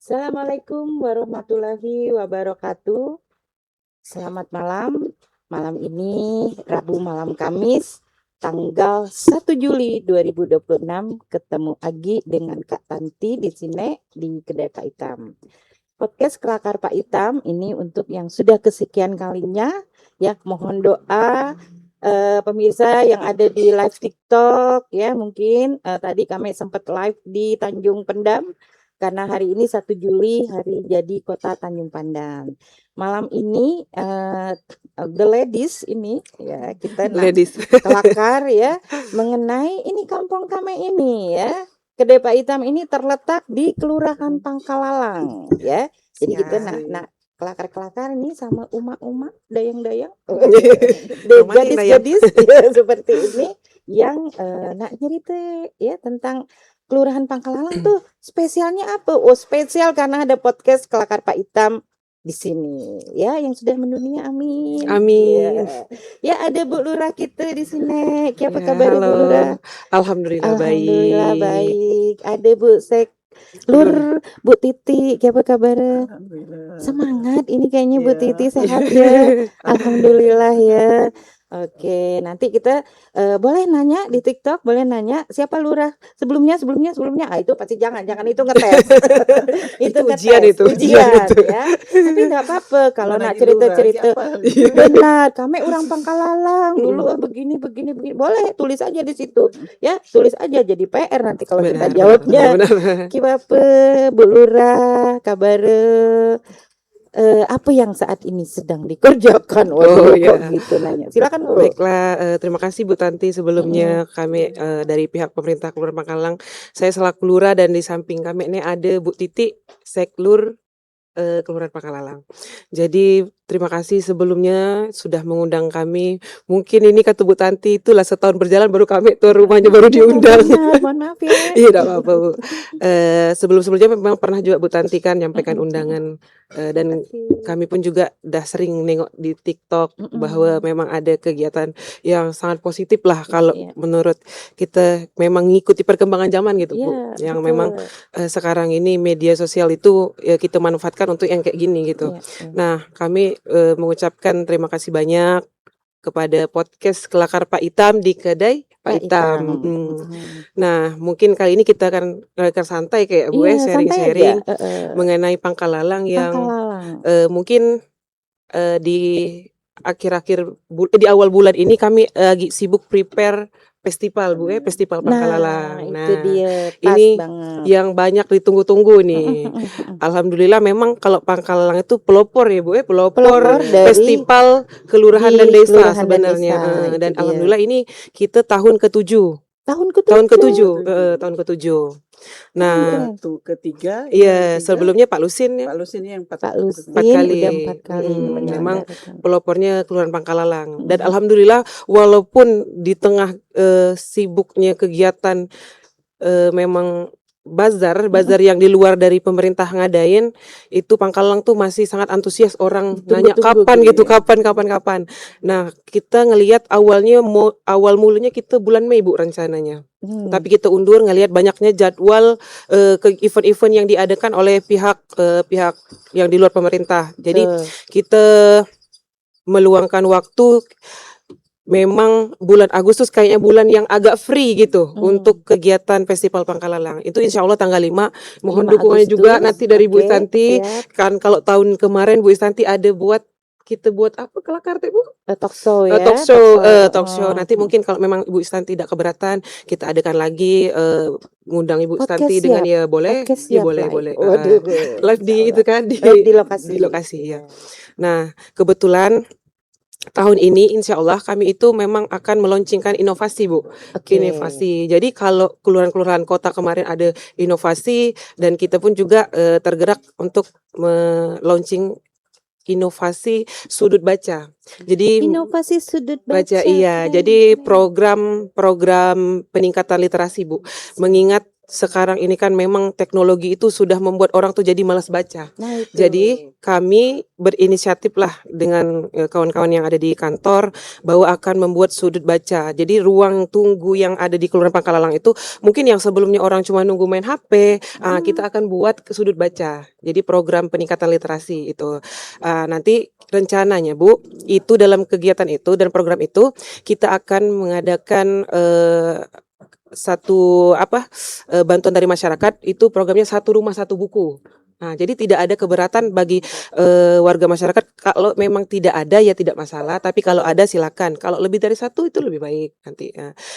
Assalamualaikum warahmatullahi wabarakatuh. Selamat malam. Malam ini Rabu malam Kamis tanggal 1 Juli 2026 ketemu lagi dengan Kak Tanti di sini di Kedai Pak Itam. Podcast Kelakar Pak Itam ini untuk yang sudah kesekian kalinya ya, mohon doa pemirsa yang ada di live TikTok ya, mungkin tadi kami sempat live di Tanjung Pendam karena hari ini 1 Juli hari jadi Kota Tanjung Pandan. Malam ini the ladies ini ya kita Ladies. kelakar ya mengenai ini kampung kami ini ya. Kedai Pak Itam ini terletak di Kelurahan Pangkalalang ya. Jadi kita nak kelakar-kelakar ini sama umak-umak, dayang-dayang, gadis-gadis ya, seperti ini yang nak cerita ya tentang Kelurahan Pangkalalang tuh spesialnya apa? Oh, spesial karena ada podcast Kelakar Pak Itam di sini ya yang sudah mendunia, amin. Amin. Ya ada Bu Lurah kita di sini. Apa Ya, kabar Bu Lurah? Alhamdulillah baik. Ada Bu Lur, Bu Titi, apa kabar? Semangat ini kayaknya Bu Titi sehat ya. Alhamdulillah ya. Oke, nanti kita boleh nanya di TikTok, boleh nanya siapa Lurah sebelumnya. Itu pasti jangan itu ngetes. itu ujian ngetes, itu. ujian ya. Tapi enggak apa-apa kalau nak cerita-cerita. Benar, kami orang Pangkalalang dulu begini. Boleh tulis aja di situ. Ya, tulis aja jadi PR nanti kalau kita jawabnya. Kibape Bu Lurah, kabar apa yang saat ini sedang dikerjakan? Gitu nanya. Silakan Bu. Baiklah, terima kasih Bu Tanti. Sebelumnya kami dari pihak pemerintah Kelurahan Pangkalalang, saya selaku Lurah dan di samping kami ini ada Bu Titi, Seklur Kelurahan Pangkalalang. Jadi terima kasih sebelumnya sudah mengundang kami. Mungkin ini kata Bu Tanti itulah setahun berjalan baru kami tuh rumahnya baru diundang. Mohon maaf ya. Iya, tidak apa-apa Bu. Sebelum-sebelumnya memang pernah juga Bu Tanti kan nyampaikan undangan dan kami pun juga udah sering nengok di TikTok bahwa memang ada kegiatan yang sangat positif lah kalau menurut kita memang ngikuti perkembangan zaman gitu Bu. Yang memang sekarang ini media sosial itu ya kita manfaatkan untuk yang kayak gini gitu. Nah, kami mengucapkan terima kasih banyak kepada podcast Kelakar Pak Itam di Kedai Pak Itam. Nah, mungkin kali ini kita akan santai kayak Bu sharing-sharing mengenai Pangkalalang yang mungkin di akhir-akhir di awal bulan ini kami lagi sibuk prepare festival Bu festival Pangkalalang. Nah, itu dia ini banget. Yang banyak ditunggu-tunggu nih. Alhamdulillah memang kalau Pangkalalang itu pelopor ya Bu pelopor dari festival kelurahan dan desa sebenarnya. Dan alhamdulillah ini kita tahun ke-7. Tahun ke-7. Nah, ketiga. Iya, sebelumnya Pak Lusin ya. Pak Lusin yang 4 kali. Udah 4 kali. Memang pelopornya Kelurahan Pangkalalang. Dan alhamdulillah walaupun di tengah sibuknya kegiatan memang bazar yang di luar dari pemerintah ngadain, itu Pangkalalang tuh masih sangat antusias, orang nanya kapan gitu, kapan. Nah, kita ngelihat awal mulanya kita bulan Mei Bu rencananya. Tapi kita undur ngelihat banyaknya jadwal ke event-event yang diadakan oleh pihak yang di luar pemerintah. Jadi kita meluangkan waktu. Memang bulan Agustus kayaknya bulan yang agak free gitu untuk kegiatan Festival Pangkalalang. Itu insya Allah tanggal 5. Mohon dukungannya juga nanti dari Bu Istanti. Kan kalau tahun kemarin Bu Istanti ada kita buat apa kelakar Bu? Talk show ya. Talk show. Nanti mungkin kalau memang Ibu Istanti tidak keberatan, kita adakan lagi ngundang Ibu Istanti dengan ya boleh. Ya boleh. Live di itu kan di lokasi ya. Nah, kebetulan tahun ini insya Allah kami itu memang akan meluncurkan inovasi Bu. Inovasi. Jadi kalau kelurahan-kelurahan kota kemarin ada inovasi dan kita pun juga tergerak untuk launching inovasi sudut baca. Jadi inovasi sudut baca. Iya. Jadi program peningkatan literasi Bu. Mengingat sekarang ini kan memang teknologi itu sudah membuat orang tuh jadi malas baca. Nah itu. Jadi kami berinisiatif lah dengan kawan-kawan yang ada di kantor bahwa akan membuat sudut baca. Jadi ruang tunggu yang ada di Kelurahan Pangkalalang itu mungkin yang sebelumnya orang cuma nunggu main HP, kita akan buat ke sudut baca. Jadi program peningkatan literasi itu. Nanti rencananya Bu, itu dalam kegiatan itu dan program itu kita akan mengadakan satu bantuan dari masyarakat, itu programnya satu rumah satu buku. Nah, jadi tidak ada keberatan bagi warga masyarakat. Kalau memang tidak ada ya tidak masalah, tapi kalau ada silakan. Kalau lebih dari satu itu lebih baik nanti.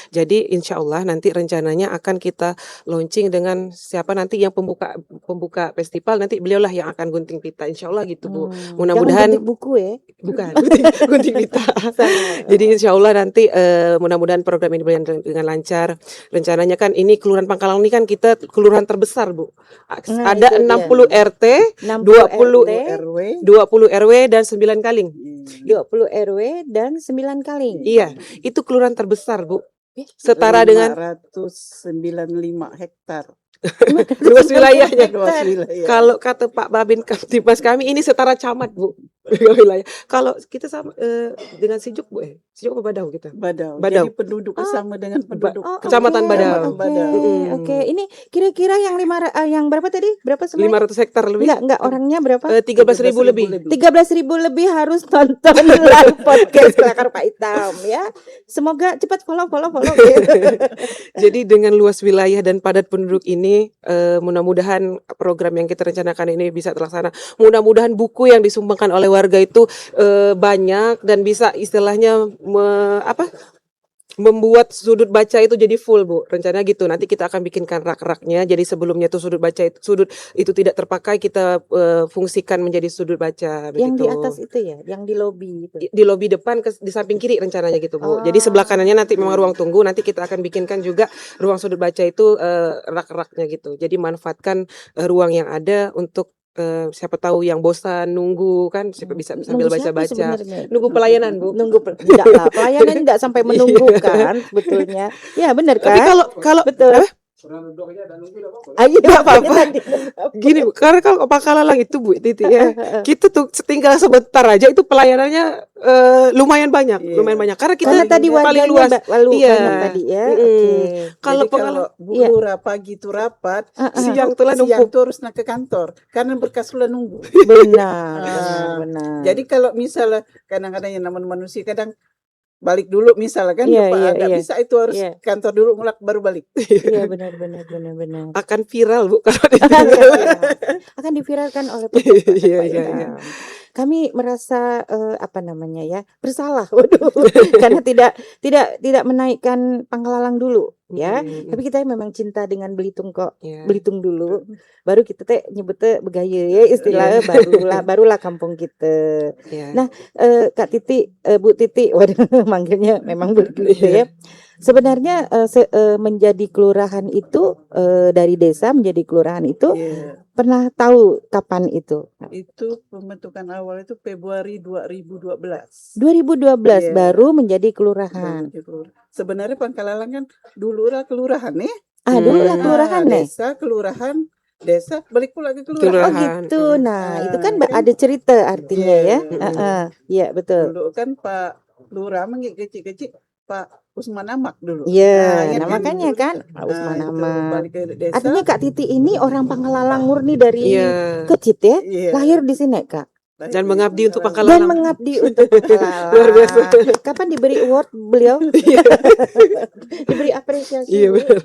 Jadi insya Allah nanti rencananya akan kita launching dengan siapa nanti yang pembuka festival, nanti beliaulah yang akan gunting pita. Insya Allah gitu Bu. Mudah-mudahan Jangan gunting buku ya. bukan gunting pita. Jadi insya Allah nanti mudah-mudahan program ini berjalan dengan lancar. Rencananya kan ini Kelurahan Pangkalang ini kan kita kelurahan terbesar Bu. Nah, Ada itu 60 RT, 20 RT, 20 RW dan 9 kaling. 20 RW dan 9 kali. Iya, itu kelurahan terbesar Bu. Setara dengan 595 hektar. luas wilayahnya. Luas wilayah. Kalau kata Pak Babin Kamtibmas kami ini setara camat Bu. Wilayah. Kalau kita sama dengan Sijuk Bu, Sijuk apa Badau kita? Badau. Badau. Jadi penduduk sama dengan penduduk Kecamatan Badau. Oke. Ini kira-kira yang yang berapa tadi? Berapa semua? 500 hektar lebih. Enggak, orangnya berapa? 13.000 lebih. 13.000 lebih harus tonton live podcast Kelakar Pak Hitam ya. Semoga cepat follow. Jadi dengan luas wilayah dan padat penduduk ini, mudah-mudahan program yang kita rencanakan ini bisa terlaksana. Mudah-mudahan buku yang disumbangkan oleh warga itu banyak dan bisa istilahnya membuat sudut baca itu jadi full Bu. Rencananya gitu. Nanti kita akan bikinkan rak-raknya. Jadi sebelumnya tuh sudut itu tidak terpakai, kita fungsikan menjadi sudut baca Yang begitu. di atas itu ya, yang di lobi itu. Di lobi depan di samping kiri rencananya gitu Bu. Jadi sebelah kanannya nanti memang ruang tunggu, nanti kita akan bikinkan juga ruang sudut baca itu rak-raknya gitu. Jadi manfaatkan ruang yang ada untuk siapa tahu yang bosan nunggu kan bisa sambil Nunggu siapa baca-baca. sebenarnya? Nunggu pelayanan Bu. Enggak lah, pelayanan enggak sampai menunggu kan sebetulnya. Ya benar kan? Tapi kalau betul. Ayo Nggak apa-apa. Gini Bu, karena kalau Pangkalalang itu Bu Titi ya, kita tuh tinggal sebentar aja itu pelayanannya lumayan banyak, karena kita Karena tadi paling warganya luas. banyak tadi ya. Oke. Kalau Jadi kalau Bu Iya. Lurah pagi itu rapat, siang tuh lah siang numpuk. tuh harus nak ke kantor karena berkas sudah nunggu. Benar. Jadi kalau misalnya kadang-kadang yang namanya manusia kadang balik dulu misalnya kan Iya, nggak iya. bisa itu harus Iya. kantor dulu mulak baru balik. Iya benar. Akan viral Bu kalau Akan diviralkan oleh podcast Pak Iya. Hitam. Kami merasa bersalah karena tidak menaikkan Pangkalalang dulu ya. Tapi kita memang cinta dengan Belitung kok. Iya. Belitung dulu baru kita nyebutnya begaya ya istilahnya barulah kampung kita. Iya. Nah, Kak Titi, Bu Titi, waduh manggilnya memang begitu ya. Sebenarnya menjadi kelurahan itu dari desa menjadi kelurahan itu pernah tahu kapan itu? Itu pembentukan awal itu Februari 2012. 2012 baru menjadi kelurahan. Sebenarnya Pangkalalang kan dulu lah kelurahan nih. Dulu lah kelurahan nih. Desa, kelurahan, desa balik pula ke kelurahan. Oh gitu. Nah, itu kan ada cerita artinya ya. Iya, betul. Dulu kan Pak Lurah kecil-kecil Pak Usman Amak dulu. Iya, makanya kan Pak Usman Amak. Artinya Kak Titi ini orang Pangkalalang murni dari kecil ya. Lahir di sini, Kak. Dan mengabdi untuk Pangkalalang. Pangkalalang. Luar biasa. Kapan diberi award beliau? Diberi apresiasi. Iya benar.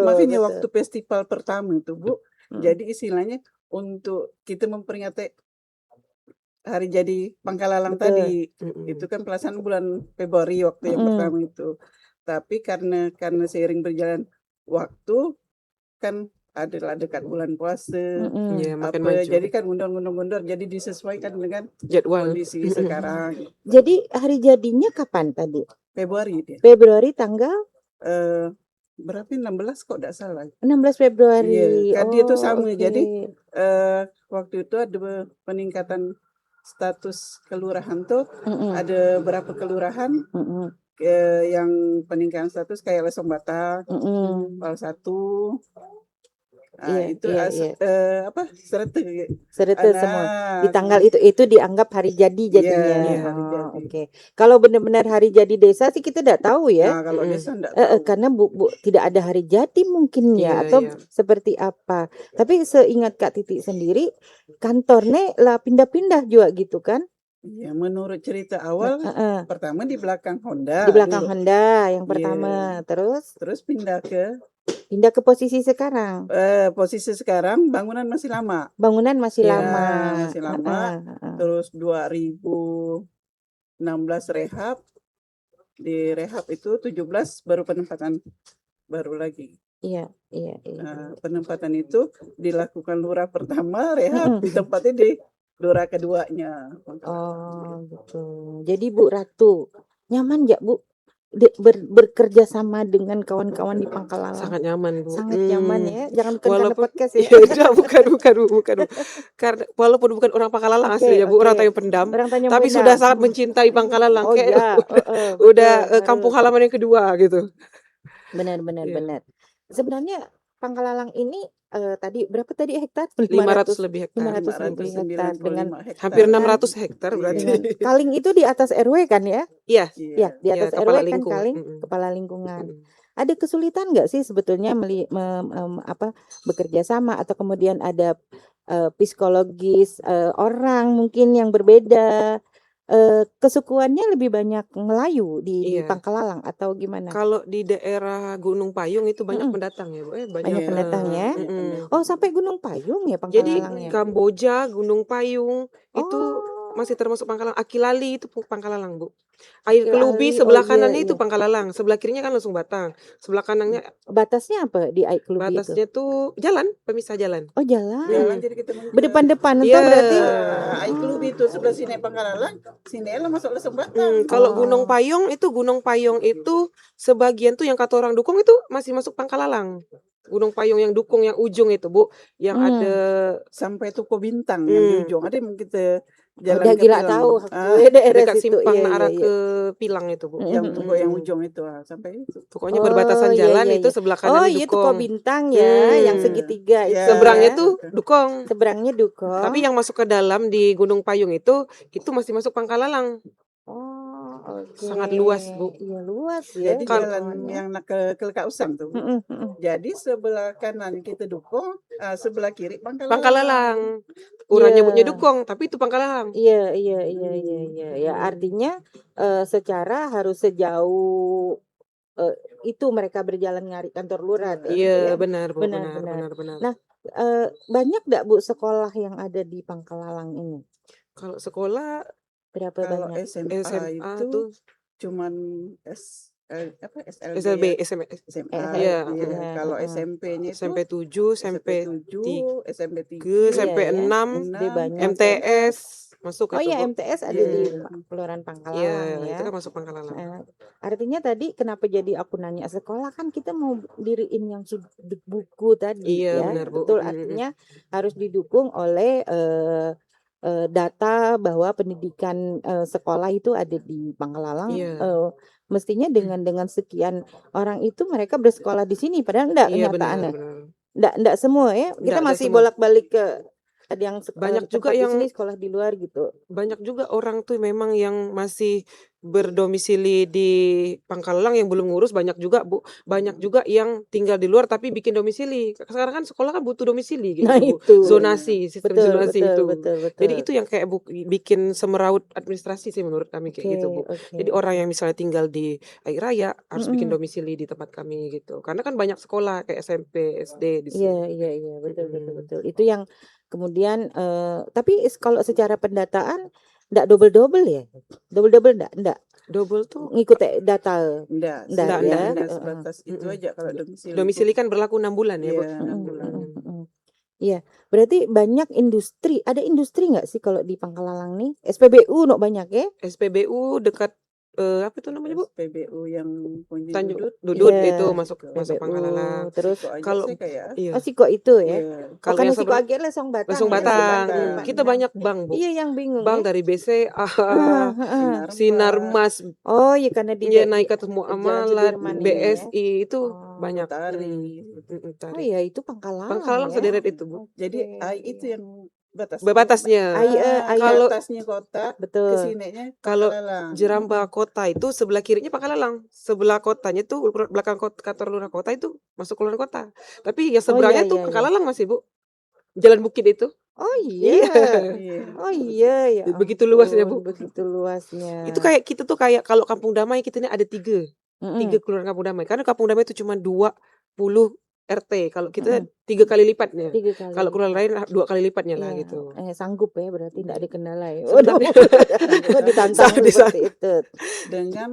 Makanya waktu festival pertama itu Bu, jadi istilahnya untuk kita memperingati hari jadi Pangkalalang tadi, itu kan pelaksanaan bulan Februari waktu yang pertama itu. Tapi karena seiring berjalan waktu kan adalah dekat bulan puasa, jadi kan mundur, jadi disesuaikan dengan jadwal kondisi sekarang. Jadi hari jadinya kapan tadi? Februari dia. Februari tanggal berapa? 16 kok tidak salah. 16 Februari. Iya, kan dia tuh sama. Jadi waktu itu ada peningkatan status kelurahan tuh, ada berapa kelurahan yang peningkatan status kayak Lesong Batang, Pal 1, Iya, Itu iya, iya. apa serete Serete semua. Di anak tanggal itu dianggap hari jadi Iya, jadinya. Iya. hari Oh, jadi. oke. Kalau benar-benar hari jadi desa sih kita tidak tahu ya. Nah, kalau Mm-mm. desa enggak tahu. Karena bu tidak ada hari jadi mungkin ya, Iya, atau iya. seperti apa. Tapi seingat Kak Titi sendiri, kantornya lah pindah-pindah juga gitu kan? Iya, menurut cerita Nah, awal pertama di belakang di Honda belakang dulu. Honda yang Iya. pertama, terus Terus pindah ke posisi sekarang. posisi sekarang bangunan masih lama. Bangunan masih Iya. lama. Masih lama. Terus 2016 rehab. Di rehab itu 17 baru penempatan baru lagi. Iya, iya, iya. Nah, penempatan itu dilakukan lurah pertama, rehab ditempatnya di lurah keduanya. Oh, gitu. Jadi Bu Ratu, nyaman nggak Bu bekerja sama dengan kawan-kawan di Pangkalalang? Sangat nyaman, Bu. Sangat nyaman ya. Jangan bukan karena Walaupun podcast ya. ya udah, bukan, Bu. Karena walaupun bukan orang Pangkalalang Oke, aslinya, Bu, orang oke. Tanjung Pendam, Orang Tanjung tapi Pendam. sudah sangat mencintai Pangkalalang. Oh Kayak iya, udah betul, kampung harus. halaman yang kedua gitu. Benar, Iya. benar. Sebenarnya Pangkalalang ini tadi berapa tadi hektar? 500 lebih hektar. 500 lebih hektar dengan 595 hektar. Hampir dengan 600 hektar Iya. berarti. dengan Kaling itu di atas RW kan ya? Iya. Ya, di Iya, atas RW kepala kan lingkung. Kaling, Mm-mm. kepala lingkungan. Mm-mm. Ada kesulitan nggak sih sebetulnya bekerja sama, atau kemudian ada psikologis orang mungkin yang berbeda, kesukuannya lebih banyak Melayu di Iya. Pangkalalang atau gimana? Kalau di daerah Gunung Payung itu banyak pendatang ya, Bu. Banyak Iya, pendatang ya? mm-mm. Oh, sampai Gunung Payung ya Jadi Pangkalalang ya? Kamboja, Gunung Payung itu Oh, masih termasuk Pangkalalang. Akilali itu Pangkalalang, Bu. Air Akil Kelubi Ali, sebelah oh iya, kanannya itu iya. Pangkalalang, sebelah kirinya kan langsung Batang. Sebelah kanannya Batasnya apa di Aik Klubi itu? batasnya tuh jalan, pemisah jalan. Oh, jalan. Jalan jadi ketemu ke Berdepan-depan itu Iya. berarti. Aiklubi itu sebelah sini Pangkalalang, sini lah masuk langsung Batang. Kalau Oh. Gunung Payung itu sebagian tuh yang kata orang Dukung itu masih masuk Pangkalalang. Gunung Payung yang Dukung yang ujung itu, Bu, yang ada Sampai Tuko Bintang yang di ujung. Ada yang kita jalan Udah ke gila Pilang. tahu Ah, gue daerah dekat situ. simpang Iya, arah iya, iya. ke Pilang itu, Bu. yang Tuko yang ujung itu sampai itu. Pokoknya berbatasan iya, jalan iya, itu iya. sebelah Oh kanannya iya, Tuko Dukung. Bintang ya, yang segitiga itu. Iya. Seberangnya ya. tuh Dukung. Seberangnya Dukong. Tapi yang masuk ke dalam di Gunung Payung itu masih masuk Pangkalalang. Oh, oke. Sangat luas, Bu. Iya, luas ya. Jadi Kalau- jalan yang nak ke Lekak Usang tuh. Jadi sebelah kanan kita Dukung, sebelah kiri Pangkalalang. Orang Iya. nyebutnya Dukung, tapi itu Pangkalalang. Iya. Ya, artinya secara harus sejauh itu mereka berjalan nyari kantor lurah. Iya, benar, Bu. Benar. Benar. Nah, banyak nggak Bu sekolah yang ada di Pangkalalang ini? Kalau sekolah Berapa Kalau banyak? SMA, SMA itu tuh cuman SLB, SLB, SMA. Iya. Kalau SMP-nya itu SMP 7, SMP 7, SMP 3, SMP Iya, ya. 6, SD banyak. MTS masuk Oh itu, iya, Bu. MTS ada di Iya. Kelurahan Iya, Pangkalalang ya. itu kan masuk Pangkalalang. Artinya tadi kenapa jadi aku nanya sekolah, kan kita mau diriin yang sudut buku tadi Iya, ya. benar, Bu. Betul, artinya harus didukung oleh data bahwa pendidikan sekolah itu ada di Pangkalalang. Iya. Mestinya dengan sekian orang itu mereka bersekolah di sini, padahal enggak Iya, benar, kenyataannya. benar. Enggak semua ya. Kita Enggak masih semua. bolak-balik ke ada yang Banyak juga tempat di yang sini, sekolah di luar gitu. banyak juga orang tuh memang yang masih berdomisili di Pangkalalang yang belum ngurus, banyak juga, Bu. Banyak juga yang tinggal di luar tapi bikin domisili. Sekarang kan sekolah kan butuh domisili gitu, Nah, Bu. itu. Zonasi, sistem zonasi itu. Betul. Jadi itu yang kayak bikin semeraut administrasi sih menurut kami kayak gitu, Bu. Jadi orang yang misalnya tinggal di Air Raya harus bikin domisili di tempat kami gitu. Karena kan banyak sekolah kayak SMP, SD di sini. Iya, betul. Itu yang kemudian tapi kalau secara pendataan enggak double ya? Double enggak. Double tuh Ngikut data. Enggak, ya. sebatas itu aja kalau domisili. domisili kan berlaku 6 bulan ya, Bu. Iya, 6 bulan. Iya, berarti banyak industri. Ada industri nggak sih kalau di Pangkalalang nih? SPBU banyak ya? SPBU dekat apa itu namanya, Bu? SPBU yang punya Tanjung Dudut. Dudut Iya, itu masuk PBU. Pangkalalang. Terus Kok aja Kalau saya kayak iya, oh Siko itu ya. iya. Oh kalau karena yang Siko sebelum Age langsung Batang langsung ya, Langsung Batang. Batang. Kita 146. banyak bank, Bu. Iya yang bingung Bank ya. dari BCA, Heeh, heeh. Sinarmas, Sinarmas, Oh iya karena di ya di naik ke Jalan Muamalat, Sudirman ini ya. BSI itu Oh. banyak. Utari. Oh Tari. iya itu Pangkalalang Pangkalalang ya. sederet itu, Bu. Jadi Oke, itu iya. yang batas. Batasnya. Ai Ke Kalau atasnya kota, ke betul. sinenya kalau Pangkalalang. Jeramba Kota itu sebelah kirinya Pangkalalang, sebelah kotanya tuh belakang kantor lurah kota itu masuk Kelurahan Kota. Tapi yang Oh iya seberangnya tuh iya iya. Pangkalalang masih, Bu. Jalan Bukit itu. Oh Iya. iya. Iya. Oh iya ya Begitu luasnya, ampun, Bu. begitu luasnya. Itu kayak kita tuh kayak kalau Kampung Damai kita ini ada 3 Mm-mm, kelurahan Kampung Damai. Karena Kampung Damai itu cuma 20 RT. Kalau kita mm-mm. 3 kali lipatnya. 3 kali Kalau kelurahan lipat. lain 2 kali lipatnya lah Iya, gitu. sanggup ya berarti tidak ada kendala ya. Waduh, Sebenarnya ditantang di seperti itu. Dengan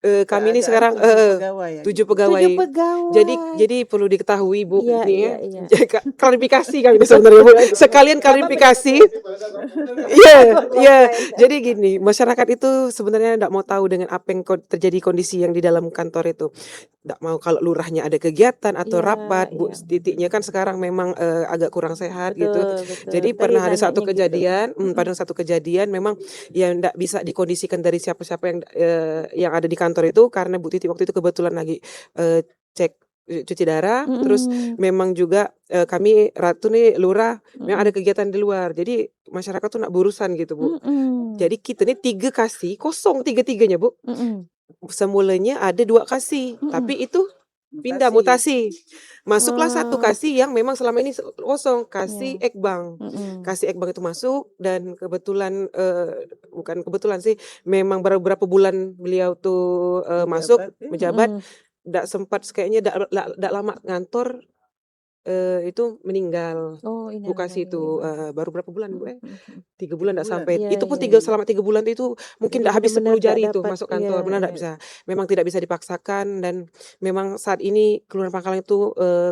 kami ini keadaan sekarang 7 pegawai ya 7 gitu. 7 pegawai. pegawai. Jadi perlu diketahui, Bu, Iya, nih iya, ya. iya. Klarifikasi kami ini sebenarnya, Bu. Sekalian Gak apa-apa klarifikasi. dikomplain. Iya, iya. Komplain. Jadi gini, masyarakat itu sebenarnya enggak mau tahu dengan apa yang terjadi kondisi yang di dalam kantor itu. Enggak mau kalau lurahnya ada kegiatan atau Iya, rapat, Bu. iya. Titiknya kan sekarang memang agak kurang sehat gitu. Betul, betul. Jadi Tadi pernah ada satu nanyanya gitu. kejadian, Mm-mm. pada satu kejadian memang ya enggak bisa dikondisikan dari siapa-siapa yang ada di kantor itu karena Bu Titi waktu itu kebetulan lagi cek cuci darah, terus Mm-mm. memang juga kami Ratu nih lurah memang ada Mm-mm. kegiatan di luar. Jadi masyarakat tuh nak berurusan gitu, Bu. Mm-mm. Jadi kita nih 3 kasih kosong 3-3-nya, Bu. Mm-mm. Semulanya ada 2 kasih, Mm-mm. tapi itu pindah mutasi. Masuklah 1 Oh, kasih yang memang selama ini kosong, kasih iya. Ekbang. Mm-mm. Kasih Ekbang itu masuk dan kebetulan bukan kebetulan sih, memang beberapa bulan beliau tuh masuk Menjabat ya. menjabat, Mm-mm. ndak sempat kayaknya ndak lama ngantor itu meninggal. Oh, Bu kasih itu baru berapa bulan, Bu? 3 bulan 3 ndak bulan. sampai. Iya, Itu pun iya, iya. selama 3 bulan itu mungkin Jadi ndak habis 10 benar-benar jari tidak itu dapat, masuk iya, kantor, benar ndak iya. bisa. Memang tidak bisa dipaksakan dan memang saat ini Kelurahan Pangkalan itu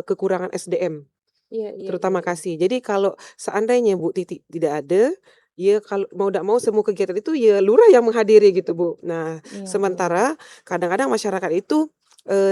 kekurangan SDM, Iya, iya, terutama betul. kasih. Jadi kalau seandainya Bu Titi tidak ada, ya kalau mau ndak mau semua kegiatan itu ya lurah yang menghadiri gitu, Bu. Nah, Iya, iya. sementara kadang-kadang masyarakat itu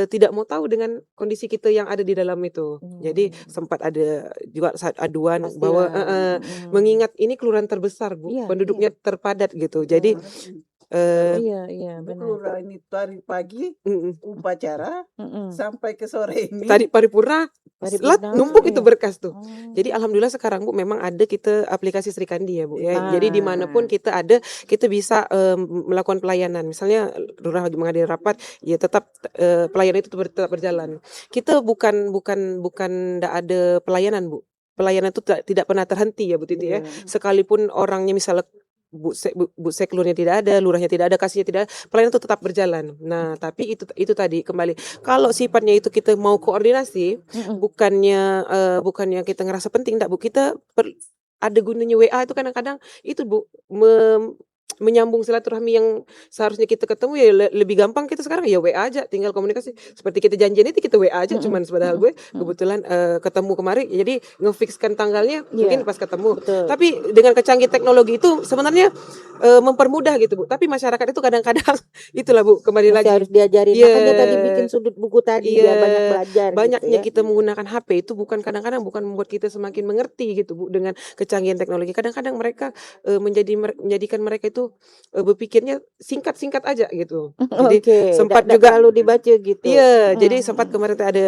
tidak mau tahu dengan kondisi kita yang ada di dalam itu. Jadi sempat ada juga aduan bahwa Pastilah. Mm-mm. mengingat ini kelurahan terbesar, Bu, Iya, iya, penduduknya terpadat gitu. Jadi betul. eh Iya, iya, Bu benar. kelurahan ini dari pagi mm, upacara Mm-mm. sampai ke sore ini tadi paripurna Paripurna, numpuk itu iya. berkas tuh. Oh. Jadi alhamdulillah sekarang, Bu, memang ada kita aplikasi Sri Kandi ya, Bu, ya. Jadi dimanapun Nah, kita ada, kita bisa melakukan pelayanan. Misalnya lurah lagi menghadiri rapat, ya tetap pelayanan itu tetap berjalan. Kita bukan ndak ada pelayanan, Bu. Pelayanan itu tidak pernah terhenti ya, Bu Titi ya. iya. Sekalipun orangnya misalnya Bu Seklurnya tidak ada, lurahnya tidak ada, kasihnya tidak ada, pelayanan itu tetap berjalan. Nah, tapi itu tadi kembali kalau sifatnya itu kita mau koordinasi, mm-mm. bukannya kita ngerasa penting, enggak, Bu. Kita ada gunanya WA itu kadang-kadang itu, Bu, menyambung silaturahmi yang seharusnya kita ketemu ya lebih gampang kita sekarang ya WA aja, tinggal komunikasi. Seperti kita janjian itu kita WA aja, Mm-mm. cuman padahal Mm-mm. gue kebetulan ketemu kemarin, jadi ngefikskan tanggalnya mungkin Iya, pas ketemu. betul. Tapi dengan kecanggih teknologi itu sebenarnya mempermudah gitu, Bu. Tapi masyarakat itu kadang-kadang itulah, Bu, kembali Masih lagi. harus diajarin. Iya. Makanya tadi bikin sudut buku tadi biar banyak Iya, belajar gitu banyaknya ya. kita menggunakan HP itu kadang-kadang bukan membuat kita semakin mengerti gitu, Bu, dengan kecanggihan teknologi. Kadang-kadang mereka menjadikan mereka itu berpikirnya singkat-singkat aja gitu. Jadi Oke, sempat nggak juga terlalu dibaca gitu. iya, jadi Mm-mm. sempat kemarin ada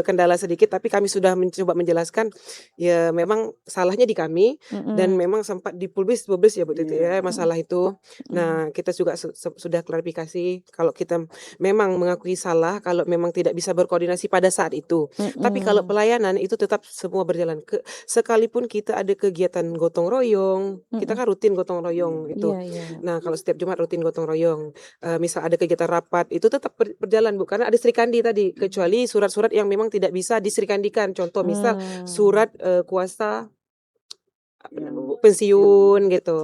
kendala sedikit, tapi kami sudah mencoba menjelaskan, ya memang salahnya di kami dan Mm-mm. memang sempat dipublis ya, Bu Titi ya, Iya. masalah itu. Nah, kita juga sudah klarifikasi kalau kita memang mengakui salah, kalau memang tidak bisa berkoordinasi pada saat itu. Tapi kalau Mm-mm. pelayanan itu tetap semua berjalan. Sekalipun kita ada kegiatan gotong royong, kita Mm-mm. kan rutin gotong royong itu. Iya, iya. Nah, kalau setiap Jumat rutin gotong royong, misal ada kegiatan rapat itu tetap berjalan, Bu, karena ada Sri Kandi tadi, kecuali surat-surat yang memang tidak bisa disrikandikan. Contoh misal surat kuasa apa namanya, Bu, pensiun gitu.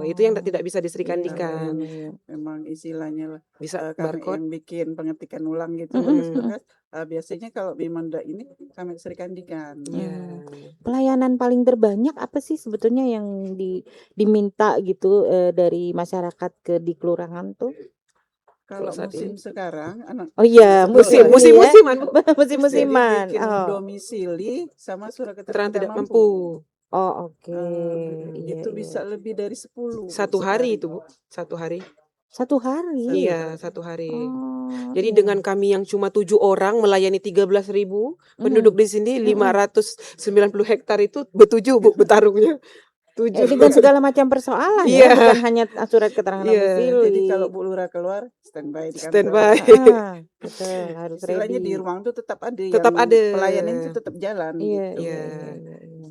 Itu yang Oh, tidak bisa Kalau diserikanikan. yang memang istilahnya lah, Bisa kami barcode. yang bikin pengetikan ulang gitu Mm-mm. berkas-berkas, biasanya kalau memang ndak ini kami serikanikan. Iya. Pelayanan paling terbanyak apa sih sebetulnya yang diminta gitu dari masyarakat di kelurahan tuh? Kalau saat musim ini. sekarang anak Oh iya, Musim ini ya. musim-musiman, Bu. jadi Musim-musiman. bikin Oh, domisili sama surat Keterangan keterangan tidak tidak mampu. mampu. oh oke. Iya, Itu iya. bisa lebih dari 10 Satu hari itu, Bu. Satu hari. Satu hari. Iya, satu hari. Oh, Jadi iya. dengan kami yang cuma 7 orang melayani 13.000 penduduk Mm-mm. di sini 590 hektar itu betujuh, Bu, bertarungnya. 7. Dengan segala macam persoalan ya, Iya. bukan hanya surat keterangan Iya. Jadi kalau domisili. Bu Lurah keluar, standby di kantor. Standby. Betul, harus Istilahnya di ready. ruang tuh tetap ada Tetap yang ada. pelayanan itu tetap jalan Iya, gitu. iya, Iya. iya, iya, iya.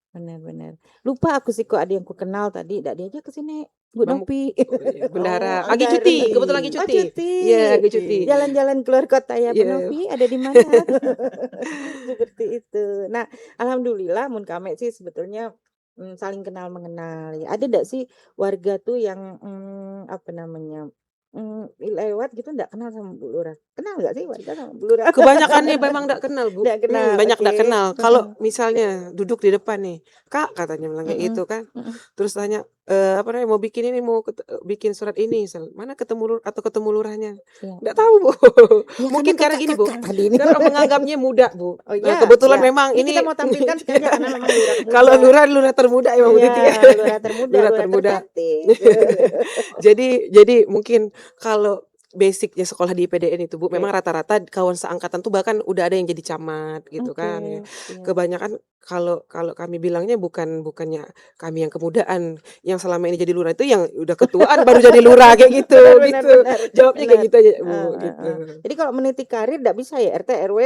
Benar-benar. Lupa aku sih kok ada yang ku kenal tadi, ndak diajak ke sini. Bu Mamu- Novi. Bendahara. Oh, Lagi Dari- cuti, kebetulan lagi Oh, cuti. cuti. Iya, lagi cuti. Jalan-jalan keluar kota ya, Bu Iya. Novi, ada di mana? Seperti itu. Nah, alhamdulillah mun kami sih sebetulnya saling kenal mengenal. Ya, ada ndak sih warga tuh yang apa namanya? Lewat gitu ndak kenal sama Bu Lurah. Kenal nggak sih warga sama Bu Lurah? Kebanyakannya memang enggak kenal, Bu. Nggak kenal, Banyak enggak oke. kenal. Kalau misalnya duduk di depan nih, Kak katanya bilang kayak gitu kan. Mm-mm. Terus tanya, apa namanya, mau bikin ini, mau bikin surat ini, mana ketemu ketemu lurahnya. Iya. Enggak tahu, Bu. Ya, Mungkin karena gini, Bu. kakak tadi ini. Karena menganggapnya muda, Bu. Oh Nah, iya, kebetulan ya. memang Ini ini kita mau tampilkan sekalian karena memang lurah muda. kalau lurah termuda ya, Bu Titi ya. Iya, lurah termuda, Lurah lurah termuda. tercantik. Jadi mungkin kalau basicnya sekolah di IPDN itu, Bu, Oke. memang rata-rata kawan seangkatan tuh bahkan udah ada yang jadi camat gitu Oke, kan ya. iya. Kebanyakan kalau kami bilangnya bukannya kami yang kemudaan, yang selama ini jadi lurah itu yang udah ketuaan baru jadi lurah kayak gitu Benar, gitu. benar, Jawabnya kayak benar. gitu aja, Bu, Ah, gitu. Jadi kalau meniti karir nggak bisa ya RT RW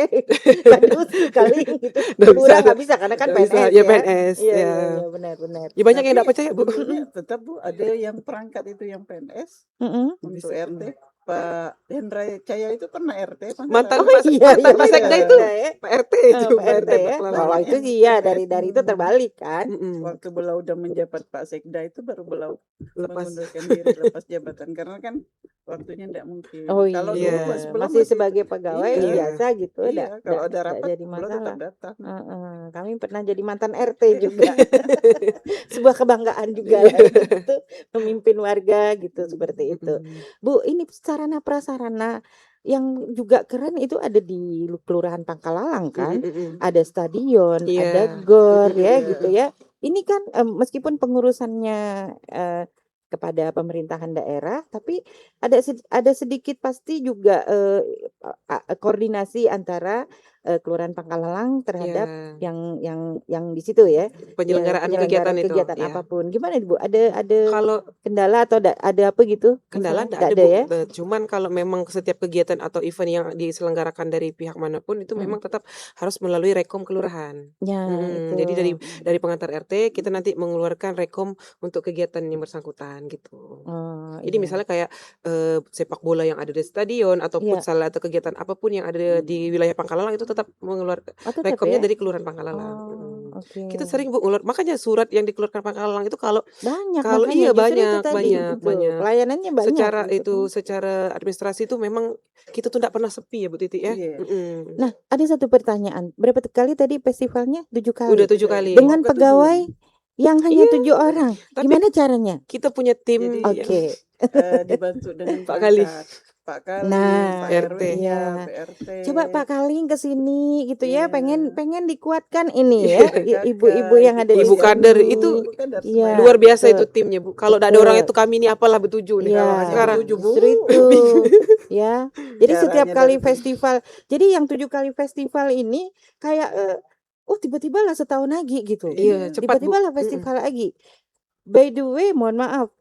kadus sekali gitu. Nggak bisa, Lurah nggak bisa karena kan nggak bisa. PNS Ya ya. PNS, Iya, ya. iya, iya, benar. Ya banyak yang Tapi nggak percaya, Bu. untungnya tetap Bu ada yang perangkat itu yang PNS Mm-mm. untuk RT. Pak Hendra Caya itu pernah RT Mantan Oh Pak iya, mantan Pak iya, Sekda iya, itu iya. Pak RT itu, Oh, Pak Pak RT RT Pak ya. Kelala. Kalau Banyak itu yang sih ya PNS. dari itu terbalik kan. Waktu beliau udah menjabat Pak Sekda itu baru beliau Lepas. mengundurkan diri lepas jabatan karena kan waktunya tidak mungkin. Oh Kalau iya, dulu pas belum masih sebagai pegawai iya, biasa gitu, iya, kalau ada rapat jadi beliau masalah. tetap datang. Kami pernah jadi mantan RT juga, sebuah kebanggaan juga lah gitu, memimpin warga gitu seperti itu. Bu, ini sarana prasarana yang juga keren itu ada di Kelurahan Pangkalalang kan, ada stadion, Iya. ada gor ya Iya. gitu ya. Ini kan meskipun pengurusannya kepada pemerintahan daerah, tapi ada sedikit pasti juga koordinasi antara Kelurahan Pangkalalang terhadap Iya. yang di situ ya. Penyelenggaraan kegiatan itu. kegiatan Iya. apapun. Gimana Bu? Ada Kalau kendala atau ada apa gitu? kendala Misalnya? enggak Nggak ada, Bu. ya? Cuman kalau memang setiap kegiatan atau event yang diselenggarakan dari pihak manapun itu memang tetap harus melalui rekom kelurahan. Ya, itu. Jadi dari pengantar RT kita nanti mengeluarkan rekom untuk kegiatan yang bersangkutan gitu. Oh, Jadi iya. misalnya kayak sepak bola yang ada di stadion atau Iya. futsal atau kegiatan apapun yang ada di wilayah Pangkalalang itu tetap mengeluarkan Oh, tetap rekomnya ya? dari Kelurahan Pangkalalang. Oh, oke. Kita sering, Bu, makanya surat yang dikeluarkan Pangkalalang itu kalau Banyak kalau makanya iya justru itu tadi banyak. pelayanannya banyak Secara gitu. secara administrasi itu memang kita tuh enggak pernah sepi ya, Bu Titi ya. Iya. Nah, ada satu pertanyaan. Berapa kali tadi festivalnya? 7 kali. Udah 7 kali. Dengan Ketujuh. pegawai yang hanya Iya. 7 orang. Tapi Gimana caranya? kita punya tim Jadi, yang Oke. dibantu dengan Pak Kali. Pak Kali, Nah, Pak RT. RW nya, iya. PRT. Coba Pak Kaling ke sini gitu ya, Iya. pengen dikuatkan ini ya, Kakak, ibu-ibu yang ada di Ibu situ. kader itu Ibu kader Iya. semuanya. luar biasa betul. itu timnya, Bu. Kalau enggak ada orang itu kami ini apalah bertujuh nih. Iya, Sekarang Tujuh, Bu. justru itu ya. Jadi setiap Caranya kali dari- festival, jadi yang 7 kali festival ini kayak tiba-tiba lah setahun lagi gitu. Iya, cepat, Bu. Tiba-tiba lah festival lagi. By the way, mohon maaf,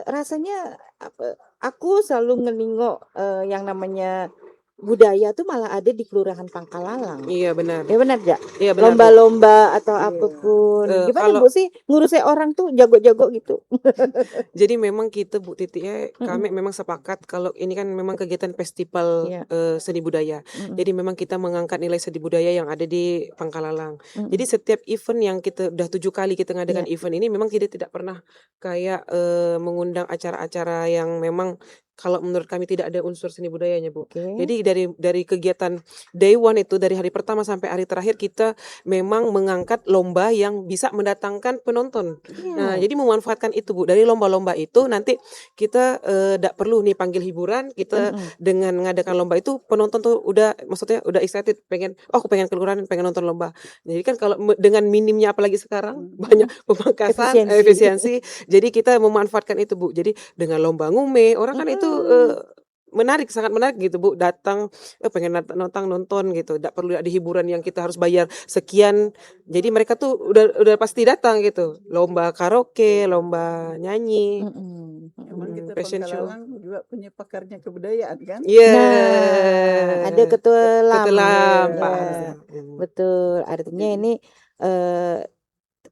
rasanya aku selalu ngelingok yang namanya budaya tuh malah ada di Kelurahan Pangkalalang. Iya benar. Ya benar gak? Iya benar, Bu. Lomba-lomba atau Iya. apapun. Gimana Kalau Bu sih ngurusnya orang tuh jago-jago gitu? jadi memang kita Bu Titi kami Mm-mm. memang sepakat kalau ini kan memang kegiatan festival Iya. seni budaya. Mm-mm. Jadi memang kita mengangkat nilai seni budaya yang ada di Pangkalalang. Mm-mm. Jadi setiap event yang kita udah 7 kali kita ngadakan Iya. event ini memang kita tidak pernah kayak mengundang acara-acara yang memang kalau menurut kami tidak ada unsur seni budayanya, Bu. Oke. Jadi dari kegiatan day one itu dari hari pertama sampai hari terakhir kita memang mengangkat lomba yang bisa mendatangkan penonton. Nah, Iya. jadi memanfaatkan itu, Bu. Dari lomba-lomba itu nanti kita tidak perlu nih panggil hiburan, kita Mm-mm. dengan mengadakan lomba itu penonton tuh udah maksudnya udah excited pengen aku pengen kelurahan pengen nonton lomba. Jadi kan kalau dengan minimnya apalagi sekarang banyak pemangkasan efisiensi. Jadi kita memanfaatkan itu, Bu. Jadi dengan lomba ngume, orang kan itu menarik, sangat menarik gitu, Bu. Datang pengen nonton gitu. Tidak perlu ada hiburan yang kita harus bayar sekian. Jadi mereka tuh udah pasti datang gitu. Lomba karaoke, lomba nyanyi, Mm-mm. Emang kita fashion show. Pangkalalang juga punya pakarnya kebudayaan kan? Iya. Nah, ada ketelam. Ketelam, Ya, Pak. betul. Artinya Jadi- ini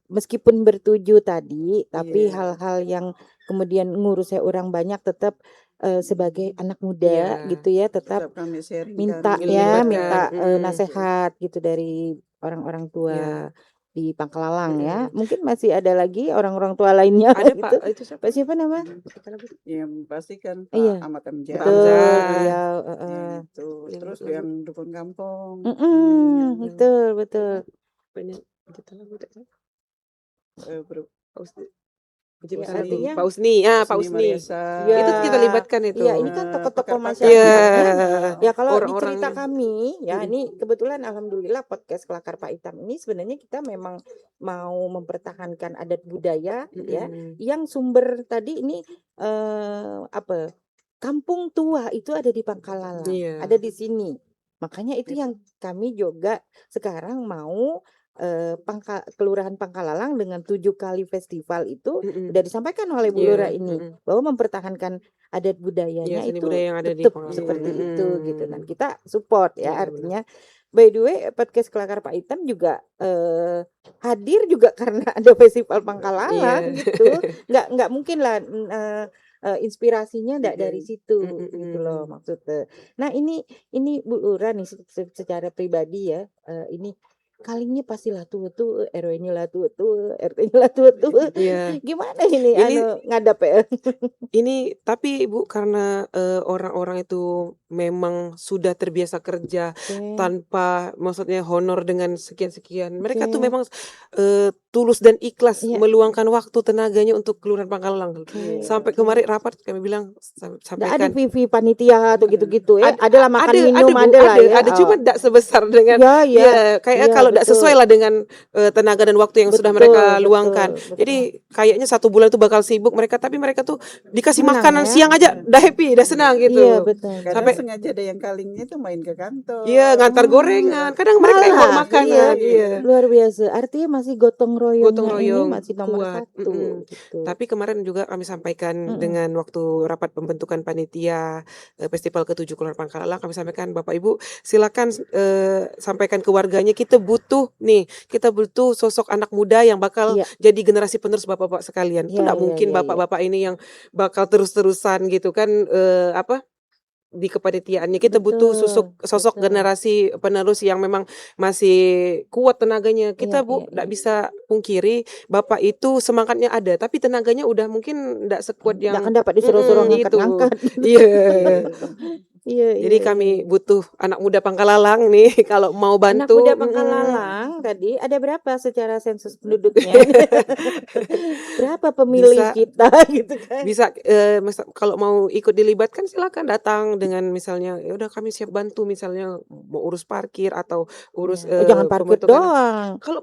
meskipun bertuju tadi, tapi Iya. hal-hal yang kemudian ngurusnya orang banyak tetap sebagai anak muda Iya. gitu ya, tetap Tetap kami sharing minta kan. ya, Melibatkan, minta mm. nasihat gitu dari orang-orang tua Iya. di Pangkalalang ya. Mm-mm. Mungkin masih ada lagi orang-orang tua lainnya Ada gitu. Pak, itu siapa? Pak siapa nama? Yang pasti kan Pak Iya. Ahmad Amjad. Pak Betul, Hamzah. beliau. Itu. Yang Terus lagu. yang dukun kampung. Betul, betul. Banyak kita lagu tak? Bro, Pak Usni. Ya, Lagu. artinya Pak Usni, Pak Usni. Mariasa. Ya. Itu kita libatkan itu. Iya, ini kan tokoh-tokoh pakar-pakar. masyarakat. Ya kalau di Orang-orang cerita yang- kami ya Mm-mm. ini kebetulan alhamdulillah podcast Kelakar Pak Itam ini sebenarnya kita memang mau mempertahankan adat budaya ya Mm-mm. yang sumber tadi ini apa kampung tua itu ada di Pangkalalang, Iya. ada di sini. Makanya itu yang kami juga sekarang mau Kelurahan Pangkalalang dengan 7 kali festival itu Mm-mm. udah disampaikan oleh Bu Iya, Lura ini mm-mm. bahwa mempertahankan adat Iya, budayanya seni itu budaya yang ada di tetap Pangkalalang. seperti itu gitu dan Mm-mm. kita support ya Iya, benar. artinya by the way podcast Kelakar Pak Itam juga hadir juga karena ada festival Pangkalalang Iya. gitu nggak mungkin lah inspirasinya nggak dari situ gitu loh Mm-mm. maksudnya. Nah ini Bu Lura nih secara pribadi ya ini kalinya pasti lah tuh RW-nya lah tuh RT-nya lah tuh Iya. gimana ini Ini- ngadap ya? Ini tapi Bu karena orang-orang itu memang sudah terbiasa kerja Oke. tanpa maksudnya honor dengan sekian-sekian. Mereka tuh Oke. memang tulus dan ikhlas Iya. meluangkan waktu tenaganya untuk Kelurahan Pangkalalang. Oke, Sampai oke. kemarin rapat kami bilang Nggak ada sampaikan PV panitia atau gitu-gitu ya? Ad- Adalah makan ada, minum Bu, ada lah ya. ada cuma tidak sebesar dengan Ya, ya. ya kayak Iya, kalau tidak betul. sesuai lah dengan tenaga dan waktu yang sudah Betul, mereka betul, luangkan. betul. Jadi kayaknya 1 bulan itu bakal sibuk mereka, tapi mereka tuh dikasih Senang makanan ya. siang aja udah happy, udah senang gitu. Iya betul. Kadang Sampai- sengaja ada yang kalingnya tuh main ke kantor. Iya, ngantar gorengan. Kadang mereka Malah, impor makanan. iya. Iya. Luar biasa. Artinya masih gotong royongnya Gotong royong, ini masih nomor kuat. 1 Mm-mm. gitu. Tapi kemarin juga kami sampaikan Mm-mm. dengan waktu rapat pembentukan panitia Festival ke-7 Kelurahan Pangkalalang, kami sampaikan Bapak Ibu silakan sampaikan ke warganya kita butuh sosok anak muda yang bakal Iya. jadi generasi penerus Bapak-bapak sekalian. Itu Iya, nggak iya, mungkin iya, Bapak-bapak ini yang bakal terus-terusan gitu kan di kepanitiaannya. Kita butuh Betul, sosok betul. generasi penerus yang memang masih kuat tenaganya. Kita Iya, Bu iya, nggak iya. bisa pungkiri Bapak itu semangatnya ada, tapi tenaganya udah mungkin nggak sekuat Nggak yang akan dapat disuruh-suruh Mm-mm, gitu. ngangkat-ngangkat. Iya. Iya, Jadi iya, kami iya. butuh anak muda Pangkalalang nih kalau mau Anak bantu. muda Mm-mm. Pangkalalang tadi ada berapa secara sensus penduduknya? Berapa pemilih Bisa. kita gitu kan? Bisa kalau mau ikut dilibatkan silakan datang dengan misalnya ya udah kami siap bantu misalnya mau urus parkir atau urus Iya. Jangan parkir pembentukan. doang. Kalau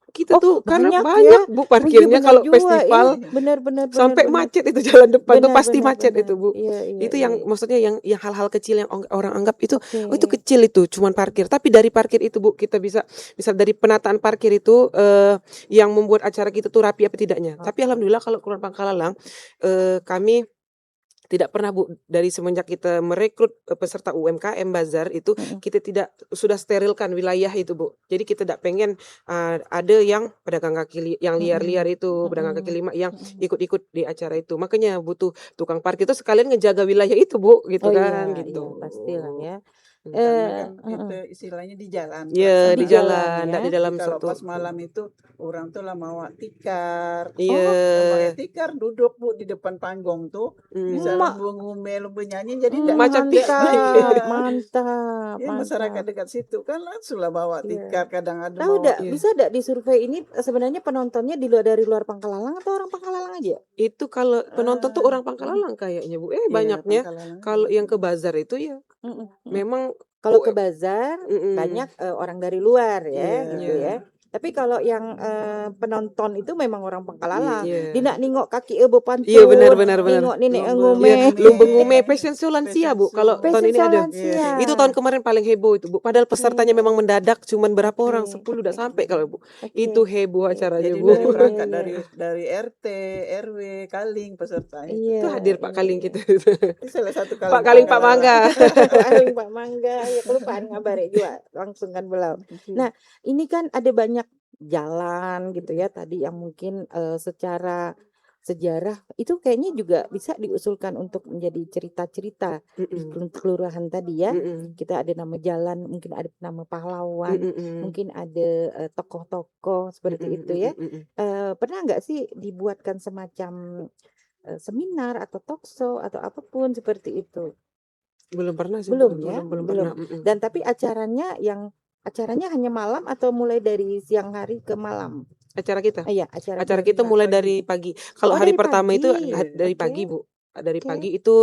kita tuh karena banyak ya. Bu Oh iya, parkirnya benar kalau juga. festival Iya, benar. sampai macet itu jalan depan tuh Benar, pasti benar, macet benar. itu Bu. Iya, Itu iya, yang iya. maksudnya yang hal-hal kecil yang orang anggap itu Oke. oh itu kecil itu cuman parkir, tapi dari parkir itu Bu kita bisa dari penataan parkir itu yang membuat acara kita tuh rapi apa tidaknya. Tapi alhamdulillah kalau Kelurahan Pangkalalang kami tidak pernah Bu, dari semenjak kita merekrut peserta UMKM Bazar itu kita tidak sudah sterilkan wilayah itu Bu. Jadi kita tidak pengen ada yang pedagang kaki yang liar-liar itu, pedagang kaki lima yang ikut-ikut di acara itu. Makanya butuh tukang parkir itu sekalian ngejaga wilayah itu Bu, gitu Oh kan, iya, gitu. iya pastilah ya. Karena kan itu istilahnya di jalan. Iya, Di di jalan jalan, ya. tidak di dalam Kalau satu. pas malam itu orang tuh lah bawa tikar. Iya. Yang pakai tikar duduk Bu di depan panggung tuh bisa Mak. lembu ngomel, lembu nyanyi jadi Macam mantap, mantap, ya masyarakat mantap. dekat situ kan langsung lah bawa tikar, kadang ada Tahu bawa nggak, bisa nggak di survei ini sebenarnya penontonnya dari luar Pangkalalang atau orang Pangkalalang aja? Itu kalau penonton tuh orang Pangkalalang kayaknya Bu. Iya, Banyaknya Pangkalalang. kalau yang ke bazar itu ya memang Kalau ke bazar Mm-mm. banyak orang dari luar ya, Iya. gitu ya. Tapi kalau yang penonton itu memang orang Pangkalalang. Iya. Dina ningok kaki ebo pantun. Iya, benar, benar. Ningok nenek Lumba- ngomeh. Ya, lumbung ngume passion show lansia Bu. Kalau Passion tahun ini show ada. lansia. Itu tahun kemarin paling heboh itu Bu. Padahal pesertanya memang mendadak, cuman berapa orang? 10 udah sampai kalau Bu. Oke. Itu heboh acaranya Jadi Bu. dari berangkat Iya. dari RT, RW, Kaling pesertanya. Iya, Itu hadir Pak iya, Kaling iya. kita. Itu salah satu Kaling. Pak Kaling Pak Mangga. Paling Pak Mangga, ya kelupaan ngabare juga langsung kan belau. Nah, ini kan ada banyak jalan gitu ya tadi yang mungkin secara sejarah itu kayaknya juga bisa diusulkan untuk menjadi cerita-cerita di kelurahan tadi ya. Kita ada nama jalan, mungkin ada nama pahlawan, mungkin ada tokoh-tokoh seperti itu ya. Pernah nggak sih dibuatkan semacam seminar atau talkshow atau apapun seperti itu? Belum pernah sih. Belum Bu. ya, Belum belum. pernah. Dan tapi acaranya hanya malam atau mulai dari siang hari ke malam? Acara kita. Iya, Acara kita mulai dari pagi. Kalau Oh, hari dari pertama itu pagi. dari Oke. pagi Bu. Dari Oke. pagi itu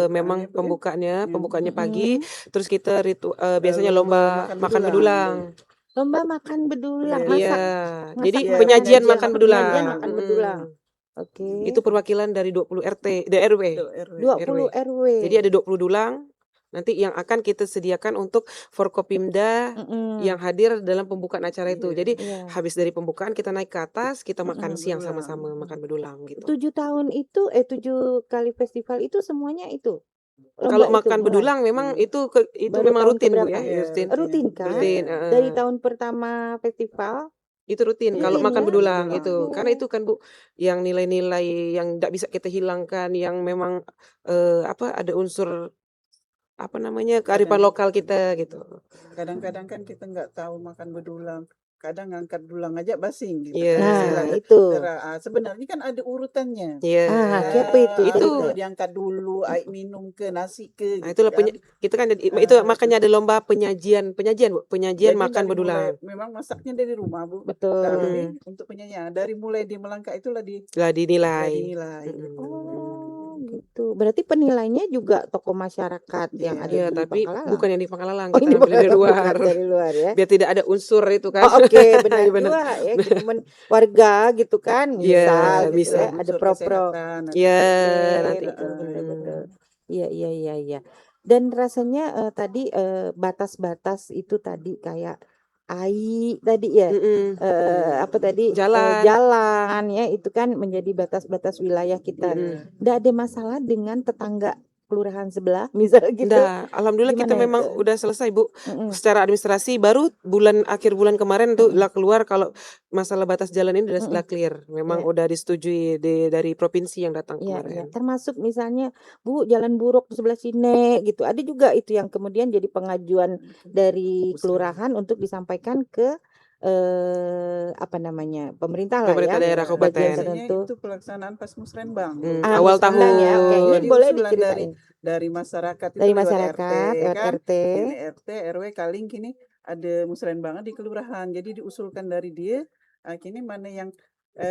memang Pembukaannya, pembukaannya pagi. Terus kita biasanya lomba makan bedulang. Lomba makan bedulang, Iya. masak. Iya. Jadi Iya, penyajian makan penyajian bedulang. Penyajian makan bedulang. Oke. Itu perwakilan dari 20 RT, RW. 20 RW. Jadi ada 20 dulang. Nanti yang akan kita sediakan untuk Forkopimda yang hadir dalam pembukaan acara itu. Jadi Iya. habis dari pembukaan kita naik ke atas, kita makan siang bedulang. sama-sama, makan bedulang gitu. 7 tahun itu 7 kali festival itu semuanya itu. Kalau Lomba itu makan mulai. bedulang memang itu Baru memang tahun rutin Bu keberapa? ya, Iya, rutin. Rutin kan? Rutin, Dari tahun pertama festival itu rutin kalau Rutin makan ya? bedulang Bedulang. itu. Oke. Karena itu kan Bu yang nilai-nilai yang tidak bisa kita hilangkan, yang memang ada unsur kearifan lokal kita gitu. Kadang-kadang kan kita nggak tahu makan bedulang. Kadang ngangkat bedulang aja basing gitu. Iya. kan Nah, istilahnya. itu. Sebenarnya kan ada urutannya. Iya. Apa itu? Itu Air diangkat dulu, air minum ke nasi ke. Nah, gitu itulah kan. kita kan itu makanya ada lomba penyajian Bu, penyajian Jadi makan dari bedulang. memang masaknya dari rumah Bu. Betul. Tapi untuk penyajian dari mulai di melangkah itulah Lah dinilai. dinilai. Oh, gitu. Berarti penilainya juga tokoh masyarakat yang ada Iya, di tapi Pangkalalang. bukan yang di Pangkalalang, Oh, kita ini ambil dari bukan luar. dari luar ya. Biar tidak ada unsur itu kan. Oh, oke, benar Iya, benar. juga ya. Kita warga gitu kan, Iya, misal gitu bisa. ya, ada Unsur pro-pro. kesehatan, Iya, Oke, nanti. betul, betul. Iya, iya, iya, iya. Dan rasanya tadi batas-batas itu tadi kayak tadi ya, apa tadi Jalan. jalan ya itu kan menjadi batas-batas wilayah kita. Nggak ada masalah dengan tetangga kelurahan sebelah, misal gitu. Nah, alhamdulillah kita Gimana memang itu? udah selesai Bu. Secara administrasi baru akhir bulan kemarin tuh lah keluar kalau masalah batas jalan ini sudah clear. Memang Iya. udah disetujui dari provinsi yang datang Iya, iya. kemarin. Termasuk misalnya, Bu, jalan buruk di sebelah sini gitu. Ada juga itu yang kemudian jadi pengajuan dari kelurahan untuk disampaikan ke pemerintah lah Pemerintah ya, daerah bagian kabupaten. Biasanya tertentu. itu pelaksanaan pas musrenbang. Awal Musrenbang ya, oke. tahun. Ini Jadi boleh usulan diceritain. dari masyarakat itu Dari lewat masyarakat, RT, lewat kan? RT. Ini RT, RW Kaling kini ada musrenbang di kelurahan. Jadi diusulkan dari dia, kini mana yang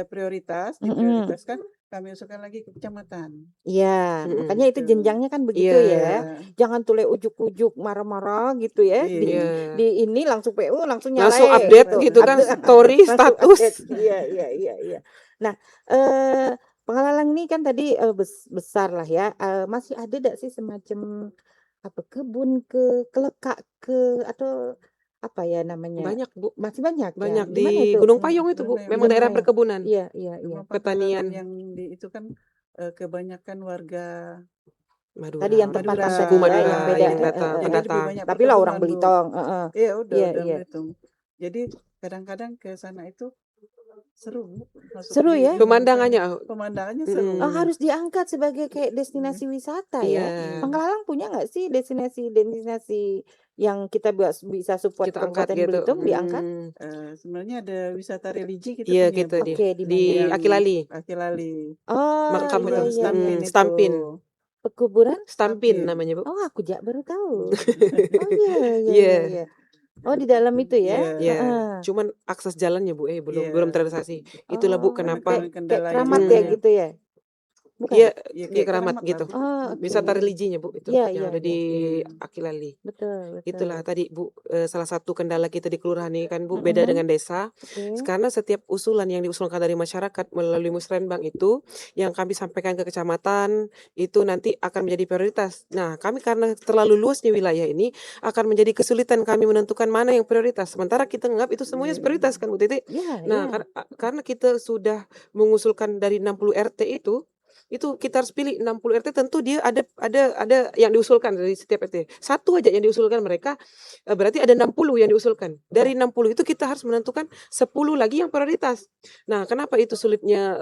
prioritas, diprioritaskan, kami usulkan lagi ke kecamatan. Iya, makanya itu Gitu. jenjangnya kan begitu ya. Jangan tule ujuk-ujuk marah-marah gitu ya. Iya. Di ini langsung PU langsung nyalain. Langsung update gitu kan, story, Langsung status. update. Iya. Nah, Pengalalang ini kan tadi besar lah ya. Masih ada tidak sih semacam kebun kelekak atau apa ya namanya? Banyak Bu. Masih banyak ya. Banyak Di mana di itu? Gunung Payung itu Bu. Gunung Memang daerah Payung. perkebunan. Iya. Memang Pertanian. yang itu kan kebanyakan warga Madura, Tadi yang orang tempatan Madura, tadi suku ya, Madura yang beda. yang datang, jadi lebih pendatang. banyak Tapi lah orang perkebunan, Bu. Belitung. Iya, udah Iya, iya. Belitung. Jadi kadang-kadang ke sana itu seru, Bu, masuk Seru di ya? hutan. Pemandangannya, Pemandangannya seru. Oh, harus diangkat sebagai kayak destinasi wisata iya, ya. Pangkalalang punya nggak sih destinasi yang kita bisa support kita angkat Kabupaten gitu. Belitung diangkat? Sebenarnya ada wisata religi kita Iya, punya, gitu Bu. dia. Oke, di Di mana? Yang Akilali, Akilali. Oh, makam iya, itu, iya, iya. Stampin, Pekuburan? Stampin Stampin. namanya, Bu. Oh, aku baru tahu. Oh, iya, iya, Iya, iya, iya. Oh, di dalam itu ya? Iya, iya. Heeh. Cuman akses jalannya, Bu, belum iya. terrealisasi. Itulah, Bu, Oh, kenapa kayak Kendala yang keramat ya Hmm. gitu ya? Bukan? Iya, Iya, di kayak Keramat keramat lah, gitu. Bu. Oh, oke. Wisata religinya, Bu, itu Iya, yang iya, ada iya. di Iya. Akilali. Betul, Itulah betul. tadi, Bu, salah satu kendala kita di kelurahan ini kan, Bu, beda dengan desa. Oke. Karena setiap usulan yang diusulkan dari masyarakat melalui Musrenbang itu yang kami sampaikan ke kecamatan itu nanti akan menjadi prioritas. Nah, kami karena terlalu luasnya wilayah ini akan menjadi kesulitan kami menentukan mana yang prioritas. Sementara kita menganggap itu semuanya Iya. prioritas kan, Bu Titi. Iya, Nah, iya. karena kita sudah mengusulkan dari 60 RT itu kita harus pilih 60 RT, tentu dia ada yang diusulkan dari setiap RT. Satu aja yang diusulkan mereka, berarti ada 60 yang diusulkan. Dari 60 itu kita harus menentukan 10 lagi yang prioritas. Nah, kenapa itu sulitnya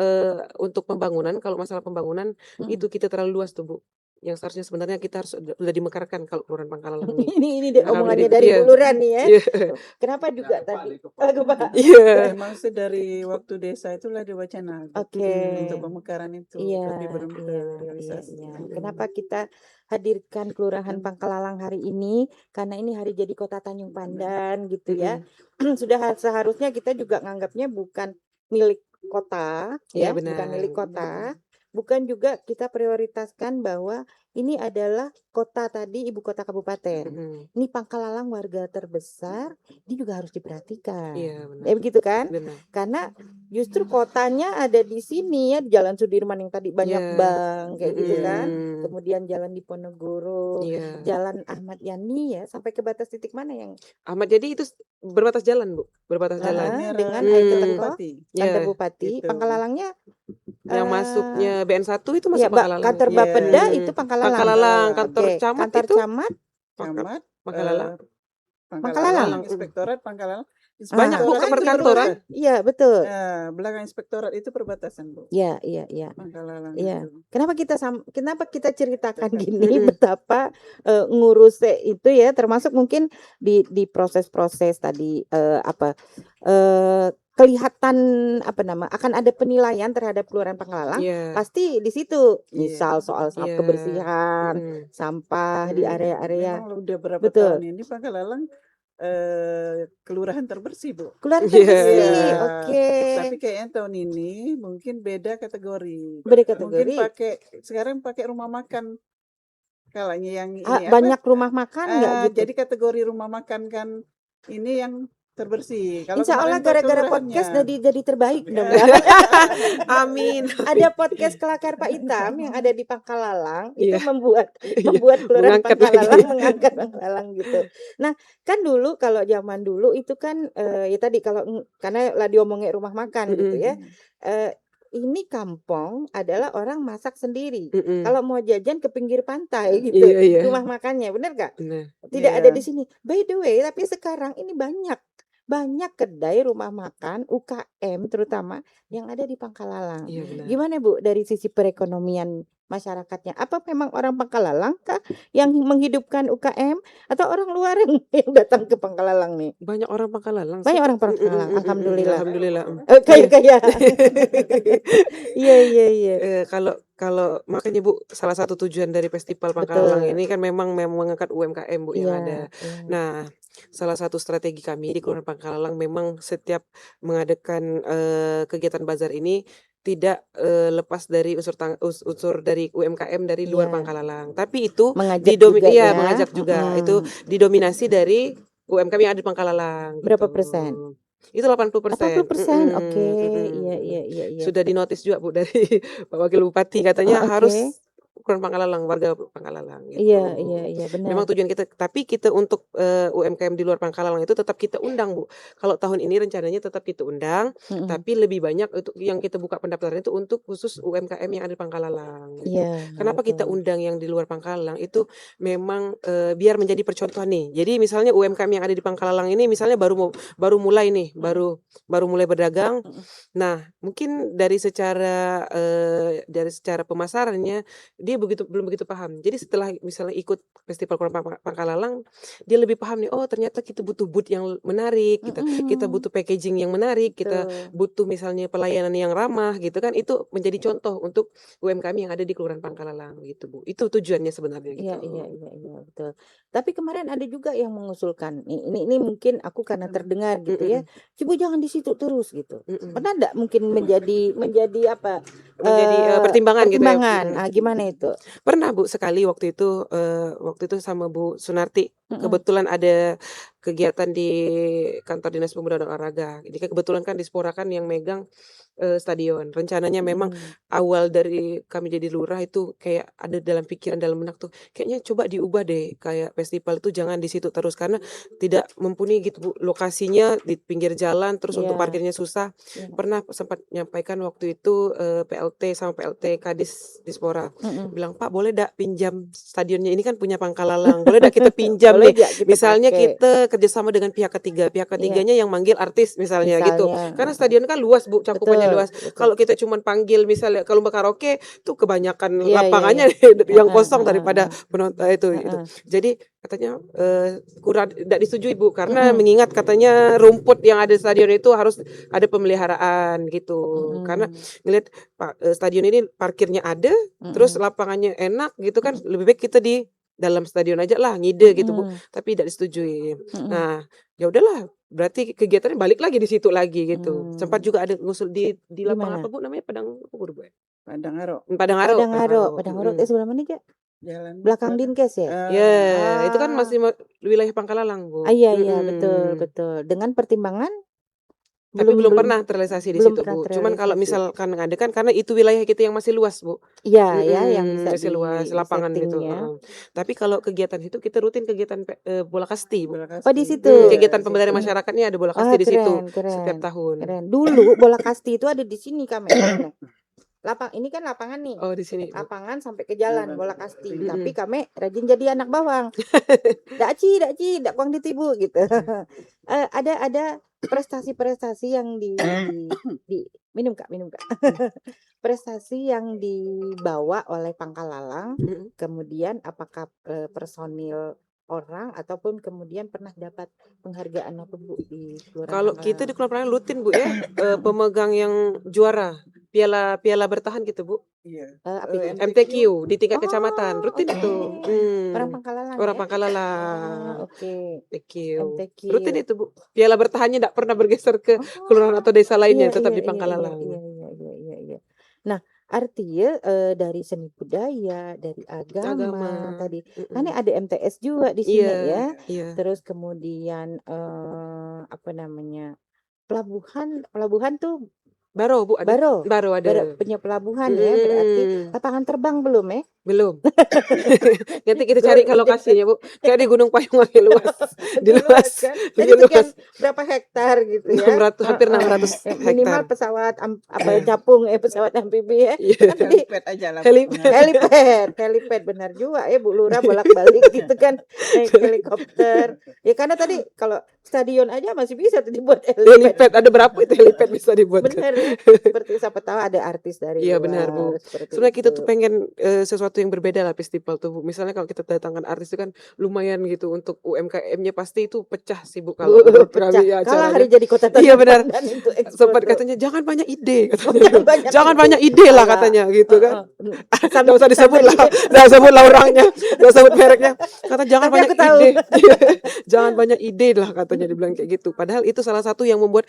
untuk pembangunan? Kalau masalah pembangunan itu kita terlalu luas tuh, Bu. Yang seharusnya sebenarnya kita harus udah dimekarkan kalau Kelurahan Pangkalalang ini. Ini Akan omongannya menjadi dari iya. Buluran nih ya. Iya. Kenapa juga tadi? Lagu Pak. Iya. Memang dari waktu desa itulah diwacana Oke. untuk pemekaran itu, Iya, tapi belum iya, terrealisasi. iya. Kenapa kita hadirkan Kelurahan Pangkalalang hari ini? Karena ini hari jadi Kota Tanjung Pandan gitu ya. Sudah seharusnya kita juga nganggapnya bukan milik kota Iya, ya, bukan benar. milik kota. Bukan juga kita prioritaskan bahwa ini adalah kota tadi, ibu kota kabupaten. Ini Pangkalalang warga terbesar, ini juga harus diperhatikan. Iya, benar. Ya begitu kan? Benar. Karena justru kotanya ada di sini ya, di Jalan Sudirman yang tadi banyak Iya. bank kayak gitu kan. Mm. Kemudian jalan Diponegoro, Iya. Jalan Ahmad Yani ya, sampai ke batas titik mana yang Ahmad jadi itu berbatas jalan, Bu. Berbatas jalan. dengan Hmm. Air Teko, Bupati. kantor Iya. bupati, Gitu. Pangkalalangnya Yang masuknya BN1 itu ya, masuk Pangkalalang. kantor Iya. Bapeda itu Pangkalalang. Pangkalalang, kantor Oke, camat kantor itu camat Camat, Pangkalalang. Pangkalalang. Inspektorat Pangkalalang. Banyak, Bu, Inspektorat itu perkantoran. perbatasan. Iya, betul. Belakang inspektorat itu perbatasan, Bu. Iya, iya, iya. Pangkalalang Iya. itu. Kenapa kita ceritakan gini Mm-mm. betapa ngurus itu ya, termasuk mungkin di proses-proses tadi kelihatan akan ada penilaian terhadap Kelurahan Pangkalalang. Iya. Pasti di situ Iya. misal soal Iya. kebersihan, Mm-mm. sampah di area-area. Memang udah berapa Betul. tahun ini Pangkalalang kelurahan terbersih, Bu. Kelurahan Iya. terbersih. Iya. Oke. Tapi kayaknya tahun ini mungkin beda kategori. Beda Mungkin kategori. sekarang pakai rumah makan. Kalanya yang ini Banyak rumah makan nggak gitu? Jadi kategori rumah makan kan ini yang terbersih. Kalau Insya Allah kemarin gara-gara kelurahannya. podcast jadi terbaik mudah-mudahan. Amin. Ada podcast Kelakar Pak Itam yang ada di Pangkalalang itu Iya. membuat Iya. Kelurahan Mengangkat Pangkalalang lagi. mengangkat Pangkalalang gitu. Nah, kan dulu kalau zaman dulu itu kan ya tadi karena lah diomongin rumah makan gitu ya. Ini kampung adalah orang masak sendiri. Kalau mau jajan ke pinggir pantai gitu, Iya, iya. rumah makannya, bener gak? Benar. Tidak Iya. ada di sini. By the way, tapi sekarang ini banyak kedai rumah makan UKM terutama yang ada di Pangkalalang. Iya, benar. Gimana Bu dari sisi perekonomian masyarakatnya? Apa memang orang Pangkalalang kah yang menghidupkan UKM atau orang luar yang datang ke Pangkalalang nih? Banyak orang Pangkalalang sih. Banyak orang Pangkalalang, alhamdulillah. Alhamdulillah. Kaya. Iya, iya, iya. Kalau makanya Bu, salah satu tujuan dari Festival Pangkalalang ini kan memang mengangkat UMKM, Bu, yang ada. Nah, salah satu strategi kami di Kelurahan Pangkalalang memang setiap mengadakan kegiatan bazar ini tidak lepas dari unsur dari UMKM dari luar Pangkalalang. Tapi itu mengajak juga itu didominasi dari UMKM yang ada di Pangkalalang. Berapa gitu. persen? Itu 80%. 80%. Oke. Iya. Sudah dinotis juga Bu dari Pak Wakil Bupati, katanya harus Kelurahan Pangkalalang, warga Pangkalalang Iya, gitu. iya, iya, Memang benar. tujuan kita, tapi kita untuk UMKM di luar Pangkalalang itu tetap kita undang, Bu. Kalau tahun ini rencananya tetap kita undang, Mm-mm. tapi lebih banyak untuk yang kita buka pendaftaran itu untuk khusus UMKM yang ada di Pangkalalang gitu. Iya, Kenapa kita betul. undang yang di luar Pangkalalang itu memang biar menjadi percontohan nih. Jadi misalnya UMKM yang ada di Pangkalalang ini misalnya baru mulai nih, baru mulai berdagang. Mm-mm. Nah, mungkin dari secara pemasarannya dia belum begitu paham. Jadi setelah misalnya ikut Festival Kelurahan Pangkalalang, dia lebih paham nih, oh ternyata kita butuh booth yang menarik, kita Mm-mm. butuh packaging yang menarik, kita Betul. butuh misalnya pelayanan yang ramah gitu kan. Itu menjadi contoh untuk UMKM yang ada di Kelurahan Pangkalalang gitu, Bu. Itu tujuannya sebenarnya Iya, gitu. iya, iya, iya, betul. Tapi kemarin ada juga yang mengusulkan, ini mungkin aku karena terdengar gitu ya, Mm-mm, coba jangan di situ terus gitu. mm-mm. Pernah enggak mungkin menjadi apa? Menjadi pertimbangan gitu ya. Pertimbangan. Ah, gimana itu? Pernah, Bu, sekali waktu itu sama Bu Sunarti. Mm-mm. Kebetulan ada kegiatan di kantor Dinas Pemuda dan Olahraga. Jadi kebetulan kan Dispora kan yang megang stadion. Rencananya memang Mm-mm. awal dari kami jadi lurah itu kayak ada dalam pikiran, dalam benak tuh, kayaknya coba diubah deh, kayak festival itu jangan di situ terus karena tidak mumpuni gitu, Bu. Lokasinya di pinggir jalan, terus untuk Iya, parkirnya susah. iya. Pernah sempat nyampaikan waktu itu PLT sama PLT Kadis Dispora Mm-mm. bilang, "Pak, boleh dak pinjam stadionnya ini kan punya Pangkalalang. Boleh dak kita pinjam Boleh nih. nggak kita Misalnya pakai? kita kerjasama dengan pihak ketiga. Pihak Iya, ketiganya yang manggil artis misalnya gitu. misalnya. Karena stadion kan luas, Bu, cakupannya Betul, luas. betul. Kalau kita cuman panggil misalnya ke lomba karaoke tuh kebanyakan Iya, iya, iya. lapangannya yang Heeh, kosong heeh, daripada heeh, penonton itu. heeh. Jadi katanya kurang tidak disetujui, Bu, karena Mm-mm. mengingat katanya rumput yang ada di stadion itu harus ada pemeliharaan gitu. Karena Mm-mm. ngelihat stadion ini parkirnya ada, terus Mm-mm. lapangannya enak gitu kan, lebih baik kita di dalam stadion aja lah, ngide gitu, Bu. Mm-mm. Tapi tidak disetujui. Mm-mm. Nah, ya udahlah, berarti kegiatannya balik lagi di situ lagi gitu. Sempat Hmm. juga ada ngusul di Di lapangan mana? apa, Bu, namanya? Padang apa, Bu, Bu? Padang Aro, Padang Aro, Padang Aro. Padang Aro mm-mm. sebelah mana, Jak? jalan Belakang ke Dinkes ya? Ya, itu kan Ah, masih wilayah Pangkalalang, Bu. iya, iya, betul, Mm-mm. betul. Dengan pertimbangan Tapi belum belum pernah terrealisasi di belum situ, pernah Bu. Cuman kalau terrealisasi. misalkan ada kan karena itu wilayah kita yang masih luas, Bu. Iya, ya, yang bisa Masih luas di lapangan gitu. settingnya. Tapi kalau kegiatan itu kita rutin kegiatan bola kasti, Bu. bola Oh, di kasti. situ. Iya, Kegiatan di pemberdayaan situ. masyarakatnya ada bola Ah, kasti di situ keren, setiap keren, tahun. keren. Dulu bola kasti itu ada di sini kami. Ini kan lapangan nih. Oh, di sini, Bu. Lapangan sampai ke jalan Jalan. bola kasti. Mm-mm. Tapi kami rajin jadi anak bawang. Dak kuang ditibu gitu. Ada prestasi-prestasi yang di minum Kak. Prestasi yang dibawa oleh Pangkalalang, Mm-mm. kemudian apakah personil orang ataupun kemudian pernah dapat penghargaan apa, Bu, di Kelurahan Kalau kita di Pangkalalang? Kelurahan rutin, Bu, ya, pemegang yang juara piala bertahan gitu, Bu. Iya. Apa itu? MTQ di tingkat kecamatan, Oh, rutin itu. oke. Orang Pangkalalang Orang ya? Pangkalalang. Oke. MTQ. MTQ. Rutin itu, Bu. Piala bertahannya tidak pernah bergeser ke kelurahan Oh, atau desa lainnya, iya, tetap iya, di iya, iya, Pangkalalang. iya. Nah, artinya dari seni budaya, dari agama Agama. tadi, Mm-mm. kan ada MTS juga di sini Iya, ya. iya. Terus kemudian apa namanya? Pelabuhan tuh Baro, Bu, ada. Baro ada. punya pelabuhan ya, berarti Mm-mm. lapangan terbang belum ya? Belum. Nanti kita cari ke lokasinya, Bu. Kayak di Gunung Payung lagi luas. Di luas. kan? Lebih Tadi sekian luas. berapa hektar gitu ya? Hampir 600 Minimal hektar. pesawat capung pesawat amfibi ya. Iya. Kan tadi Helipad aja lah. helipad benar juga ya Bu Lurah bolak-balik gitu kan naik helikopter. Ya karena tadi kalau stadion aja masih bisa tuh dibuat helipad. Helipad ada berapa itu helipad bisa dibuat? Benar ya. Seperti siapa tahu ada artis dari Iya, luar. benar, Bu. Seperti Sebenarnya kita itu. tuh pengen sesuatu yang berbeda lah festival tuh, Bu. Misalnya kalau kita datangkan artis itu kan lumayan gitu untuk UMKM-nya pasti itu pecah sih, Bu, kalau menurut Pecah. kami ya Kalah hari acaranya. jadi kota Iya, benar. dan itu Sempat ekspor. katanya jangan banyak ide katanya. Jangan banyak Jangan ide. banyak ide lah Alah. katanya gitu kan. Sam- Nggak usah disebut lah, sampai- nggak usah sebut lah orangnya, nggak usah sebut mereknya. Kata jangan Tapi banyak aku tahu. ide, jangan banyak ide lah katanya dibilang kayak gitu. Padahal itu salah satu yang membuat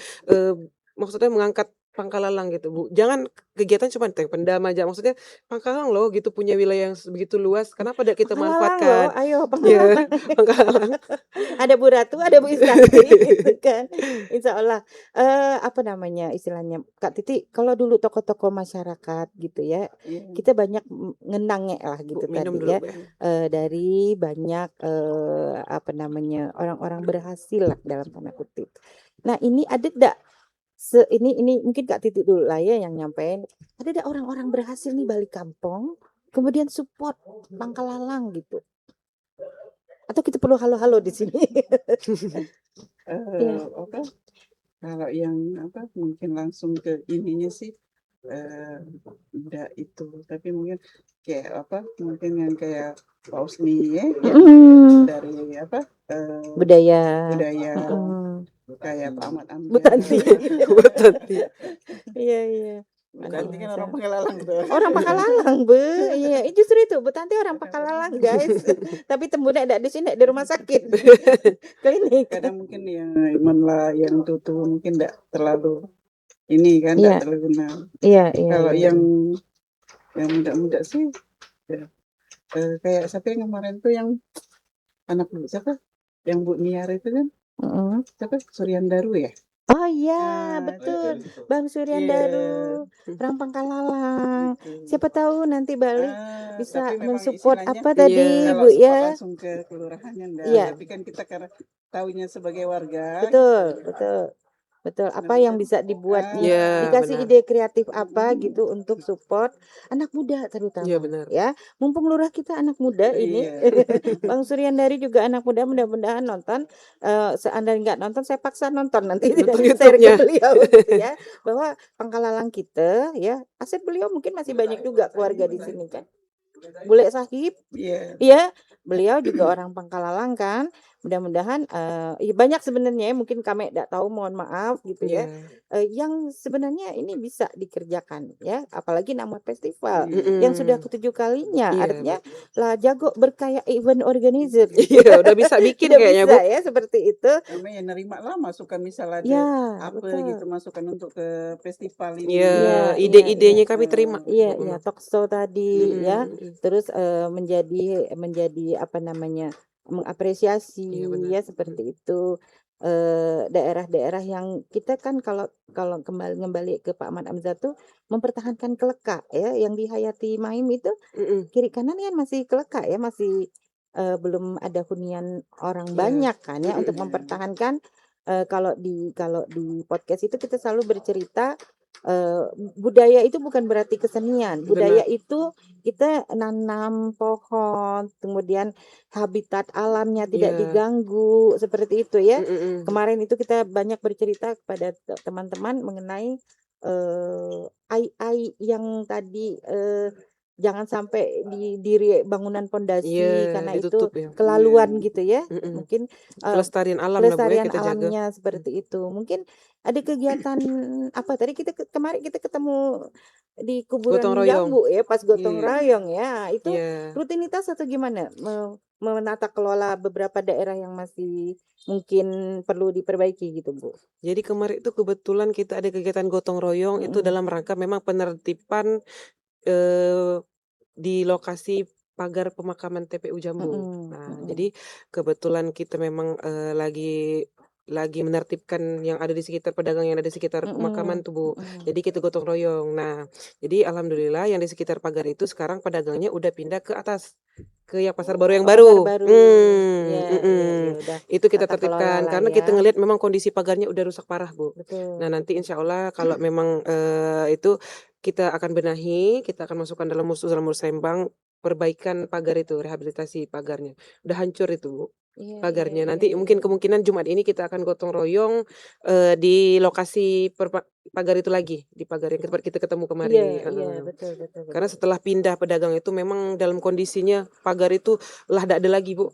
maksudnya mengangkat Pangkalalang gitu, Bu. Jangan kegiatan cuma teng pendam aja, maksudnya Pangkalalang loh gitu punya wilayah yang begitu luas, kenapa tidak kita Pangkalalang loh, manfaatkan? ayo Iya, Pangkalalang. Pangkalalang. Ada Bu Ratu, ada Bu Istanti gitu kan. Insya Allah, apa namanya istilahnya, Kak Titi, kalau dulu tokoh-tokoh masyarakat gitu ya, Iya. kita banyak ngenang lah Bu, gitu minum tadi dulu, ya, Bu, ya. dari banyak, apa namanya, orang-orang berhasil lah dalam tanda kutip. Nah ini ada ndak ini mungkin Kak Titi dulu lah ya yang nyampein, ada ndak orang-orang berhasil nih balik kampung, kemudian support Pangkalalang gitu? Atau kita perlu halo-halo di sini? Iya. Apa, kalau yang apa, mungkin langsung ke ininya sih, enggak itu, tapi mungkin kayak apa, mungkin yang kayak Pak Usni ya, yang Mhm. dari apa, Budaya. budaya, Mhm. kayak Pak Ahmad Bu Tanti. Amjad. Bu Tanti. Iya iya. Bu Anak Tanti kan bangsa. orang Pangkalalang tuh. Orang Pangkalalang, Bu. Iya, justru itu Bu Tanti orang Pangkalalang, guys. Tapi tembune ndak di sini, di rumah sakit. Klinik. Kadang mungkin yang menla yang tutu mungkin enggak terlalu ini kan, Iya. enggak terlalu kenal. Iya iya. Kalau iya. yang muda-muda sih ya, kayak siapa yang kemarin tuh yang anak siapa? Yang Bu Niar itu kan, Mhm. siapa? Suryandaru ya? Oh iya, Nah, betul. itu. Bang Iya, Suryandaru, orang Pangkalalang. gitu. Siapa tahu nanti balik bisa Tapi memang mensupport istilahnya apa Iya. tadi, kalau Bu support ya? langsung ke kelurahannya enggak, Iya. tapi kan kita karena taunya sebagai warga Betul, gitu. betul. Betul, apa Namanya yang bisa dibuat Iya, dikasih benar. ide kreatif apa gitu untuk support anak muda Iya, terutama benar. ya. Mumpung lurah kita anak muda ini, Iya. Bang Suryandari juga anak muda, mudah-mudahan nonton. Seandainya nggak nonton, saya paksa nonton nanti Nonton share ke YouTube-nya. beliau gitu ya, bahwa Pangkalalang kita ya, aset beliau mungkin masih banyak juga keluarga di sini kan. Bule Sahib, Iya. ya beliau juga orang Pangkalalang kan. Mudah-mudahan ya banyak sebenarnya ya, mungkin kami tidak tahu, mohon maaf gitu ya. Iya. Yang sebenarnya ini bisa dikerjakan ya, apalagi nama festival Iya. yang sudah Mhm. ketujuh kalinya, Iya, artinya Bu. lah jago berkayak event organizer gitu. Iya, udah bisa bikin Udah kayaknya, bisa Bu. ya seperti itu. Namanya nerima lah masukan, misal ada Ya, apa betul. gitu, masukan untuk ke festival Iya, ini. Iya, iya, iya. ide-idenya kami terima, Iya, Bu, iya, memang. talk show tadi ya. Mhm. Terus menjadi apa namanya? Mengapresiasi Iya, benar. ya seperti itu. Daerah-daerah yang kita kan kalau kalau kembali ke Pak Ahmad Amzad tuh mempertahankan keleka ya, yang di Hayati Maim itu Mhm. kiri kanan kan masih keleka ya, masih belum ada hunian orang Iya. banyak kan ya untuk Mhm. mempertahankan. Kalau di podcast itu kita selalu bercerita budaya itu bukan berarti kesenian. Budaya Benar. itu kita nanam pohon, kemudian habitat alamnya tidak Iya. diganggu, seperti itu ya. Mhm. Kemarin itu kita banyak bercerita kepada teman-teman mengenai ai yang tadi jangan sampai didiri bangunan Iya, pondasi karena itu ditutup ya. kelaluan gitu ya. Mhm. Mungkin Kelestarian alam lah, Bu, ya, pelestarian kita jaga. alamnya seperti itu. Mungkin ada kegiatan apa tadi kemarin kita ketemu di Gotong kuburan royong. jambu ya, pas gotong Iya. royong ya. Itu Iya. rutinitas atau gimana? Menata kelola beberapa daerah yang masih mungkin perlu diperbaiki gitu, Bu. Jadi kemarin itu kebetulan kita ada kegiatan gotong royong itu Mhm. dalam rangka memang penertiban di lokasi pagar pemakaman TPU Jambu. Mhm, Nah, mhm. jadi kebetulan kita memang lagi menertibkan yang ada di sekitar pedagang yang ada di sekitar pemakaman Mhm, tuh, Bu. mhm. Jadi kita gotong royong. Nah, jadi alhamdulillah yang di sekitar pagar itu sekarang pedagangnya udah pindah ke atas, ke yang pasar baru yang Oh, pasar baru. baru. Iya, iya, iya, udah Itu kita tata kelola tertibkan lah karena ya. kita ngelihat memang kondisi pagarnya udah rusak parah, Bu. Nah, Betul. nanti insya Allah kalau memang itu kita akan benahi, kita akan masukkan dalam musrembang perbaikan pagar itu, rehabilitasi pagarnya. Udah hancur itu, Bu, Iya, iya, pagarnya. iya, Nanti iya, mungkin iya. kemungkinan Jumat ini kita akan gotong royong di lokasi pagar itu lagi, di pagar yang tempat kita ketemu Iya, kemarin. iya, betul, betul, Karena betul. setelah pindah pedagang itu memang dalam kondisinya pagar itu lah tidak ada lagi, Bu.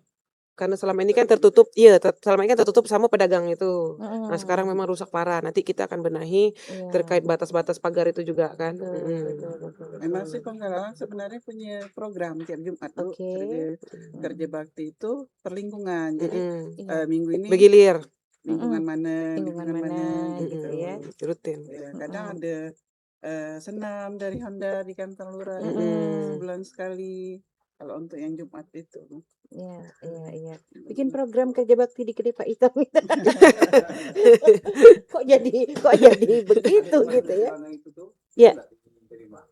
Karena selama ini kan tertutup, selama ini kan tertutup sama pedagang itu. Nah, sekarang Mhm. memang rusak parah. Nanti kita akan benahi terkait Iya, batas-batas pagar itu juga kan. betul, betul, betul, Memang sih betul. Pangkalalang sebenarnya punya program tiap Jumat tuh, Oke. kerja Mhm. bakti itu perlingkungan. Jadi Mhm. Iya. minggu ini Bergilir. lingkungan mana, Lingkungan lingkungan mana, mana gitu ya. Rutin. Ya, kadang Mm-mm. ada senam dari Honda di kantor lurah itu Mm-mm. sebulan sekali. Kalau untuk yang Jumat itu. Iya, iya. Bikin program kerja bakti di Kedai Pak Itam. Kok jadi begitu gitu ya? Ya,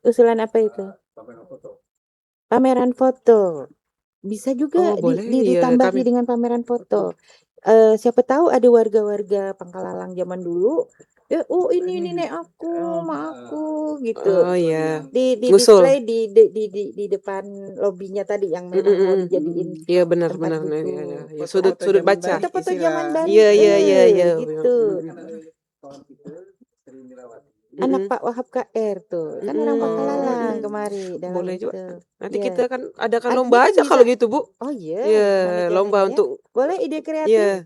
usulan apa itu? Pameran foto. Bisa juga Oh, boleh. Iya, ditambahi kami. dengan pameran foto. Siapa tahu ada warga-warga Pangkalalang zaman dulu. Ini nek aku, ma aku gitu. Oh iya. Di Ngusul. display di depan lobinya tadi yang memang mau dijadiin Iya benar tempat benar. buku. Ya, sudut Foto-foto baca. zaman Foto-foto istilah. zaman Bali. Iya. Gitu. Anak Pak Wahab KR tuh. Kan orang Pangkalalang kemari dalam Boleh itu. juga. Nanti Iya. kita kan adakan Nanti lomba kita aja bisa- kalau gitu, Bu. Oh iya. Iya, gimana lomba caranya? untuk Boleh ide kreatif. iya.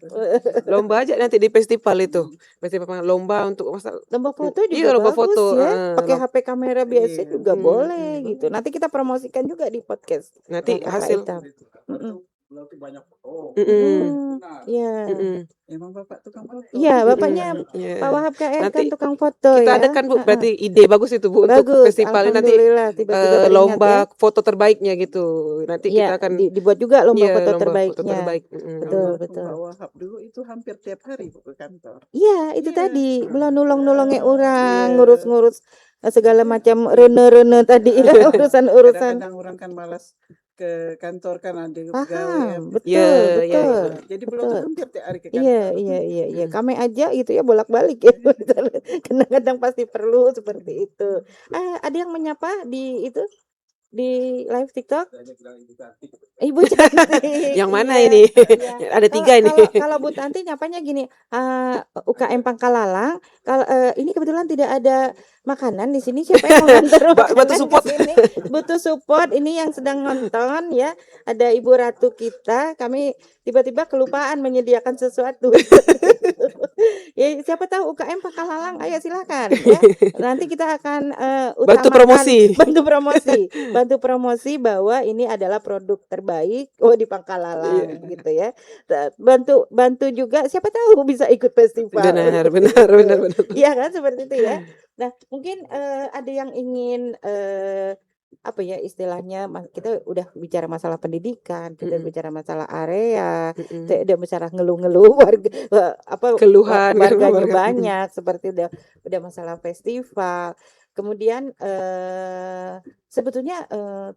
Lomba aja nanti di festival itu. Festival lomba untuk masa Lomba foto juga iya, lomba bagus foto. ya. Pakai HP kamera biasa Iya. juga boleh gitu. Nanti kita promosikan juga di podcast. Nanti Bapak hasil Itam. Mm-mm. Mm-mm. Iya. Mm-mm. Emang Bapak tukang foto? Iya, bapaknya Iya. Pak Wahab KR kan Nanti tukang foto kita ya. adakan, Bu, berarti ide bagus itu, Bu, untuk Bagus. festival ini nanti Alhamdulillah tiba-tiba teringat lomba ya. foto terbaiknya gitu. Nanti Iya, kita akan dibuat juga lomba iya, foto lomba foto terbaiknya. terbaik. Betul, Almarhum betul. Pak Wahab dulu itu hampir tiap hari Bu, ke kantor. Iya, itu Iya. tadi belum nulung-nulungnya orang, Iya. ngurus-ngurus segala macam rene-rene tadi ya, urusan-urusan. Kadang-kadang orang kan malas ke kantor kan ada pegawai. Paham, betul, Iya, iya, betul. Jadi belum Betul. hampir tiap hari ke kantor. Iya. Kami aja gitu ya bolak-balik ya. Kadang-kadang pasti perlu seperti itu. Ada yang menyapa di itu di live TikTok? Ibu cantik. Yang mana Iya, ini? iya. Ada 3 ini. Kalau Bu Tanti nyapanya gini, UKM Pangkalalang, kalau ini kebetulan tidak ada makanan di sini, siapa yang mau nganter makanan Bantu support. ke sini? Butuh support ini yang sedang nonton ya. Ada Ibu Ratu kita, kami tiba-tiba kelupaan menyediakan sesuatu. Ya, siapa tahu UKM Pangkalalang, ayo silakan ya. Nanti kita akan Bantu utamakan promosi. bantu promosi bahwa ini adalah produk terbaik di Pangkalalang gitu ya. Bantu juga siapa tahu bisa ikut festival. Benar. Iya kan seperti itu ya. Nah, mungkin ada yang ingin apa ya istilahnya kita udah bicara masalah pendidikan, kita bicara masalah area, kita udah bicara ngeluh-ngeluh warga Keluhan warganya warga. banyak seperti udah masalah festival. Kemudian sebetulnya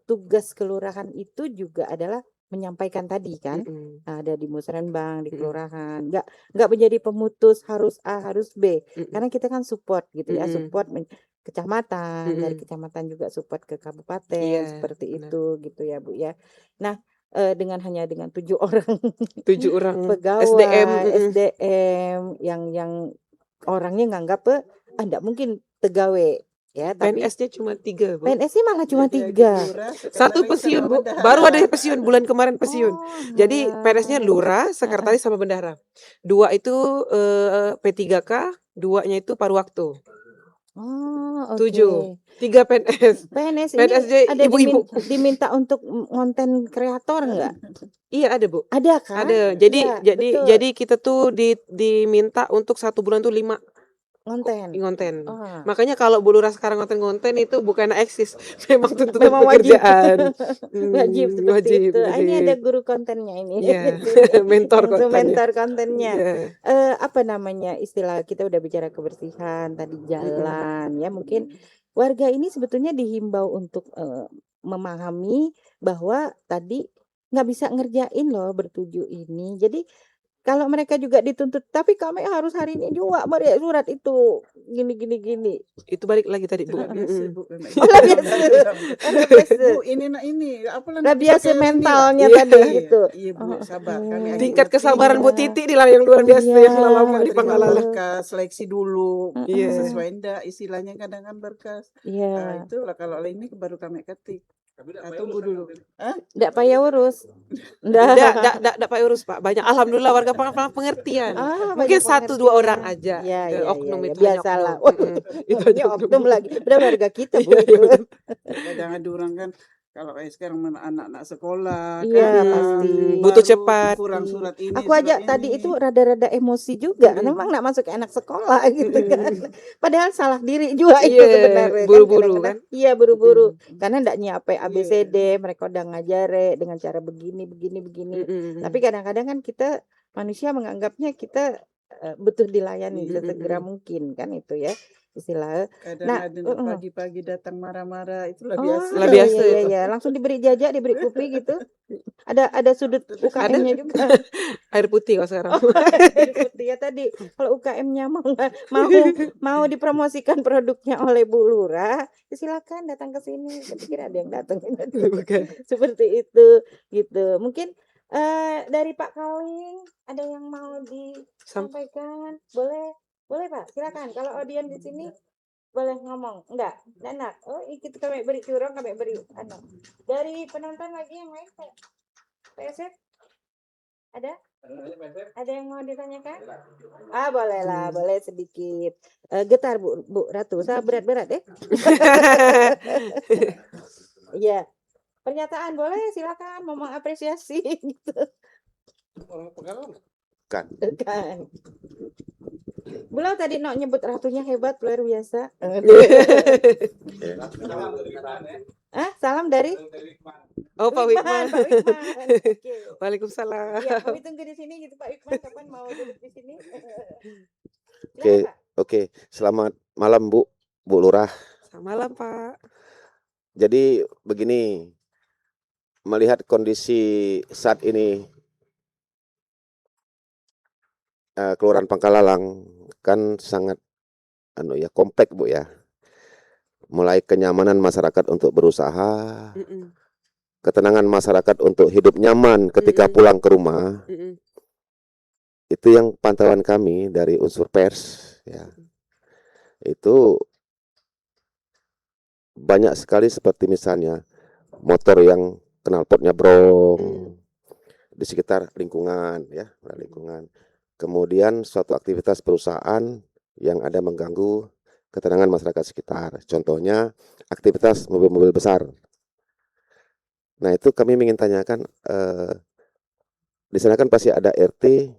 tugas kelurahan itu juga adalah menyampaikan tadi kan, ada di musrenbang, di kelurahan, nggak menjadi pemutus harus A harus B, karena kita kan support gitu ya, support kecamatan, dari kecamatan juga support ke kabupaten, Iya, seperti benar. itu gitu ya Bu ya. Nah hanya dengan 7 orang 7 orang pegawai SDM yang orangnya nganggap enggak mungkin pegawai ya, tapi PNS-nya cuma 3, Bu. PNS-nya malah cuma Jadi 3. lurah, 1 sekretaris, pensiun, sama Bu. bendahara. Baru ada yang pensiun bulan kemarin pensiun. Jadi alah. PNS-nya lurah, sekretaris sama bendahara. 2 itu P3K, 2-nya itu paruh waktu. Oh, 7. oke. 3 PNS. PNS PNS ini ada ibu-ibu. diminta untuk konten kreator enggak? Iya ada, Bu. Ada kan? Ada. Jadi Iya, betul. jadi kita tuh diminta untuk 1 bulan tuh 5 konten. Makanya kalau Bu Lurah sekarang konten itu bukan eksis, memang tuntutan Memang wajib. pekerjaan. Wajib seperti itu. Ini ada guru kontennya ini. Iya. Mentor Langsung kontennya. mentor kontennya. Iya. Apa namanya istilah kita udah bicara kebersihan tadi jalan ya, mungkin warga ini sebetulnya dihimbau untuk memahami bahwa tadi nggak bisa ngerjain loh bertujuh ini. Jadi kalau mereka juga dituntut, tapi kami harus hari ini juga beri surat itu gini. Itu balik lagi tadi, Bu. Lah biasa, Bu. Lah biasa. Bu, ini apalah Lah nanti biasa pakai ini. mentalnya Iya. tadi gitu. Iya, Bu, sabar. Kami Iya. aja Tingkat ngerti. kesabaran Bu Iya. Titi inilah yang luar biasa Iya. yang lama di Terima Pangkalalang. berkas, seleksi dulu. Iya. Sesuai enggak istilahnya kadang kan berkas. Iya. Itulah kalau ini baru kami ketik. Tunggu dulu. Nggak payah urus. Nggak Pak urus, Pak. Banyak alhamdulillah warga Pangkalalang pengertian. Mungkin Banyak 1-2 pengertian. orang aja. Iya, Oknum iya. itu hanya Biasalah. oknum. Itu Ini aja oknum lagi. Udah warga kita Bu Iya, itu. benar. Kadang ada orang kan Kalau kayak sekarang anak-anak sekolah Iya, kan, pasti. Butuh baru cepat. kurang surat ini, Aku aja surat tadi ini. itu rada-rada emosi juga, Mm-mm. memang nak masuk ke anak sekolah gitu kan. Padahal salah diri juga itu Iya, sebenarnya kan buru-buru kadang-kadang. kan. Iya buru-buru, Mm-mm. karena ndak nyiapin Iya. ABCD, mereka udah ngajare dengan cara begini, begini, begini. Mm-mm. Tapi kadang-kadang kan kita manusia menganggapnya kita butuh dilayani Iya. sesegera Mm-mm. mungkin kan itu ya istilahnya. Kadang Nah, ada yang pagi-pagi datang marah-marah, itulah oh biasa. Lah biasa iya itu. iya, langsung diberi jajak, diberi kopi gitu. Ada sudut UKM-nya juga. Air putih kalau sekarang. Oh, air putih ya tadi. Kalau UKM-nya mau dipromosikan produknya oleh Bu Lurah, silakan datang ke sini. Saya pikir ada yang datang Bukan. seperti itu gitu. Mungkin dari Pak Kaling ada yang mau disampaikan? Boleh Pak, silakan. Kalau audien di sini boleh ngomong. Enggak enak. Oh, ikut kami beri curang, kami beri dari penonton lagi yang lain Pak PSF ada? Ada yang mau ditanyakan? Boleh lah, boleh sedikit. Getar Bu Ratu, saya berat-berat deh. Iya. Pernyataan boleh, silakan mau mengapresiasi gitu. Kan. Kan. Beliau tadi nyebut ratunya hebat, luar biasa. Salam dari Oh, Pak Wikman. Pak Wikman. Oke. Waalaikumsalam. Ya, kami tunggu di sini gitu Pak Wikman, kapan mau duduk di sini? Oke, Silakan, Pak. oke. Selamat malam Bu Lurah. Selamat malam, Pak. Jadi begini, melihat kondisi saat ini Kelurahan Pangkalalang kan sangat kompleks Bu ya. Mulai kenyamanan masyarakat untuk berusaha, Mm-mm. ketenangan masyarakat untuk hidup nyaman ketika pulang ke rumah. Mm-mm. Itu yang pantauan kami dari unsur pers ya. Itu banyak sekali seperti misalnya motor yang knalpotnya brong di sekitar lingkungan ya, lingkungan. Kemudian suatu aktivitas perusahaan yang ada mengganggu ketenangan masyarakat sekitar. Contohnya aktivitas mobil-mobil besar. Nah, itu kami ingin tanyakan, di sana kan pasti ada RT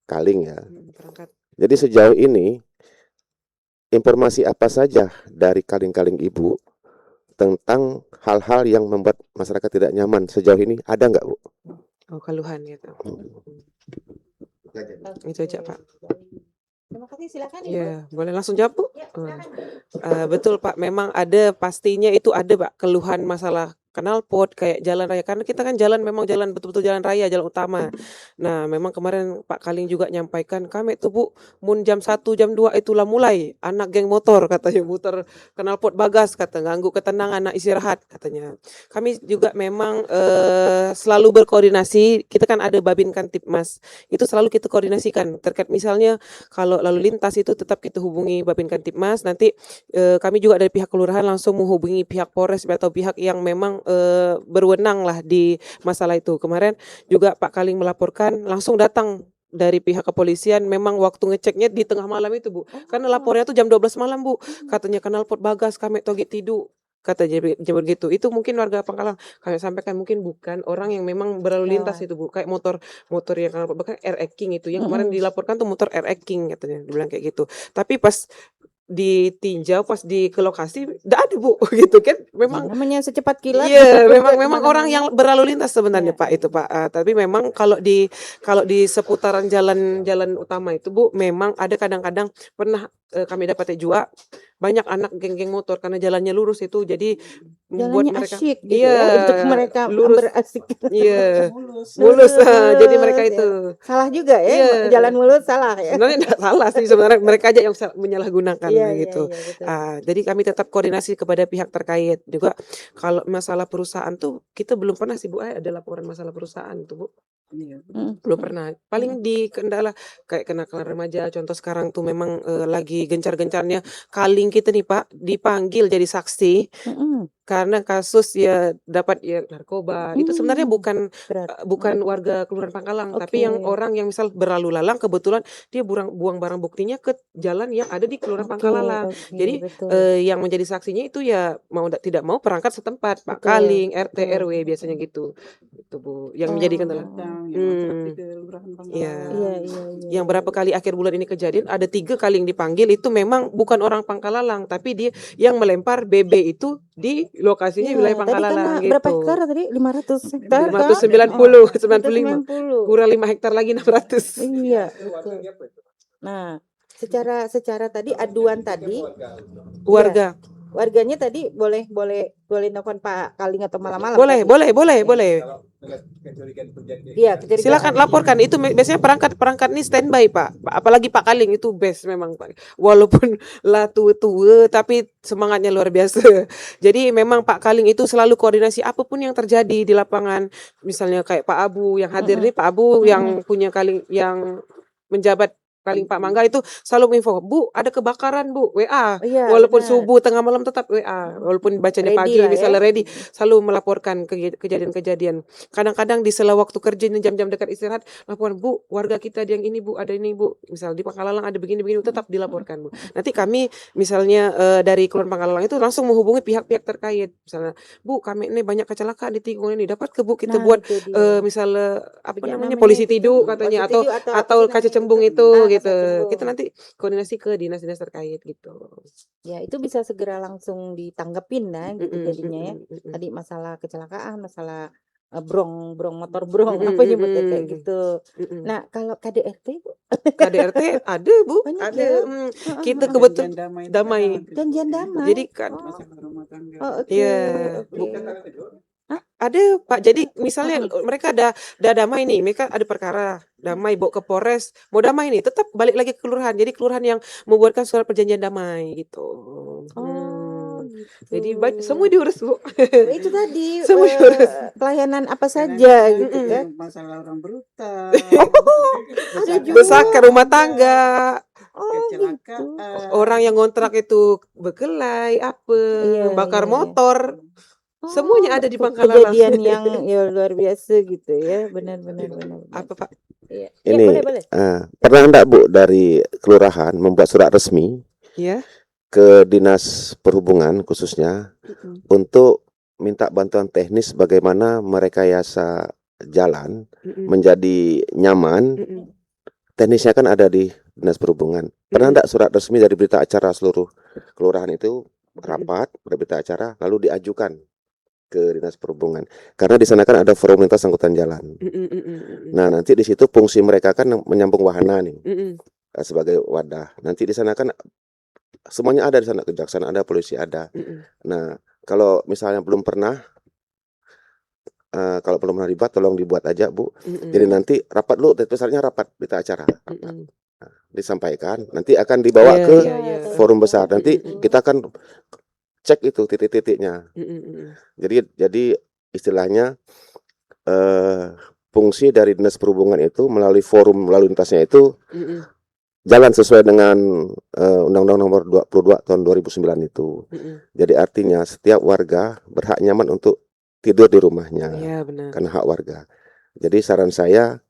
Kaling ya. Perangkat. Jadi sejauh ini informasi apa saja dari Kaling-Kaling Ibu tentang hal-hal yang membuat masyarakat tidak nyaman sejauh ini, ada nggak Bu? Oh, keluhan gitu. Itu aja, Pak. Terima kasih, silakan Ibu. Iya, boleh langsung jawab, Bu? Ya, silakan. Betul Pak, memang ada, pastinya itu ada Pak, keluhan masalah knalpot kayak jalan raya, karena kita kan jalan memang jalan betul-betul jalan raya, jalan utama. Nah, memang kemarin Pak Kaling juga nyampaikan, kami tuh Bu, mun jam 1, jam 2 itulah mulai anak geng motor katanya muter knalpot bagas, kata ganggu ketenangan anak istirahat katanya. Kami juga memang selalu berkoordinasi, kita kan ada Babin Kantipmas, itu selalu kita koordinasikan terkait misalnya kalau lalu lintas itu tetap kita hubungi Babin Kantipmas, nanti kami juga dari pihak kelurahan langsung menghubungi pihak Polres atau pihak yang memang berwenang lah di masalah itu. Kemarin juga Pak Kaling melaporkan, langsung datang dari pihak kepolisian, memang waktu ngeceknya di tengah malam itu Bu, karena lapornya tuh jam 12 malam Bu, katanya knalpot bagas, kami togi tidur, katanya begitu. Itu mungkin warga Pangkalang kami sampaikan, mungkin bukan orang yang memang berlalu lintas itu Bu, kayak motor yang bahkan RX King itu yang kemarin dilaporkan tuh motor RX King katanya, dibilang kayak gitu. Tapi pas ditinjau, pas ke lokasi enggak ada Bu gitu kan, memang namanya secepat kilat. iya, memang orang yang berlalu lintas sebenarnya Iya. Pak itu Pak. Tapi memang kalau di seputaran jalan utama itu Bu, memang ada kadang-kadang pernah kami dapat juga banyak anak geng-geng motor karena jalannya lurus itu, jadi membuat Jalannya mereka asyik gitu ya, untuk mereka lurus. berasik. Iya, Mulus. mulus. Jadi mereka Ya. itu Salah juga ya, Iya. jalan mulus salah ya. sebenarnya enggak salah sih, sebenarnya mereka aja yang menyalahgunakan Iya, gitu. iya, betul. Jadi kami tetap koordinasi kepada pihak terkait. Juga kalau masalah perusahaan tuh kita belum pernah sih Bu, ada laporan masalah perusahaan tuh Bu. Iya. Belum pernah. Paling di kendala kayak kenakalan remaja, contoh sekarang tuh memang lagi gencar-gencarnya Kaling kita nih Pak, dipanggil jadi saksi. karena kasus ya dapat ya narkoba. Itu sebenarnya bukan berat. bukan warga Kelurahan Pangkalang, tapi yang Oke. orang yang misal berlalu lalang kebetulan dia buang barang buktinya ke jalan yang ada di Kelurahan Oke, Pangkalalang. oke, Jadi betul. yang menjadi saksinya itu ya mau tidak mau perangkat setempat, Pak Betul, Kaling, RT, betul. RW biasanya gitu. Itu Bu, yang menjadi kendala. Datang yang ngontrak di Hmm, Kelurahan iya. Iya, Pangkalan. iya, iya, Yang iya, berapa iya. kali akhir bulan ini kejadian ada 3 kali yang dipanggil itu memang bukan orang Pangkalalang, tapi dia yang melempar BB itu di lokasinya wilayah Iya, tadi karena Pangkalalang berapa gitu. hektar tadi? 500 hektar kan? 590, 95, 590. kurang 5 hektar lagi 600. Iya, betul. Nah, secara tadi aduan tadi, iya, Warga. warganya tadi boleh nelfon Pak Kaling atau malam-malam Boleh, tadi. boleh, boleh, boleh. Iya, kecurigaan. Silakan laporkan. Itu biasanya perangkat ini standby, Pak. Apalagi Pak Kaling itu best memang, Pak. Walaupun lah tua-tua tapi semangatnya luar biasa. Jadi memang Pak Kaling itu selalu koordinasi apapun yang terjadi di lapangan. Misalnya kayak Pak Abu yang hadir nih, Pak Abu yang punya Kaling yang menjabat Kaling Pak Mangga itu selalu info, Bu, ada kebakaran, Bu, WA. Iya, Walaupun benar. subuh tengah malam tetap WA. Walaupun bacanya Ready pagi lah ya. misalnya ready, selalu melaporkan kejadian-kejadian. Kadang-kadang di sela waktu kerja nih jam-jam dekat istirahat, laporan, Bu, warga kita ada yang ini, Bu, ada ini, Bu. Misal di Pangkalalang ada begini-begini, tetap dilaporkan, Bu. Nanti kami misalnya dari Kelurahan Pangkalalang itu langsung menghubungi pihak-pihak terkait. Misalnya, Bu, kami ini banyak kecelakaan di tikungan ini, dapat ke Bu kita Nah, buat itu dia. misalnya apa Bagaimana namanya namanya polisi itu? tidur katanya Polisi atau tidur atau apa sih kaca namanya cembung itu? itu Kaca gitu. cembung. Kita nanti koordinasi ke dinas-dinas terkait gitu. Ya, itu bisa segera langsung ditanggepin nah gitu jadinya ya. Tadi masalah kecelakaan, masalah brong motor brong apa nyebutnya kayak gitu. Nah, kalau KDRT Bu? KDRT ada, Bu, Banyak ada. ya? Kita Janjian kebetulan damai itu damai. kan ada Janjian tuh, damai. Jadi kan Oh, masalah rumah tangga. oh, oke, Iya, oke. Hah? ada Pak. Jadi misalnya mereka ada damai nih, mereka ada perkara damai bawa ke Polres, mau damai nih, tetap balik lagi ke kelurahan. Jadi kelurahan yang membuatkan surat perjanjian damai gitu. Oh, Jadi gitu. semua diurus, Bu. Itu tadi Semua diurus. pelayanan apa Kadang saja ada gitu kan? masalah orang berutang, Ada juga. Besarkan rumah tangga. Oh, gitu. kecelakaan. Orang yang ngontrak itu berkelahi apa, Iya, bakar iya, iya. motor. Oh, Semuanya ada di Pangkalalang. kejadian yang ya luar biasa gitu ya. Benar. Apa, Pak? Iya. Ini Ya, boleh. pernah enggak Bu dari kelurahan membuat surat resmi Ya. ke Dinas Perhubungan khususnya untuk minta bantuan teknis bagaimana merekayasa jalan menjadi nyaman. Teknisnya kan ada di Dinas Perhubungan. Pernah enggak surat resmi dari berita acara seluruh kelurahan itu rapat berita acara lalu diajukan ke Dinas Perhubungan? Karena di sana kan ada forum lintas angkutan jalan. Nah, nanti di situ fungsi mereka kan menyambung wahana nih sebagai wadah. Nanti di sana kan semuanya ada di sana, kejaksaan ada, polisi ada. Nah, kalau misalnya belum pernah ribet, tolong dibuat aja Bu. Jadi nanti rapat lu, besarnya rapat berita acara. Nah, disampaikan, nanti akan dibawa ke forum besar. Nanti kita akan cek itu titik-titiknya. Jadi istilahnya fungsi dari Dinas Perhubungan itu melalui forum lalu lintasnya itu jalan sesuai dengan Undang-Undang Nomor 22 tahun 2009 itu. Jadi artinya setiap warga berhak nyaman untuk tidur di rumahnya. Iya, benar. Karena hak warga. Jadi saran saya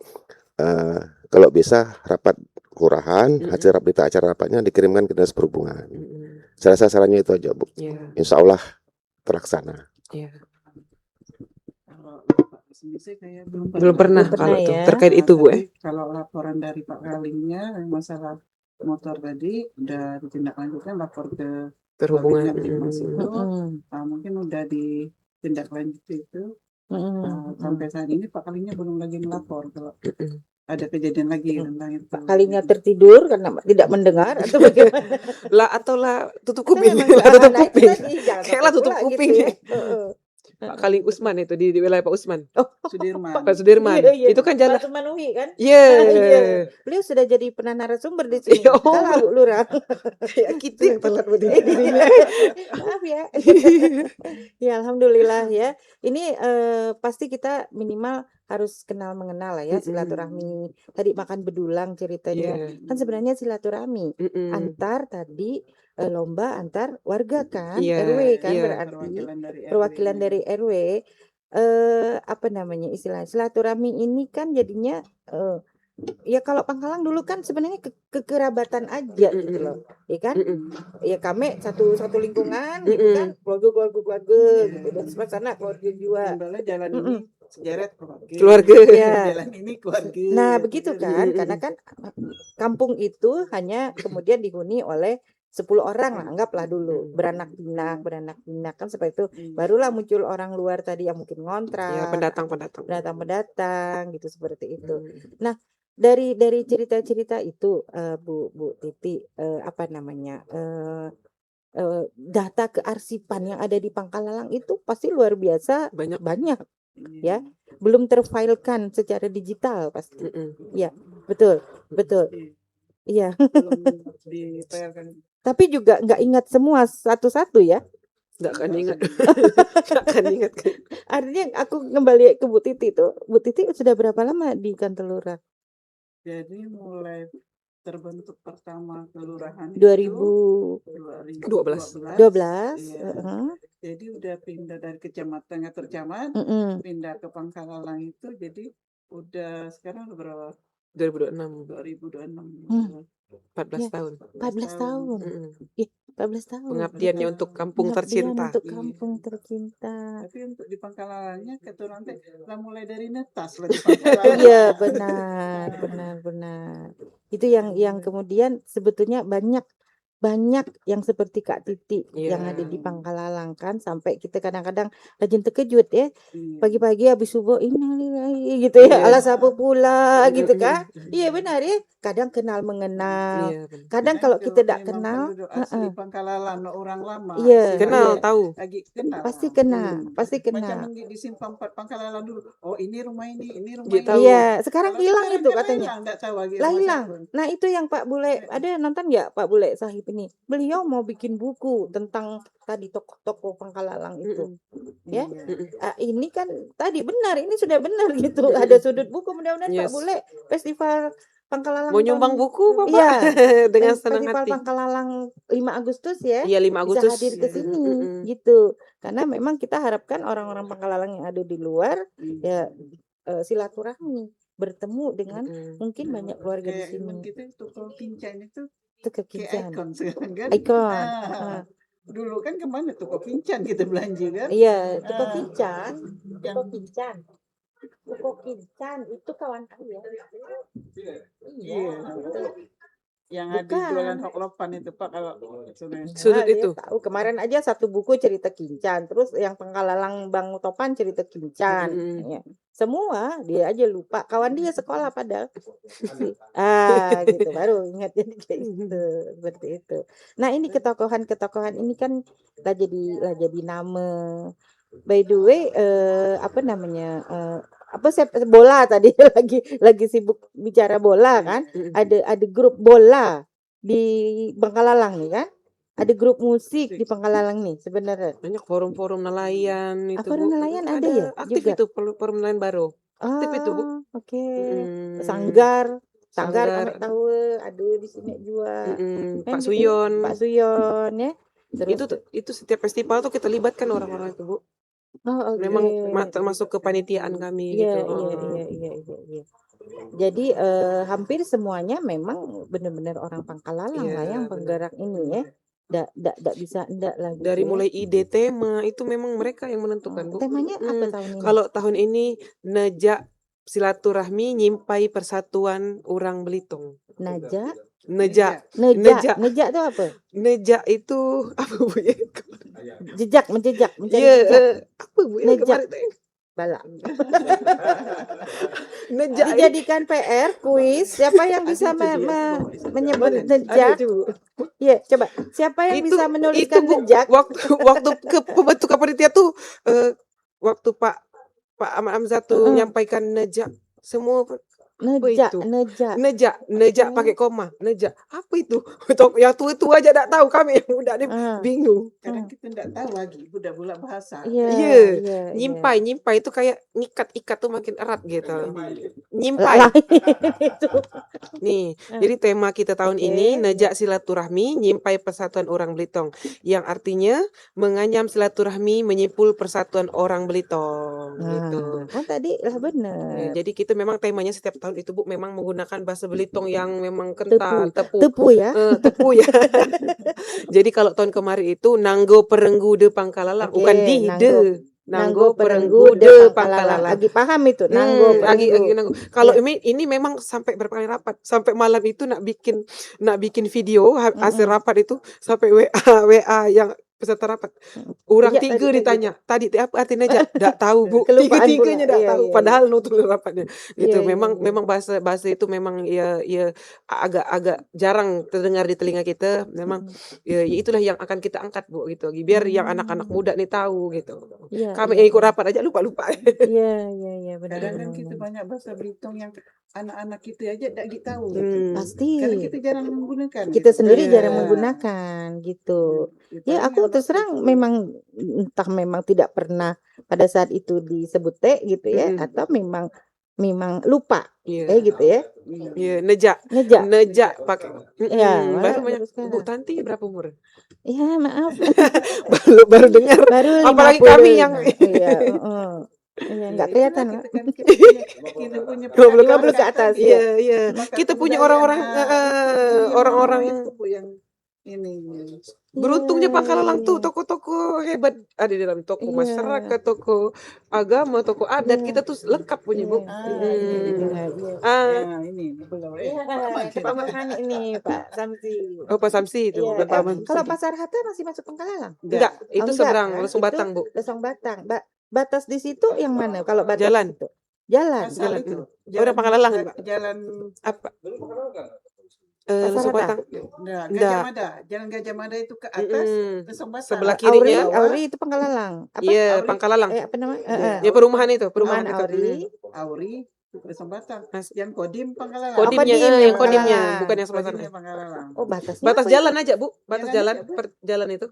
kalau bisa rapat kelurahan, hasil berita acara rapatnya dikirimkan ke Dinas Perhubungan. Saya rasa sarannya itu aja, Bu. Insya Allah terlaksana. Belum pernah kalau itu ya. terkait itu, Bu. Kalau laporan dari Pak Kalingnya masalah motor tadi udah ditindaklanjutkan, lapor ke Perhubungan. mungkin udah ditindaklanjuti itu. Sampai saat ini Pak Kalingnya belum lagi melapor kalau ada kejadian lagi tentang itu. Pak Kalingnya tertidur karena tidak mendengar atau bagaimana? Atau tutup kuping. Memang Tutup nah, itu kuping. tadi, jangan Kayaklah sampai tutup pula kuping. gitu ya. Pak Kaling Usman itu di wilayah Pak Usman. Sudirman. Pak Sudirman. Iya. Itu kan jalan. Pak Sumanui kan? Iya. Iya. Beliau sudah jadi pernah narasumber di sini. Oh. Salah Bu Lurah. Ya, kita yang telat berdiri. Maaf ya. Ya alhamdulillah ya. Ini pasti kita minimal harus kenal mengenal lah ya, silaturahmi. Tadi makan bedulang ceritanya. Kan sebenarnya silaturahmi antar tadi lomba antar warga kan, Iya, RW kan iya. berarti Perwakilan dari perwakilan RW. dari RW. Apa namanya istilah silaturahmi ini kan jadinya ya kalau Pangkalang dulu kan sebenarnya kekerabatan aja gitu loh, ya kan? Ya kami satu lingkungan gitu kan, keluarga gitu, dan sebelah sana keluarga juga. Timbalnya jalan ini sejeret Keluarga. Ya. jalan ini keluarga. Nah gitu begitu kan. kan, karena kan kampung itu hanya kemudian dihuni oleh 10 orang lah, anggaplah dulu beranak pinak kan seperti itu. Barulah muncul orang luar tadi yang mungkin Ya, ngontrak, pendatang. gitu seperti itu. Nah, dari cerita-cerita itu Bu Titi, apa namanya? Data kearsipan yang ada di Pangkalalang itu pasti luar biasa Banyak. ya. Belum terfilekan secara digital pasti. Ya, betul. Iya. Belum dipayarkan. Tapi juga nggak ingat semua satu-satu ya. Nggak akan ingat. Artinya aku kembali ke Bu Titi tuh. Bu Titi sudah berapa lama di kantor lurah? Jadi mulai terbentuk pertama kelurahan 2012. 2012. Iya. Heeh. Jadi udah pindah dari kecamatan Ngatur Camat, pindah ke Pangkalalang itu, jadi udah sekarang udah berapa? 2026. 14 Ya, tahun. 14 tahun. Ih, 14 tahun. Pengabdiannya Betul. untuk kampung Pengabdian tercinta. untuk kampung tercinta. Tapi untuk di Pangkalalangnya kata orang teh lah mulai dari netas lah di Pangkalalang. Iya, benar. Itu yang kemudian sebetulnya banyak yang seperti Kak Titi yang ada di Pangkalalang kan, sampai kita kadang-kadang rajin terkejut ya. Pagi-pagi habis subuh ini gitu ya, alas apa pula gitu kan. Iya benar ya. Kadang kenal mengenal. Iya, benar. Kadang kalau kita tidak kenal, asli Pangkalalang orang lama. Iya, Kenal, iya. tahu. Lagi kenal. Pasti kenal. Macam di simpang 4 Pangkalalang dulu. Oh, ini rumah ini rumah Dia ini. tahu. Iya, sekarang Kalau hilang sekarang itu kan katanya. nggak tahu lagi Lah rumah hilang. siapa. Nah itu yang Pak Bule, ada nonton nggak Pak Bule Sahib ini? Beliau mau bikin buku tentang tadi tokoh-tokoh Pangkalalang itu, ya. Ini kan tadi benar, ini sudah benar gitu. Ada sudut buku, mudah-mudahan Pak Yes. Bule Festival Pangkalalang Mau nyumbang tahun- buku, Bapak? Iya, Dengan senang Festival hati. Pangkalalang 5 Agustus ya. Iya, 5 Agustus. Bisa hadir ke sini gitu. Karena memang kita harapkan orang-orang Pangkalalang yang ada di luar ya silaturahmi, bertemu dengan mungkin banyak keluarga di Kayak sini. kita toko Kincan itu Itu kayak kekincan. ikon sekarang kan. Ikon. Ah, dulu kan kemana toko Kincan kita belanja kan. Iya, Toko Kincan. Yang Toko Kincan itu kawan saya. iya. Yang ada Bukan. jualan hoklopan itu Pak kalau Sudut Dia itu. tahu kemarin aja satu buku cerita Kincan, terus yang Pangkalalang Bang Topan cerita Kincan. Ya. Semua dia aja lupa, kawan dia sekolah padahal. Gitu baru ingat jadi kayak gitu, seperti itu. Nah, ini ketokohan ini kan lah jadi nama. By the way, apa namanya? Bola tadi lagi sibuk bicara bola kan? Ada grup bola di Pangkalalang nih kan? Ada grup musik di Pangkalalang nih sebenarnya. Banyak forum-forum nelayan itu, forum Bu. nelayan ada ya Aktif juga? itu forum nelayan baru. Aktif itu, Bu. Oke. Mm. Sanggar Sanggar. kami tahu ada di sini juga. Pak Suyon. Pak Suyon ya. Terus Itu setiap festival tuh kita libatkan orang-orang itu, Bu. oke. Memang termasuk kepanitiaan kami Iya, gitu. iya. Jadi hampir semuanya memang benar-benar orang Pangkalalang Iya, lah yang penggerak ini ya. Nggak bisa enggak lagi. Dari ya. mulai ide tema itu memang mereka yang menentukan, Bu. Temanya apa tahun ini? Kalau tahun ini Nejak silaturahmi nyimpai persatuan orang Belitung. Najak. Nejak Itu apa? Nejak itu apa, Bu? Jejak, menjejak, mencari Iya, jejak. apa, Bu? Nejak. Kemarin tuh? Balak. Nejak itu- Dijadikan PR kuis. Siapa yang bisa menyebut nejak? Ada itu, Bu. Iya, coba. Siapa yang bisa menuliskan Bu, nejak? waktu ke pembentukan panitia tuh waktu Pak Ahmad Hamzah tuh menyampaikan nejak, Semua Nejak, itu? nejak. Nejak pakai koma, nejak. Apa itu? Yang tua-tua aja enggak tahu, kami yang muda nih Ah, bingung. Kadang kita enggak tahu lagi budak-budak bahasa. iya, Iya, iya, iya. nyimpai itu kayak ikat tuh makin erat gitu. Lah, Nyimpai. itu. Nih, Ah, jadi tema kita tahun ini oke. nejak silaturahmi, nyimpai persatuan orang Belitung, yang artinya menganyam silaturahmi, menyimpul persatuan orang Belitung gitu. Nah, kan tadi lah Ya, bener. jadi kita memang temanya setiap tahun itu Bu memang menggunakan bahasa Belitung yang memang Tepu, kental, tepu ya. tepu ya. Jadi kalau tahun kemarin itu Nanggo Perenggu de Pangkalalang, bukan Oke, di Nanggo Nanggo Perenggu Perenggu de de Pangkalalang. Pangkalalang. Agi paham itu, Nanggo Agi Perenggu. Nanggo. Kalau Ya. ini memang sampai berkali rapat, sampai malam itu nak bikin video hasil Mm-mm. rapat itu sampai WA yang peserta rapat. Orang Nejak 3 tadi. ditanya, tadi apa artinya nejak? Nggak tahu Bu. Kelupaan pula. Tiga-tiganya nggak Iya, tahu. iya, iya. Padahal nutul rapatnya. Iya, Gitu. iya, Memang iya. memang bahasa itu memang ya agak jarang terdengar di telinga kita. Memang ya itulah yang akan kita angkat Bu gitu. Biar yang anak-anak muda nih tahu gitu. Iya, Kami iya, yang ikut rapat aja lupa-lupa. iya, iya, benar, Kadang kan benar, kita benar. banyak bahasa Belitung yang anak-anak kita aja enggak tahu gitu. Pasti. Karena kita jarang menggunakan. Kita gitu. sendiri Iya. jarang menggunakan gitu. Kita Ya, yang aku terus bahasa terang itu. memang entah memang tidak pernah pada saat itu disebut teh gitu ya, Mm-mm. atau memang lupa Iya. gitu ya. Iya, nejak Nejak. pakai. Ya, Baru malah banyak. baru sekarang. Bu Tanti berapa umur? Ya, maaf. baru dengar. Baru Apalagi 50. kami yang Iya, heeh. Iya, enggak kelihatan, Pak. Kita punya 50 ke atas, Iya, iya. Maka Kita punya kebudayaan, orang-orang itu Bu yang ini. beruntungnya Pangkalalang tuh Iya. toko-toko hebat ada di dalam toko Iya. masyarakat, toko agama, toko adat. Iya. Kita tuh lengkap punya Bu. Iya. Ya, ini belum. Iya, kepaman ini Pak Samsi. Oh, Pak Samsi itu, Iya, Pak Paman. kalau Pasar Hatta masih masuk Pangkalalang? Enggak, itu enggak, seberang kan? Lesung Itu Batang, Bu. Lesung Batang. Batas di situ yang mana? Kalau batas Jalan. itu? Jalan. Asal Jalan. itu. Orang Pangkalalang, Pak. Jalan Apa? Pasar Lesung Hatta? Batang. Enggak, Enggak. Gajah Mada. Jalan Gajah Mada itu ke atas, Lesung Batang. Sebelah Auri, kirinya. Auri itu Pangkalalang. Apa? Iya, Auri. Pangkalalang. Apa namanya? Ya perumahan itu, Perumahan itu. Auri. Auri, Lesung Batang. Mas- Yang Kodim Pangkalalang. Kodimnya, Kodim, yang yang kodimnya, Pangkalalang. bukan yang sebelah sana. Kodimnya Pangkalalang. Oh, batasnya Batas apa jalan itu? aja, Bu. Batas Jalan jalan, aja, Bu. jalan itu.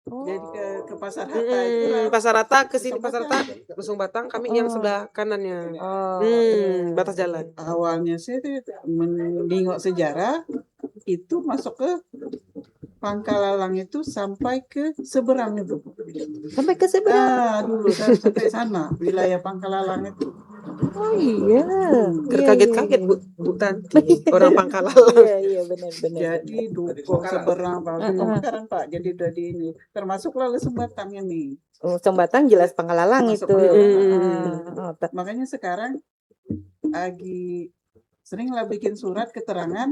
Oh. Jadi ke Pasar Hatta itu lah. Pasar Rata ke sini Lesung Pasar Batang. Rata, Lesung Batang, kami yang sebelah kanannya. Oh, iya. Batas jalan. Awalnya saya tuh menengok sejarah itu masuk ke Pangkalalang itu sampai ke seberang itu. Sampai ke seberang. Dulu sampai sana wilayah Pangkalalang itu. Oh iya. Kaget-kaget Bu Tanti, orang Pangkalalang. Iya, benar. Jadi dukung seberang sekarang Pak. Jadi udah di ini. Termasuklah Lesung Batang ini. Oh, Lesung Batang jelas Pangkalalang Masuk itu. Pangkalalang. Makanya sekarang lagi seringlah bikin surat keterangan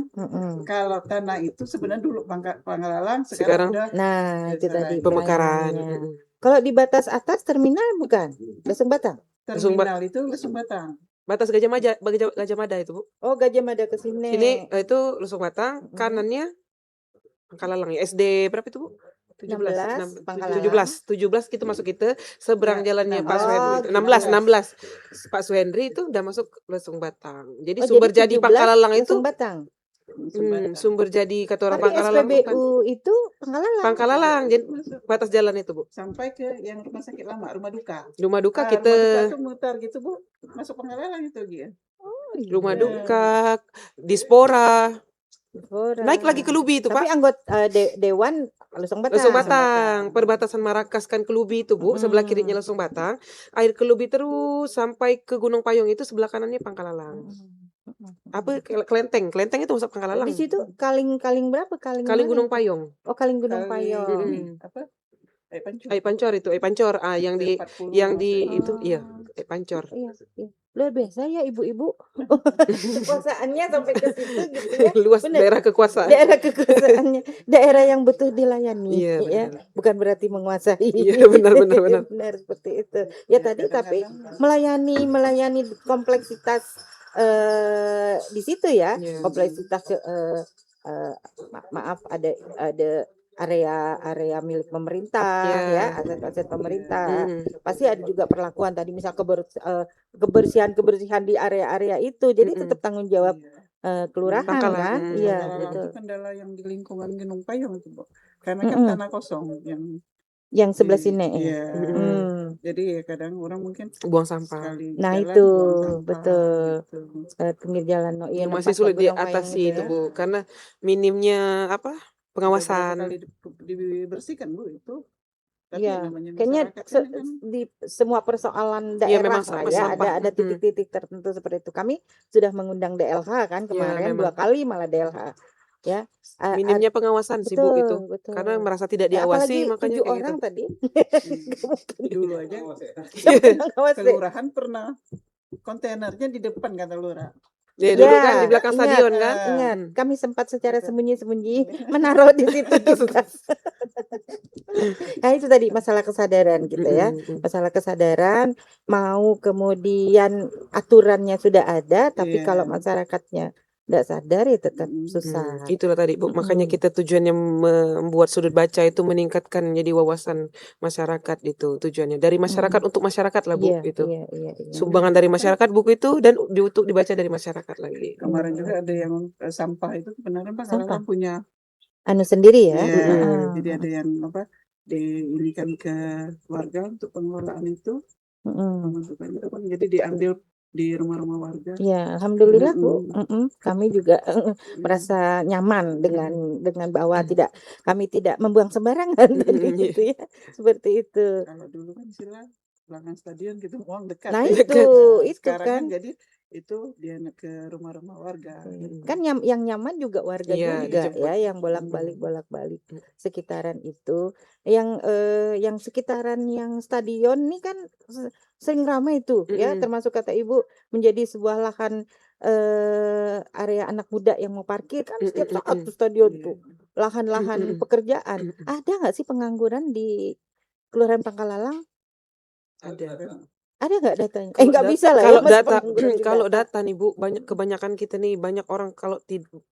kalau tanah itu sebenarnya dulu Pangkalalang, sekarang udah Nah, itu tadi Pemekaran. pelayanannya. Kalau di batas atas terminal bukan? Lesung Batang. terminal itu Lesung Batang. Batas Gajah Mada itu, Bu. Oh, Gajah Mada ke sini. Sini itu Lesung Batang, kanannya Pangkalalang ya. SD berapa itu, Bu? 16, Pangkalalang. 17 kita masuk kita seberang Ya, jalannya Pak 16. Suhendri. Oh, 16. Pak Suhendri itu udah masuk Lesung Batang. Jadi Oh, sumber jadi 17 Pangkalalang itu Lesung Batang. sumber jadi kata orang Tapi Pangkalalang bukan. SPBU itu Pangkalalang. Pangkalalang, jadi batas jalan itu, Bu. Sampai ke yang rumah sakit lama, Rumah Duka. Rumah duka Rumah kita Duka itu mutar gitu, Bu. Masuk Pangkalalang itu dia. Rumah Iya. duka, Dispora, Dispora. naik lagi ke Lubi itu, Tapi Pak. anggota Dewan Lesung Batang. Lesung Batang, perbatasan Marakas kan ke Lubi itu, Bu. Sebelah kirinya Lesung Batang, air ke Lubi terus sampai ke Gunung Payung itu sebelah kanannya Pangkalalang. Apa Kelenteng itu masuk Pangkalalang. Di situ kaling berapa? Kaling Kali mana? Gunung Payung. Oh, Kaling Gunung Payung. Ini, apa? Pancur. Pancor itu, Pancor. Yang di 40 itu iya, Pancor. Iya. Luar biasa ya ibu-ibu. Kekuasaannya sampai ke situ gitu ya. Luas Bener. daerah kekuasaan. Daerah kekuasaannya, daerah yang butuh dilayani, Iya, ya. benar. Bukan berarti menguasai. Iya, benar. Benar seperti itu. Ya tadi tapi melayani kompleksitas di situ ya. Iya. Kompleksitas maaf ada area milik pemerintah ya, Ya. aset-aset pemerintah. Mm-mm. Pasti ada juga perlakuan tadi misal kebersihan di area-area itu. Jadi tetap tanggung jawab Iya. kelurahan Pangkalan. kan? Mm. Iya, Pangkalan betul. itu kendala yang di lingkungan Gunung Payung itu, Bu. Karena kan Mm-mm. tanah kosong yang Yang sebelah di sini ya. iya. Mm. Jadi ya kadang orang mungkin Buang sampah. sekali Nah jalan itu buang sampah betul. gitu. Pinggir jalan Itu Nempat masih Pak sulit Gunung Payung diatasi itu itu, ya. Bu, karena minimnya Udah berapa pengawasan. kali dibersihkan, Bu, itu. Tapi Iya, namanya kayaknya masyarakat ini kan di semua persoalan Iya, daerah memang lah ya, sampah. ada titik-titik tertentu seperti itu. Kami sudah mengundang DLH kan Iya, kemarin 2 memang. kali malah DLH ya. Minimnya pengawasan sih, Bu, itu. Betul, Karena betul. merasa tidak Apalagi diawasi, makanya 7 kayak orang gitu. tadi. dulu aja Siapa yang ngawasi? kelurahan pernah kontainernya di depan kata lurah. Ya, dulu Ya, kan di belakang ingat, stadion kan. ingat. Kami sempat secara sembunyi-sembunyi menaruh di situ juga. Nah itu tadi masalah kesadaran gitu ya. Mm-mm. Masalah kesadaran, mau kemudian aturannya sudah ada, tapi Iya. kalau masyarakatnya tidak sadar ya tetap susah. Itulah tadi, Bu. Makanya kita tujuannya membuat sudut baca itu meningkatkan jadi wawasan masyarakat itu tujuannya. Dari masyarakat untuk masyarakat lah, Bu, Iya, itu. iya. Sumbangan dari masyarakat buku itu dan untuk dibaca dari masyarakat lagi. Kemarin juga ada yang sampah itu sebenarnya Pangkalan Sampah. punya Anu sendiri ya. Iya, Heeh. jadi ada yang diinikan ke warga untuk pengelolaan itu, pembentukan itu kan jadi diambil di rumah-rumah warga. Ya, alhamdulillah Bu. Kami juga merasa nyaman dengan bahwa kami tidak membuang sembarangan tadi gitu ya. Seperti itu. Kalau dulu kan istilah belakang stadion gitu uang dekat. Nah ya. itu Sekarang kan. jadi itu dia ke rumah-rumah warga. Kan yang nyaman juga warga Iya, juga dijemput. ya, yang bolak-balik sekitaran itu. Yang sekitaran yang stadion ini kan sering ramai itu ya, termasuk kata Ibu menjadi sebuah lahan area anak muda yang mau parkir kan setiap saat tuh stadion tuh. Lahan-lahan pekerjaan. Ada nggak sih pengangguran di Kelurahan Pangkalalang? Ada nggak datanya? Nggak bisa lah kalau ya. data kalau data nih, Bu, kebanyakan kita nih banyak orang kalau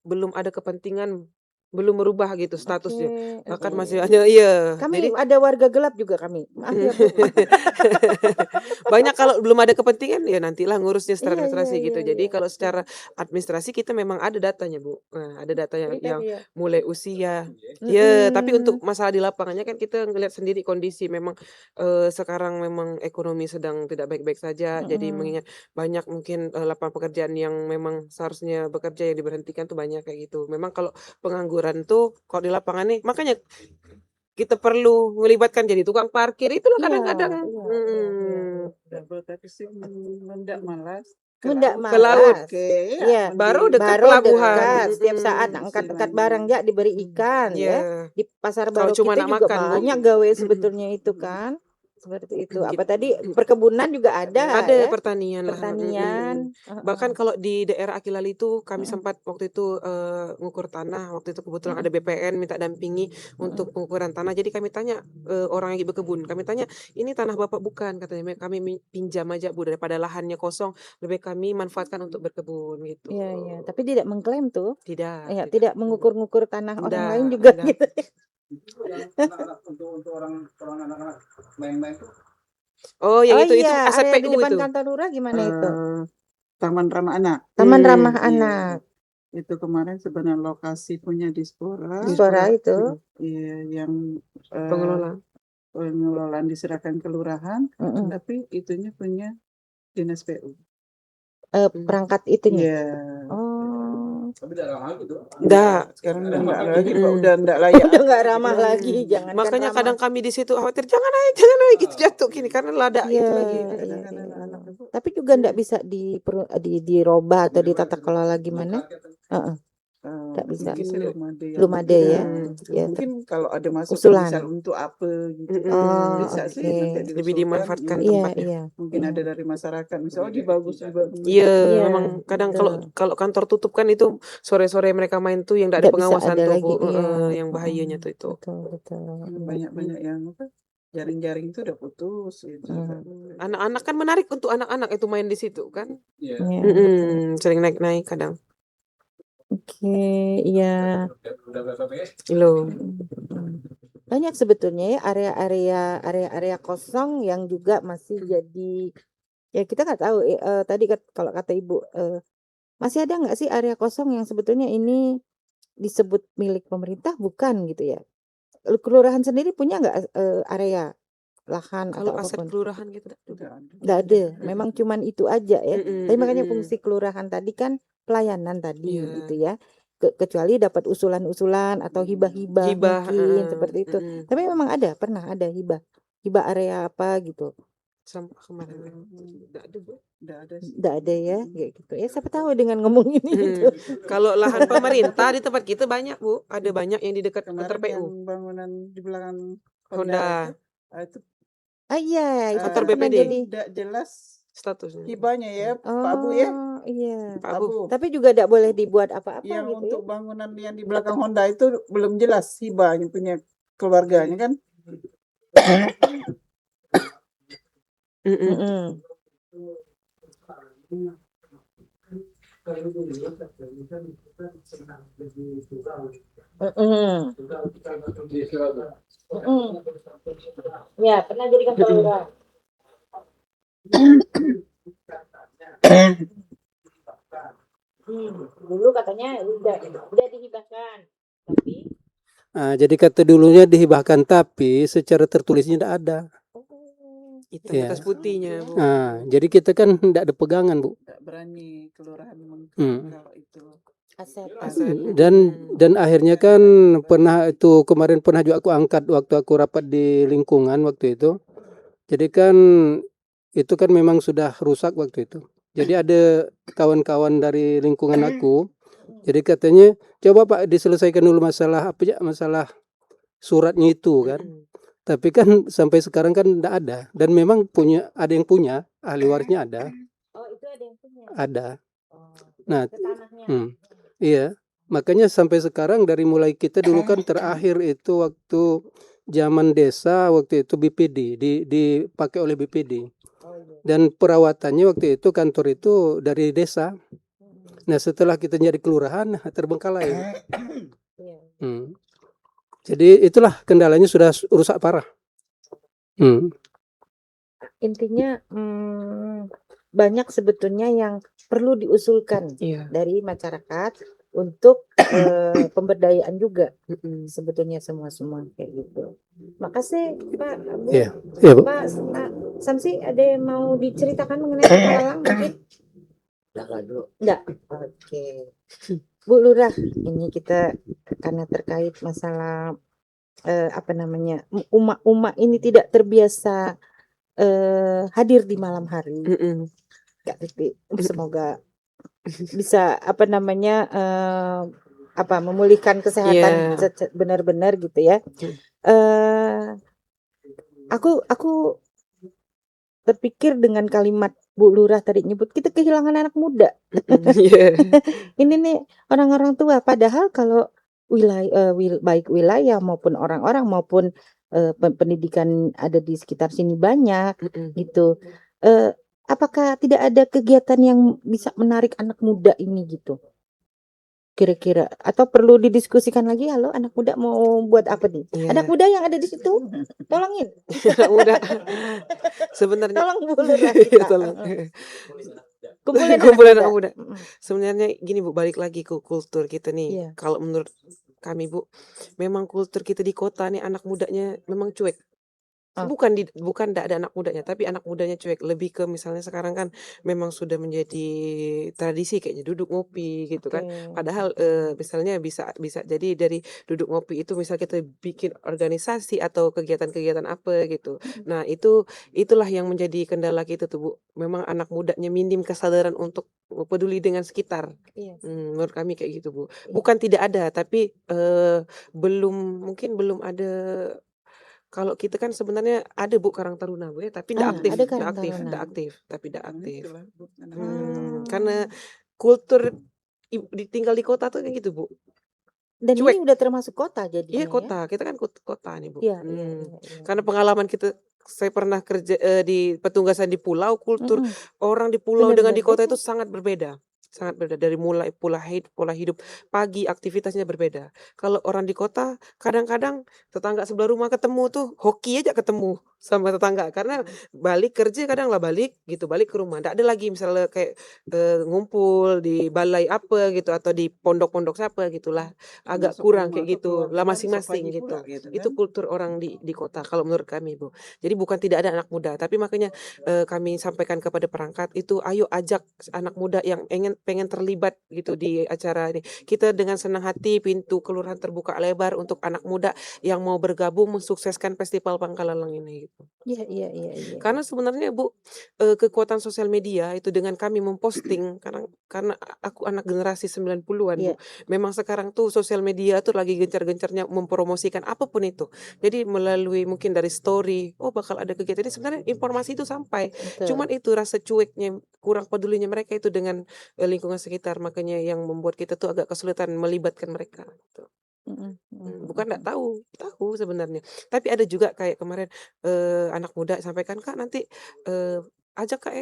belum ada kepentingan belum merubah gitu statusnya. Bahkan masih ada Kami jadi ada warga gelap juga kami. Maaf ya, Bu. banyak kalau belum ada kepentingan ya nantilah ngurusnya secara Iya, administrasi gitu. iya, Jadi iya. kalau secara administrasi kita memang ada datanya, Bu. Nah, ada data yang mulai usia. Ya, tapi untuk masalah di lapangannya kan kita ngelihat sendiri kondisi memang sekarang memang ekonomi sedang tidak baik-baik saja. Jadi mengingat banyak mungkin lapangan pekerjaan yang memang seharusnya bekerja yang diberhentikan tuh banyak kayak gitu. Memang kalau pengangguran tuh kalau di lapangan nih makanya kita perlu melibatkan jadi tukang parkir itulah kadang-kadang. Tapi sih mendak malas. Ke laut. Iya, baru dekat pelabuhan. Dekat. Setiap saat angkat-angkat barang ya diberi ikan ya. Di pasar baru cuma kita nak juga makan, Bu. banyak gawe sebetulnya itu kan. Seperti itu. Apa tadi perkebunan juga ada ya. Pertanian lah. Pertanian. Bahkan kalau di daerah Akilali itu kami sempat waktu itu ngukur tanah. Waktu itu kebetulan ada BPN minta dampingi untuk pengukuran tanah. Jadi kami tanya orang yang berkebun. Kami tanya, ini tanah Bapak bukan? Katanya kami pinjam aja, Bu, daripada lahannya kosong. Lebih kami manfaatkan untuk berkebun gitu. Iya. Tapi tidak mengklaim tuh. Tidak. Ya, tidak mengukur-ngukur tanah orang lain juga gitu. Untuk orang anak-anak main-main tuh. Oh, yang itu area ASPPU di depan itu. kantor lurah gimana itu? Taman Ramah Anak. Taman Ramah Iya. Anak. Itu kemarin sebenarnya lokasi punya Dispora. Dispora itu. Iya, yang pengelolaan diserahkan kelurahan, tapi itunya punya dinas PU. Perangkat itunya. Iya. Tapi udah ramah gitu. Sekarang udah enggak lagi, Pak. Udah enggak layak. Udah nggak ramah lagi, jangan. Makanya kadang kami di situ khawatir jangan naik gitu jatuh gini karena lada itu lagi. Tapi juga enggak bisa dirubah atau ditata kelola gimana? Enggak bisa. Belum ada ya. Mungkin kalau ada masukan misal untuk apa gitu. Bisa sih nanti lebih dimanfaatkan tempatnya. Iya. Mungkin ada dari masyarakat misalnya bagus. Iya, memang kadang kalau kantor tutup kan itu sore-sore mereka main tuh yang enggak ada pengawasan tuh, Bu. Yang bahayanya tuh itu. Betul. Banyak yang jaring-jaring itu udah putus gitu. Anak-anak kan menarik untuk anak-anak itu main di situ kan. Iya. Sering naik-naik kadang. Oke, iya. Udah berapa PS? Loh. Banyak sebetulnya ya area-area kosong yang juga masih jadi, ya kita nggak tahu tadi kalau kata Ibu, masih ada nggak sih area kosong yang sebetulnya ini disebut milik pemerintah bukan gitu ya? Kelurahan sendiri punya nggak area lahan Kalau atau aset apapun? kelurahan gitu enggak? Udah ada. Nggak ada, memang cuman itu aja ya. Tapi makanya Mm-mm. fungsi kelurahan tadi kan pelayanan tadi Iya. gitu ya. Kecuali dapat usulan-usulan atau hibah-hibah Hibah, mungkin seperti itu. mm-mm. Tapi memang pernah ada hibah. Hibah area apa gitu. Sampai kemarin enggak ada, Bu. Udah ada sih. Nggak ada ya, kayak gitu. Ya siapa tahu dengan ngomongin itu. Kalau lahan pemerintah di tempat kita banyak, Bu. Ada banyak yang di dekat kantor Kemarin yang PU. bangunan di belakang Honda Honda itu Ah iya, itu Kantor kan pernah BPD. jadi. tidak jelas statusnya. hibahnya ya Pak Abu ya. Oh iya. Pak Pak Abu. Abu. Tapi juga tidak boleh dibuat apa-apa Yang gitu ya. untuk bangunan yang di belakang Honda itu belum jelas hibahnya punya keluarganya kan. Mm-mm. Mm-mm. Mm-mm. Mm-mm. Ya, pernah jadi kantor lurah. Dulu katanya udah dihibahkan, tapi Jadi kata dulunya dihibahkan tapi secara tertulisnya tidak ada. Hitam Iya. atas putihnya, Bu. Jadi kita kan tidak ada pegangan, Bu. Tidak berani kelurahan Hmm. kalau itu aset. Aset. Dan akhirnya kan kemarin pernah juga aku angkat waktu aku rapat di lingkungan waktu itu. Jadi kan itu kan memang sudah rusak waktu itu. Jadi ada kawan-kawan dari lingkungan aku. Jadi katanya coba Pak diselesaikan dulu masalah masalah suratnya itu kan. Tapi kan sampai sekarang kan tidak ada. Dan memang ada yang punya, ahli warisnya ada. Oh, itu ada yang punya. Ada. Oh, Nah, ke tanahnya. Iya. Makanya sampai sekarang dari mulai kita dulu kan terakhir itu waktu zaman desa waktu itu BPD dipakai oleh BPD. Oh, iya. Dan perawatannya waktu itu kantor itu dari desa. Nah, setelah kita jadi kelurahan terbengkalai. Iya. Jadi itulah kendalanya sudah rusak parah. Intinya banyak sebetulnya yang perlu diusulkan Iya. dari masyarakat untuk pemberdayaan juga sebetulnya semua kayak gitu. Makasih Pak Abu. Iya, Bu. Pak Samsi ada yang mau diceritakan mengenai pengalaman mungkin? Enggak. Oke. Bu Lurah, ini kita karena terkait masalah umat ini tidak terbiasa hadir di malam hari. Semoga bisa memulihkan kesehatan benar-benar gitu ya. Aku terpikir dengan kalimat Bu Lurah tadi nyebut kita kehilangan anak muda. Ini nih orang-orang tua, padahal kalau baik wilayah maupun orang-orang maupun pendidikan ada di sekitar sini banyak gitu. Apakah tidak ada kegiatan yang bisa menarik anak muda ini gitu? Kira-kira atau perlu didiskusikan lagi? Halo, anak muda mau buat apa nih? Anak muda yang ada di situ, tolongin. Anak muda. Sebenarnya Tolong Bu Lurah kita. Kumpulan anak muda. Sebenarnya gini Bu, balik lagi ke kultur kita nih. Iya. Kalau menurut kami Bu, memang kultur kita di kota nih anak mudanya memang cuek. Bukan tidak ada anak mudanya, tapi anak mudanya cuek. Lebih ke misalnya sekarang kan memang sudah menjadi tradisi kayaknya duduk ngopi gitu kan. Padahal misalnya bisa jadi dari duduk ngopi itu misal kita bikin organisasi atau kegiatan-kegiatan apa gitu. Nah, itulah yang menjadi kendala kita tuh Bu. Memang anak mudanya minim kesadaran untuk peduli dengan sekitar. Menurut kami kayak gitu Bu. Bukan tidak ada, tapi mungkin belum ada. Kalau kita kan sebenarnya ada Bu Karang Taruna Bu ya, tapi tidak aktif. Karena kultur tinggal di kota tuh kayak gitu Bu. Dan Cuek. ini udah termasuk kota jadinya. Iya kota, kita kan kota nih Bu. Iya. Karena pengalaman saya pernah kerja di petunggasan di pulau, kultur orang di pulau dengan di kota itu sangat berbeda. sangat berbeda dari mulai pola hidup pagi, aktivitasnya berbeda. Kalau orang di kota kadang-kadang tetangga sebelah rumah ketemu tuh hoki aja ketemu sama tetangga karena balik kerja kadang lah balik gitu, balik ke rumah. Nggak ada lagi misalnya kayak ngumpul di balai apa gitu atau di pondok-pondok siapa gitulah. Agak Masuk kurang rumah kayak atau gitu, keluar lah kemari masing-masing sepagi gitu. pula gitu Itu kan. kultur orang di kota kalau menurut kami, Bu. Jadi bukan tidak ada anak muda, tapi makanya kami sampaikan kepada perangkat itu ayo ajak anak muda yang pengen terlibat gitu di acara ini. Kita dengan senang hati pintu kelurahan terbuka lebar untuk anak muda yang mau bergabung mensukseskan Festival Pangkalalang ini gitu. Iya, iya, iya, iya. Karena sebenarnya Bu, kekuatan sosial media itu dengan kami memposting karena aku anak generasi 90-an Bu. Iya. Memang sekarang tuh sosial media tuh lagi gencar-gencarnya mempromosikan apapun itu. Jadi melalui mungkin dari story, oh bakal ada kegiatan ini sebenarnya informasi itu sampai. Betul. Cuman itu rasa cueknya, kurang pedulinya mereka itu dengan lingkungan sekitar, makanya yang membuat kita tuh agak kesulitan melibatkan mereka gitu. Bukan nggak tahu sebenarnya. Tapi ada juga kayak kemarin anak muda sampaikan, "Kak nanti ajak Kak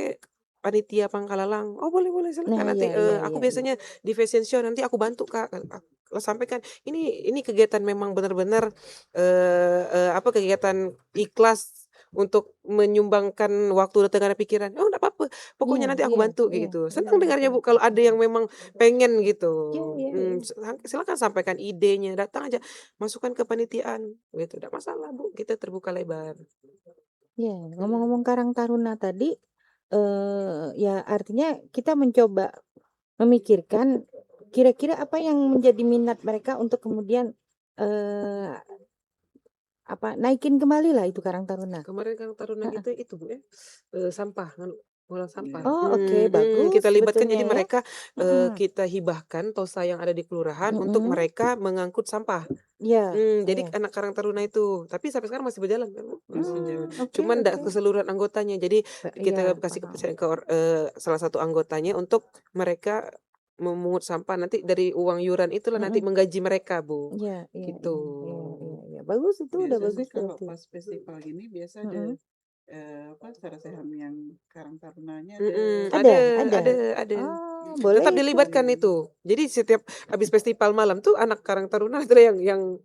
panitia Pangkalalang." "Oh boleh silakan Nah, nanti iya, aku iya, iya. biasanya di fashion show nanti aku bantu Kak." Aku sampaikan, "Ini kegiatan memang benar-benar kegiatan ikhlas untuk menyumbangkan waktu dan tenaga pikiran." "Oh enggak apa-apa, pokoknya Iya, nanti aku iya, bantu," iya, kayak gitu. iya, Senang dengarnya Bu kalau ada yang memang pengen gitu. iya, iya, iya. Silakan sampaikan idenya, datang aja, masukkan ke panitiaan gitu, enggak masalah Bu, kita terbuka lebar. Iya, ngomong-ngomong Karang Taruna tadi, ya artinya kita mencoba memikirkan kira-kira apa yang menjadi minat mereka untuk kemudian, eee, naikin kembali lah itu Karang Taruna. Kemarin Karang Taruna Heeh. kita itu Bu ya, sampah, ngolah sampah. Oh, oke, Kita bagus libatkan sebetulnya jadi ya. mereka, Mhm, kita hibahkan tosa yang ada di kelurahan untuk mhm. mereka mengangkut sampah. Iya, Jadi iya. anak Karang Taruna itu, tapi sampai sekarang masih berjalan kan Bu, masih jalan. Oke, Cuman nggak oke. keseluruhan anggotanya. Jadi kita Iya, kasih paham. kepercayaan ke salah satu anggotanya untuk mereka memungut sampah, nanti dari uang yuran itulah nanti Mhm. menggaji mereka Bu, Iya, iya, gitu. iya, iya, iya, iya. Bagus itu udah Biasa sih bagus kalau berarti. pas festival gini biasa ada Mhm. sarasehan yang Karang Tarunanya Ada, Ada, ada. ada. Oh, boleh Tetap itu. dilibatkan itu. Jadi setiap habis festival malam tuh anak Karang Taruna itu yang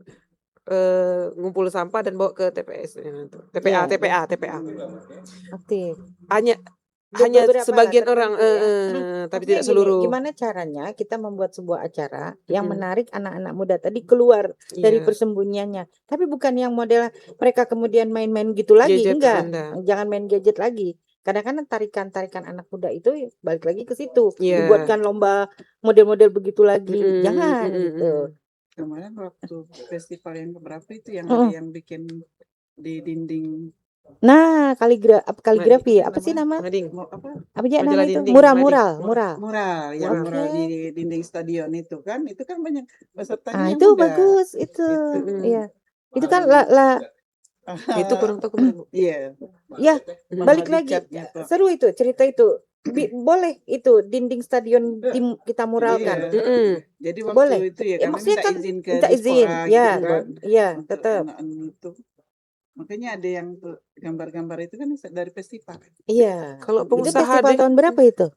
ngumpul sampah dan bawa ke TPS itu. Iya, iya. TPA. Aktif. Hanya hanya Beberapa lah sebagian orang, tertentu ya. tapi Maksudnya tidak gini, seluruh. gimana caranya kita membuat sebuah acara yang Mhm. menarik anak-anak muda tadi keluar dari Iya, persembunyiannya. Tapi bukan yang model mereka kemudian main-main gitu lagi, gadget enggak. enggak. Jangan main gadget lagi. Kadang-kadang tarikan-tarikan anak muda itu balik lagi ke situ. Iya. Dibuatkan lomba model-model begitu lagi. Mhm, Jangan mhm, gitu. kemarin waktu festival yang keberapa itu yang Heeh. ada yang bikin di dinding Nah, kaligrafi ya? Apa sih nama? Mading. Apa aja nama Majalah itu? dinding, Mural, mading. mural, mural. mural yang Mural. mural Oke. di dinding stadion itu kan banyak pesertanya Ah, yang itu muda. bagus itu. Itu. Iya. Itu kan lah Itu kurang tahu kemarin, Bu. Iya. ya balik Mama lagi dicatnya tuh. seru itu cerita itu. Boleh itu dinding stadion kita muralkan. Iya. Jadi waktu Boleh. itu ya Ya, kami maksudnya minta kan izin ke minta izin. Dispora Ya, gitu kan. iya, Untuk tetap. anak-anak itu. Makanya ada yang tuh gambar-gambar itu kan dari festival. Iya. Kalau Itu pengusaha festival deh, tahun berapa itu?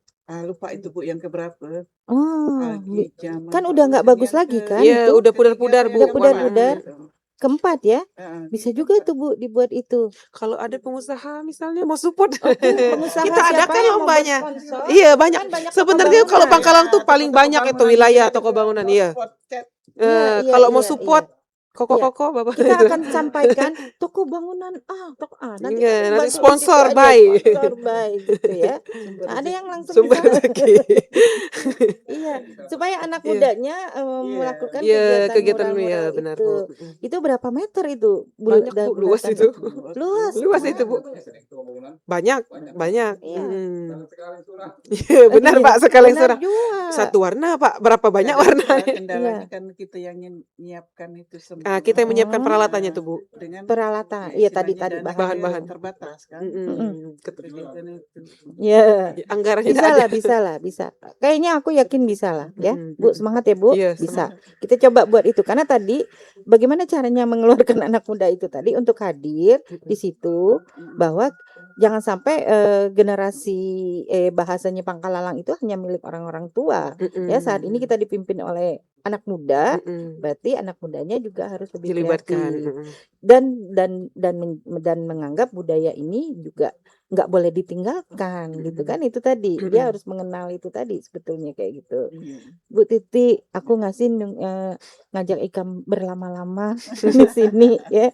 Lupa itu Bu yang keberapa. Oh, Lagi zaman kan Pak udah nggak Hussein bagus yang lagi kan iya itu? udah pudar-pudar ketiga Bu. Udah yang pudar-pudar. gitu. Keempat ya? Heeh, Bisa gitu, juga Pak. itu Bu dibuat itu. Kalau ada pengusaha misalnya mau support, Oke, pengusaha kita siapa adakan yang mau lombanya. bersponsor? Iya banyak. Kan banyak toko Sebenarnya kalau bangunan. Pangkalang tuh paling Toko-toko banyak itu bangunan wilayah juga toko ada bangunan. Iya. podcast. Iya, iya, Kalau mau iya, support iya. koko bapak Kita itu. akan sampaikan toko bangunan nanti Iya, kami nanti bantu di sponsor situ aja, by. sponsor by gitu ya. Sumber Nah, ada yang rezeki. langsung Sumber bisa rezeki. iya, supaya anak Iya. mudanya Iya. melakukan Iya, kegiatan ya mural-mural benar itu. Bu. Itu berapa meter itu? Banyak Bu, luas Bulatan itu. Luas Luas kan? itu Bu. Banyak. Iya. Iya, benar Iya, Pak, sekali benar surah. juga. Satu warna Pak, berapa banyak warnanya? Kendalanya Iya. kan kita yang nyiapkan itu semua Kita yang menyiapkan Oh. peralatannya tuh Bu. dengan Peralatan. ya Iya, tadi istilahnya dana bahan-bahan. kita terbatas kan. Keterlibatan Itu. Iya. anggarannya Bisa tidak lah, ada. bisa. Kayaknya aku yakin bisa lah ya. Bu, semangat ya Bu. Iya, Bisa. Kita coba buat itu karena tadi bagaimana caranya mengeluarkan anak muda itu tadi untuk hadir di situ bahwa jangan sampai generasi bahasanya Pangkalalang itu hanya milik orang-orang tua. Ya, saat ini kita dipimpin oleh anak muda, berarti anak mudanya juga harus lebih dilibatkan. kreatif dan menganggap budaya ini juga nggak boleh ditinggalkan gitu kan. Itu tadi dia harus mengenal itu tadi sebetulnya kayak gitu. Bu Titi, aku ngajak Ikam berlama-lama di sini ya.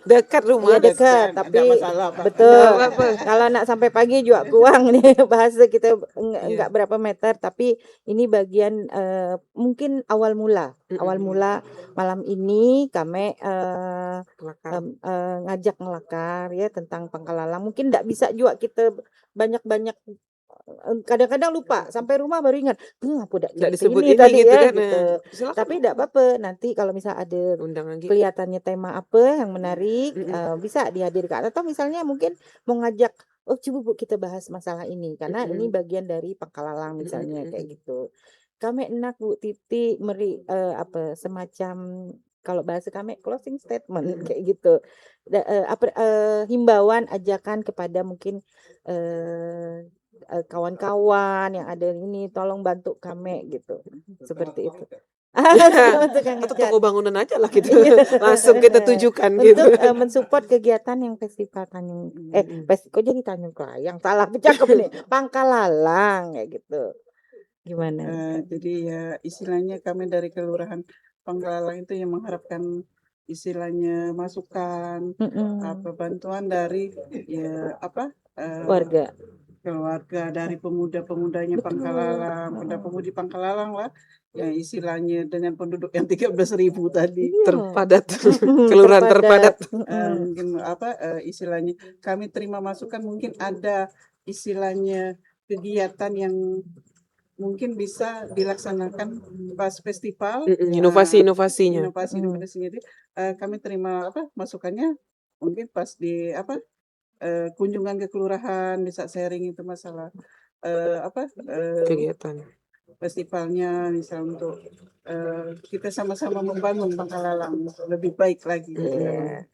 Dekat rumah. Iya dekat, Nggak tapi masalah, Pak. betul. Nggak apa-apa. Kalau nak sampai pagi juga kurang nih bahasa kita Iya. nggak berapa meter, tapi ini bagian mungkin awal mula. Awal mula malam ini kami Kelakar. ngajak ngelakar ya tentang Pangkalalang. Mungkin nggak bisa juga kita banyak-banyak, kadang-kadang lupa sampai rumah baru ingat, apa udah Nggak cerita disebut ini ini tadi gitu ya kan. gitu. Silakan Tapi tidak apa-apa, nanti kalau misal ada undang lagi. kelihatannya tema apa yang menarik, bisa dihadirkan, atau misalnya mungkin mau ngajak, oh coba Bu kita bahas masalah ini karena ini bagian dari Pangkalalang misalnya kayak gitu. Kami enak Bu Titi semacam, kalau bahasa kami closing statement kayak gitu. Himbauan, ajakan kepada mungkin kawan-kawan yang ada ini, tolong bantu kami gitu. Seperti itu. Untuk yang Atau ngecat. toko bangunan aja lah gitu. Iya. Langsung kita tujukan gitu. Untuk mensupport kegiatan yang festival Tanjung kok jadi Tanjung Kelayang, salah cakep nih, Pangkalalang kayak gitu. Gimana? Jadi ya istilahnya kami dari Kelurahan Pangkalalang itu yang mengharapkan istilahnya masukan, bantuan dari ya Warga. keluarga, dari pemuda-pemudanya Pangkalalang, pemuda-pemudi Pangkalalang lah, yang istilahnya dengan penduduk yang 13.000 tadi. Terpadat. Kelurahan terpadat. Mungkin istilahnya kami terima masukan, mungkin ada istilahnya kegiatan yang mungkin bisa dilaksanakan pas festival. Inovasi-inovasinya. Inovasi-inovasinya itu kami terima masukannya, mungkin pas di kunjungan ke kelurahan bisa sharing itu masalah Kegiatan. festivalnya, misal untuk kita sama-sama membangun Pangkalalang lebih baik lagi. Iya.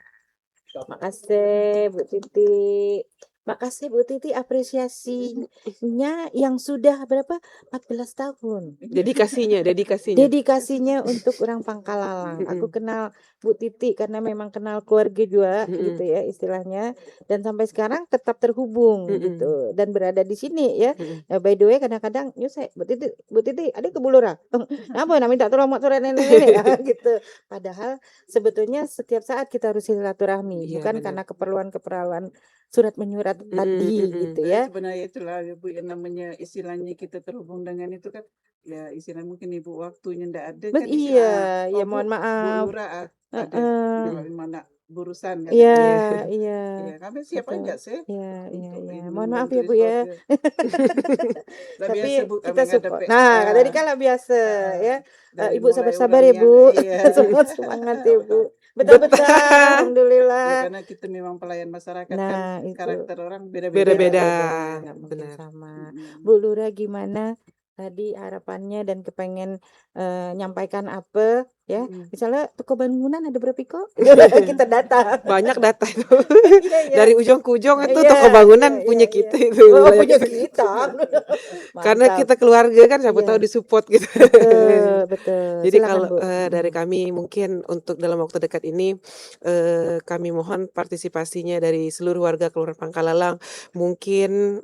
Makasih Bu Titi. Makasih Bu Titi, apresiasinya yang sudah berapa? 14 tahun. Dedikasinya. Dedikasinya untuk orang Pangkalalang. Aku kenal Bu Titi karena memang kenal keluarga juga gitu ya istilahnya, dan sampai sekarang tetap terhubung gitu dan berada di sini ya. By the way, kadang-kadang nyusek Bu Titi ada ke Bulura. Apa minta tolong mak sore nenek gitu. Padahal sebetulnya setiap saat kita harus silaturahmi, Iya, bukan benar. karena keperluan surat menyurat tadi gitu ya. Sebenarnya itulah ya Bu, yang namanya istilahnya kita terhubung dengan itu kan, ya istilah mungkin Ibu waktunya ndak ada kan. Iya, ya Bu, mohon Bu maaf. Lurah ada di mana urusan kan. Iya. Ya, kami siapa Betul. enggak sih? Iya. Untuk ini Mohon maaf ya membantu Bu ya. Lah Tapi biasa, Bu, kami kita ngadep support. PA. Nah, tadi kan lah biasa ya. Dari Ibu mulai sabar-sabar ya orangnya, Bu. iya. Semua semangat ya Bu. Betul-betul. Ya, Alhamdulillah. karena kita memang pelayan masyarakat Nah, kan, itu. karakter orang Beda-beda. beda-beda. Nggak mungkin Benar. sama. Bu Lura gimana tadi harapannya dan kepengen nyampaikan apa ya? Misalnya toko bangunan ada berapa Iko? Kita datang. Banyak data itu. Iya. Dari ujung ke ujung itu Iya, toko bangunan iya, punya iya. kita itu. Oh, wilayah punya kita. kita. Karena Mantap. kita keluarga kan siapa Iya. tahu disupport gitu. Betul. Jadi Silakan, kalau Bu. dari kami mungkin untuk dalam waktu dekat ini kami mohon partisipasinya dari seluruh warga Kelurahan Pangkalalang. Mungkin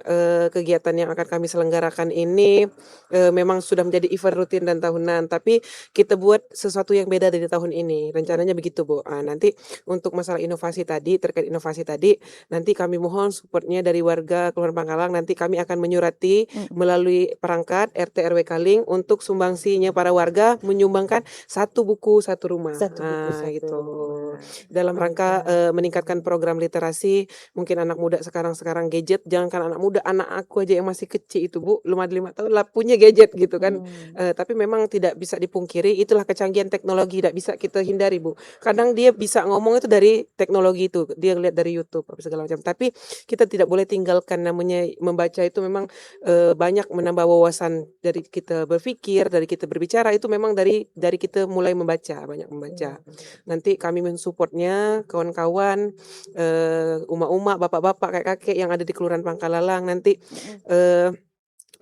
kegiatan yang akan kami selenggarakan ini memang sudah menjadi event rutin dan tahunan, tapi kita buat sesuatu yang beda dari tahun ini. Rencananya begitu, Bu. Nanti untuk masalah inovasi tadi, terkait inovasi tadi, nanti kami mohon supportnya dari warga Kelurahan Pangkalalang. Nanti kami akan menyurati melalui perangkat RT RW Kaling untuk sumbangsinya para warga menyumbangkan satu buku satu rumah. Satu buku, satu Gitu. rumah. Dalam rangka meningkatkan program literasi, mungkin anak muda sekarang gadget, jangankan anak muda, anak aku aja yang masih kecil itu Bu, belum ada 5 tahun lah punya gadget gitu kan. Tapi memang tidak bisa dipungkiri itulah kecanggihan teknologi teknologi, tidak bisa kita hindari Bu. Kadang dia bisa ngomong itu dari teknologi itu, dia lihat dari YouTube apa segala macam. Tapi kita tidak boleh tinggalkan, namanya membaca itu memang banyak menambah wawasan dari kita berpikir, dari kita berbicara, itu memang dari kita mulai membaca, banyak membaca. Nanti kami mensupportnya kawan-kawan, uma-uma, bapak-bapak, kakek-kakek yang ada di Kelurahan Pangkalalang nanti.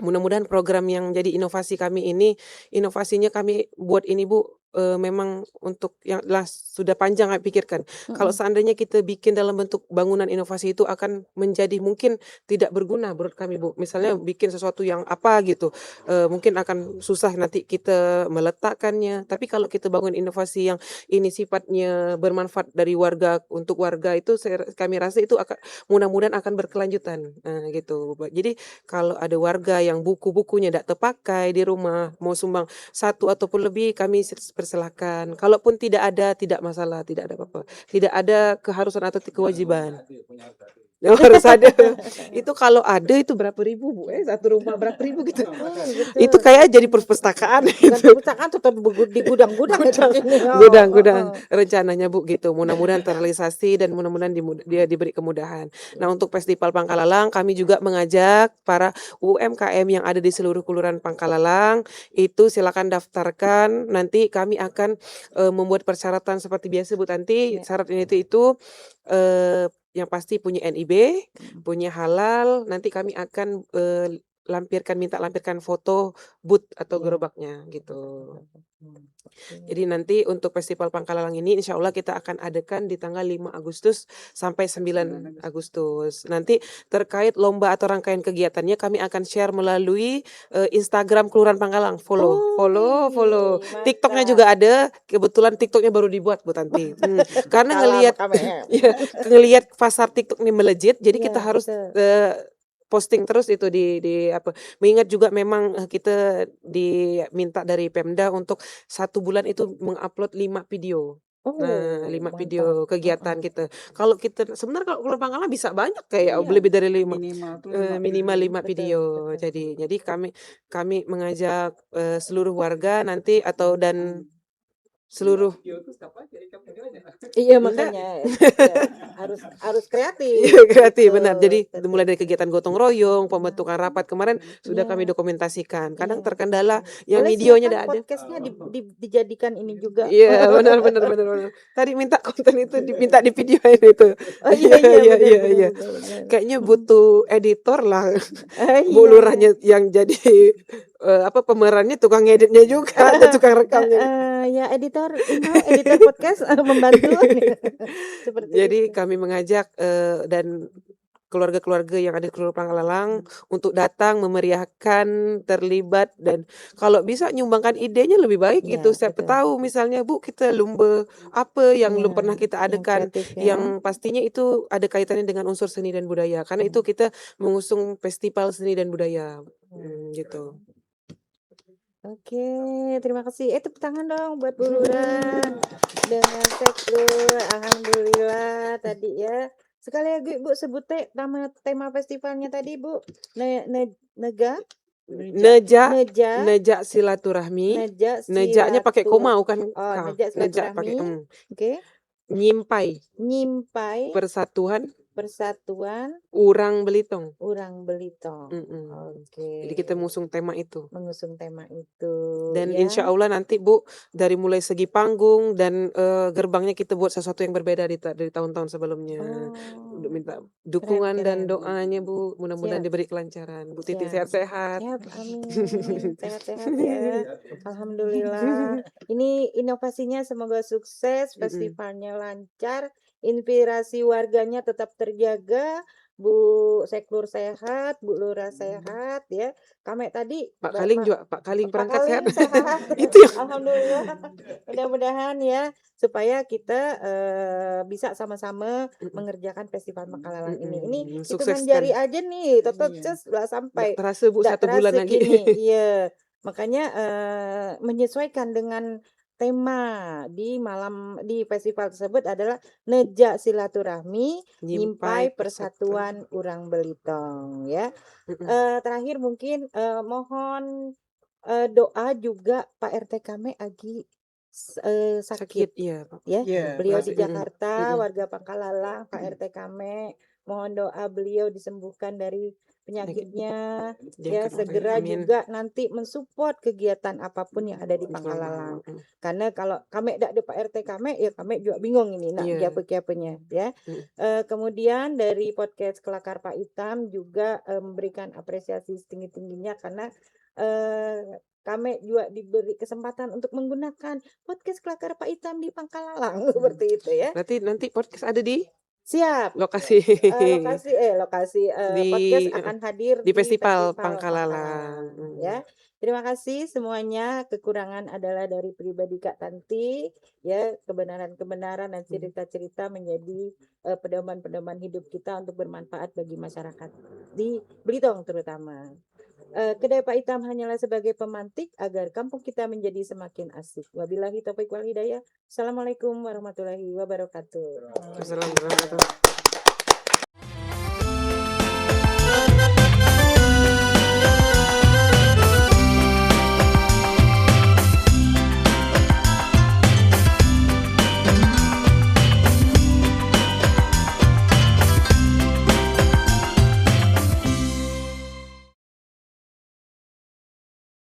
Mudah-mudahan program yang jadi inovasi kami ini, inovasinya kami buat ini Bu, memang untuk yang sudah panjang kami pikirkan. Kalau seandainya kita bikin dalam bentuk bangunan inovasi itu akan menjadi mungkin tidak berguna menurut kami Bu. Misalnya bikin sesuatu yang apa gitu, mungkin akan susah nanti kita meletakkannya. Tapi kalau kita bangun inovasi yang ini sifatnya bermanfaat dari warga untuk warga, itu kami rasa itu akan mudah-mudahan akan berkelanjutan, gitu. Jadi kalau ada warga yang buku-bukunya tidak terpakai di rumah, mau sumbang satu ataupun lebih, kami persilahkan. Kalaupun tidak ada, tidak masalah, tidak ada apa-apa. Tidak ada keharusan atau kewajiban. Harus ada. Itu kalau ada itu berapa ribu Bu? Satu rumah berapa ribu gitu. Itu kayak jadi perpustakaan Dan gitu. perpustakaan tetap di gudang-gudang itu sini. Gudang-gudang rencananya Bu gitu. Mudah-mudahan terrealisasi dan mudah-mudahan dia diberi kemudahan. Nah, untuk Festival Pangkalalang kami juga mengajak para UMKM yang ada di seluruh Kelurahan Pangkalalang itu silakan daftarkan. Nanti kami akan membuat persyaratan seperti biasa Bu Tanti. Syaratnya itu yang pasti punya NIB, punya halal. Nanti kami akan minta lampirkan foto booth atau gerobaknya gitu. Jadi nanti untuk Festival Pangkalalang ini insya Allah kita akan adakan di tanggal 5 Agustus sampai 9 Agustus. Nanti terkait lomba atau rangkaian kegiatannya kami akan share melalui Instagram Kelurahan Pangkalalang. Follow. TikToknya juga ada. Kebetulan TikToknya baru dibuat Bu Tanti. Karena ngelihat pasar TikTok ini melejit, jadi kita harus posting terus itu di apa. Mengingat juga memang kita diminta dari Pemda untuk 1 bulan itu mengupload 5 video. Nah, 5 video kegiatan kita. Kalau kita sebenarnya kalau Kelurahan Pangkalalang bisa banyak kayak lebih dari 5. Minimal 5 video. Jadi kami mengajak seluruh warga nanti dan seluruh Iya makanya harus kreatif. kreatif benar. Jadi mulai dari kegiatan gotong royong, pembentukan rapat kemarin sudah kami dokumentasikan. Kadang terkendala yang Boleh videonya silakan ada. podcastnya dijadikan ini juga. Iya, benar. Tadi minta konten itu diminta di videoin itu. Oh iya. Iya. Kayaknya butuh editor lah. Bu Lurahnya yang jadi pemerannya, tukang editnya juga, ada tukang rekamnya. Ya editor podcast membantu. Seperti Jadi itu. kami mengajak dan keluarga-keluarga yang ada di Kelurahan Pangkalalang untuk datang memeriahkan, terlibat, dan kalau bisa nyumbangkan idenya lebih baik gitu. Siapa tahu misalnya Bu kita lomba apa yang belum pernah kita adakan, yang pastinya itu ada kaitannya dengan unsur seni dan budaya. Karena itu kita mengusung festival seni dan budaya. Gitu. Oke, terima kasih. Tepuk tangan dong buat Bu Lurah dengan Seklur. Alhamdulillah tadi ya. Sekali lagi Bu sebut tema festivalnya tadi Bu. Neja silaturahmi. Nejaknya pakai koma bukan K. Neja silaturahmi. pakai Oke. Nyimpai persatuan Urang Belitong. Oke. Jadi kita mengusung tema itu. Dan ya. insya Allah nanti Bu dari mulai segi panggung dan gerbangnya kita buat sesuatu yang berbeda dari tahun-tahun sebelumnya. Minta dukungan dan doanya Bu, mudah-mudahan diberi kelancaran. Bu Titi sehat-sehat. Amin. Sehat-sehat ya. Alhamdulillah. Ini inovasinya semoga sukses, festivalnya lancar, inspirasi warganya tetap terjaga, Bu Seklur sehat, Bu Lurah sehat ya. Kami tadi Pak Kaling perangkat sehat. Itu ya. Alhamdulillah. Mudah-mudahan ya supaya kita bisa sama-sama mengerjakan Festival Pangkalalang ini. Ini hitungan jari aja nih, tetap lah sampai. Terasa Bu 1 bulan lagi. Iya. Makanya menyesuaikan dengan tema di festival tersebut adalah Neja silaturahmi, nyimpai persatuan Urang Belitong ya. Terakhir mungkin mohon doa juga Pak RT kami Agi sakit. Sakit, iya, Pak. Ya, Iya, beliau di Masih, Jakarta, warga Pangkalalang, Pak RT Kame, mohon doa beliau disembuhkan dari penyakitnya, ya diangkat, segera amin. juga nanti mensupport kegiatan apapun yang ada di Pangkalalang. Karena kalau kami tidak ada Pak RT Kame, ya kami juga bingung ini nak Iya. apa-apanya, ya. Kemudian dari podcast Kelakar Pak Itam juga memberikan apresiasi setinggi-tingginya karena kami juga diberi kesempatan untuk menggunakan podcast Kelakar Pak Itam di Pangkalalang seperti itu ya. Berarti nanti podcast ada di Siap. lokasi Lokasi Di- podcast akan hadir di Festival Pangkalalang. Pangkalalang, ya. Terima kasih semuanya. Kekurangan adalah dari pribadi Kak Tanti, ya, kebenaran-kebenaran dan cerita-cerita menjadi pedoman-pedoman hidup kita untuk bermanfaat bagi masyarakat di Belitung terutama. Kedai Pak Itam hanyalah sebagai pemantik agar kampung kita menjadi semakin asik. Wabillahi taufiq wal hidayah. Assalamualaikum warahmatullahi wabarakatuh. Assalamualaikum warahmatullahi wabarakatuh.